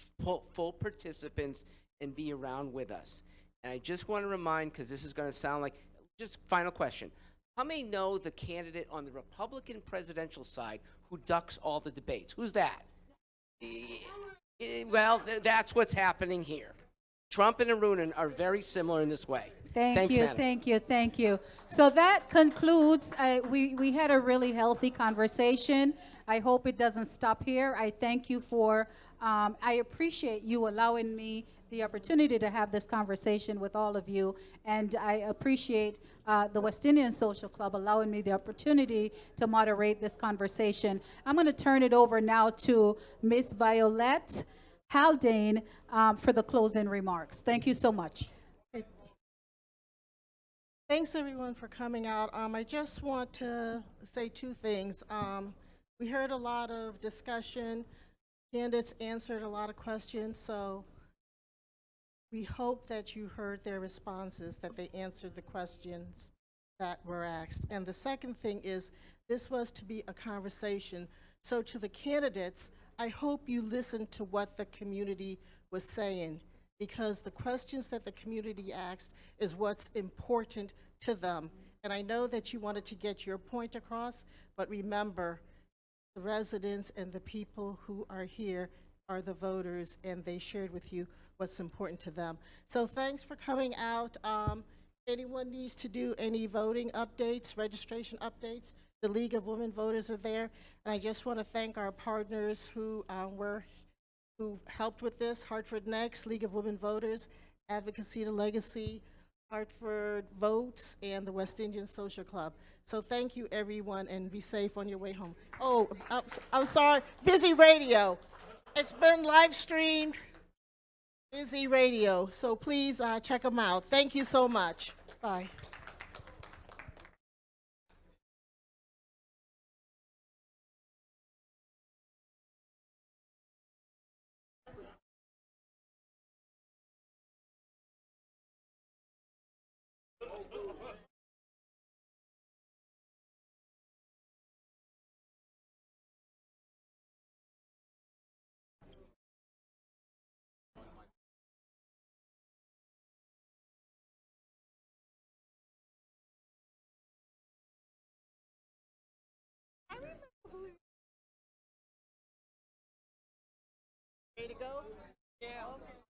full participants and be around with us. And I just want to remind, because this is going to sound like, just final question. How many know the candidate on the Republican presidential side who ducks all the debates? Who's that? Well, that's what's happening here. Trump and Arunan are very similar in this way. Thanks, madam. Thank you. So that concludes, we had a really healthy conversation. I hope it doesn't stop here. I thank you for, I appreciate you allowing me the opportunity to have this conversation with all of you, and I appreciate the West Indian Social Club allowing me the opportunity to moderate this conversation. I'm going to turn it over now to Ms. Violette Haldane for the closing remarks. Thank you so much. Thanks everyone for coming out. I just want to say 2 things. We heard a lot of discussion. Candidates answered a lot of questions, so we hope that you heard their responses, that they answered the questions that were asked. And the second thing is, this was to be a conversation. So to the candidates, I hope you listened to what the community was saying, because the questions that the community asked is what's important to them. And I know that you wanted to get your point across, but remember, the residents and the people who are here are the voters, and they shared with you what's important to them. So thanks for coming out. Anyone needs to do any voting updates, registration updates, the League of Women Voters are there. And I just want to thank our partners who helped with this: Hartford Next, League of Women Voters, Advocacy to Legacy, Hartford Votes, and the West Indian Social Club. So thank you, everyone, and be safe on your way home. Oh, I'm sorry, Busy Radio. It's been live streamed, Busy Radio. So please check them out. Thank you so much. Bye. Ready to go? Yeah. Okay.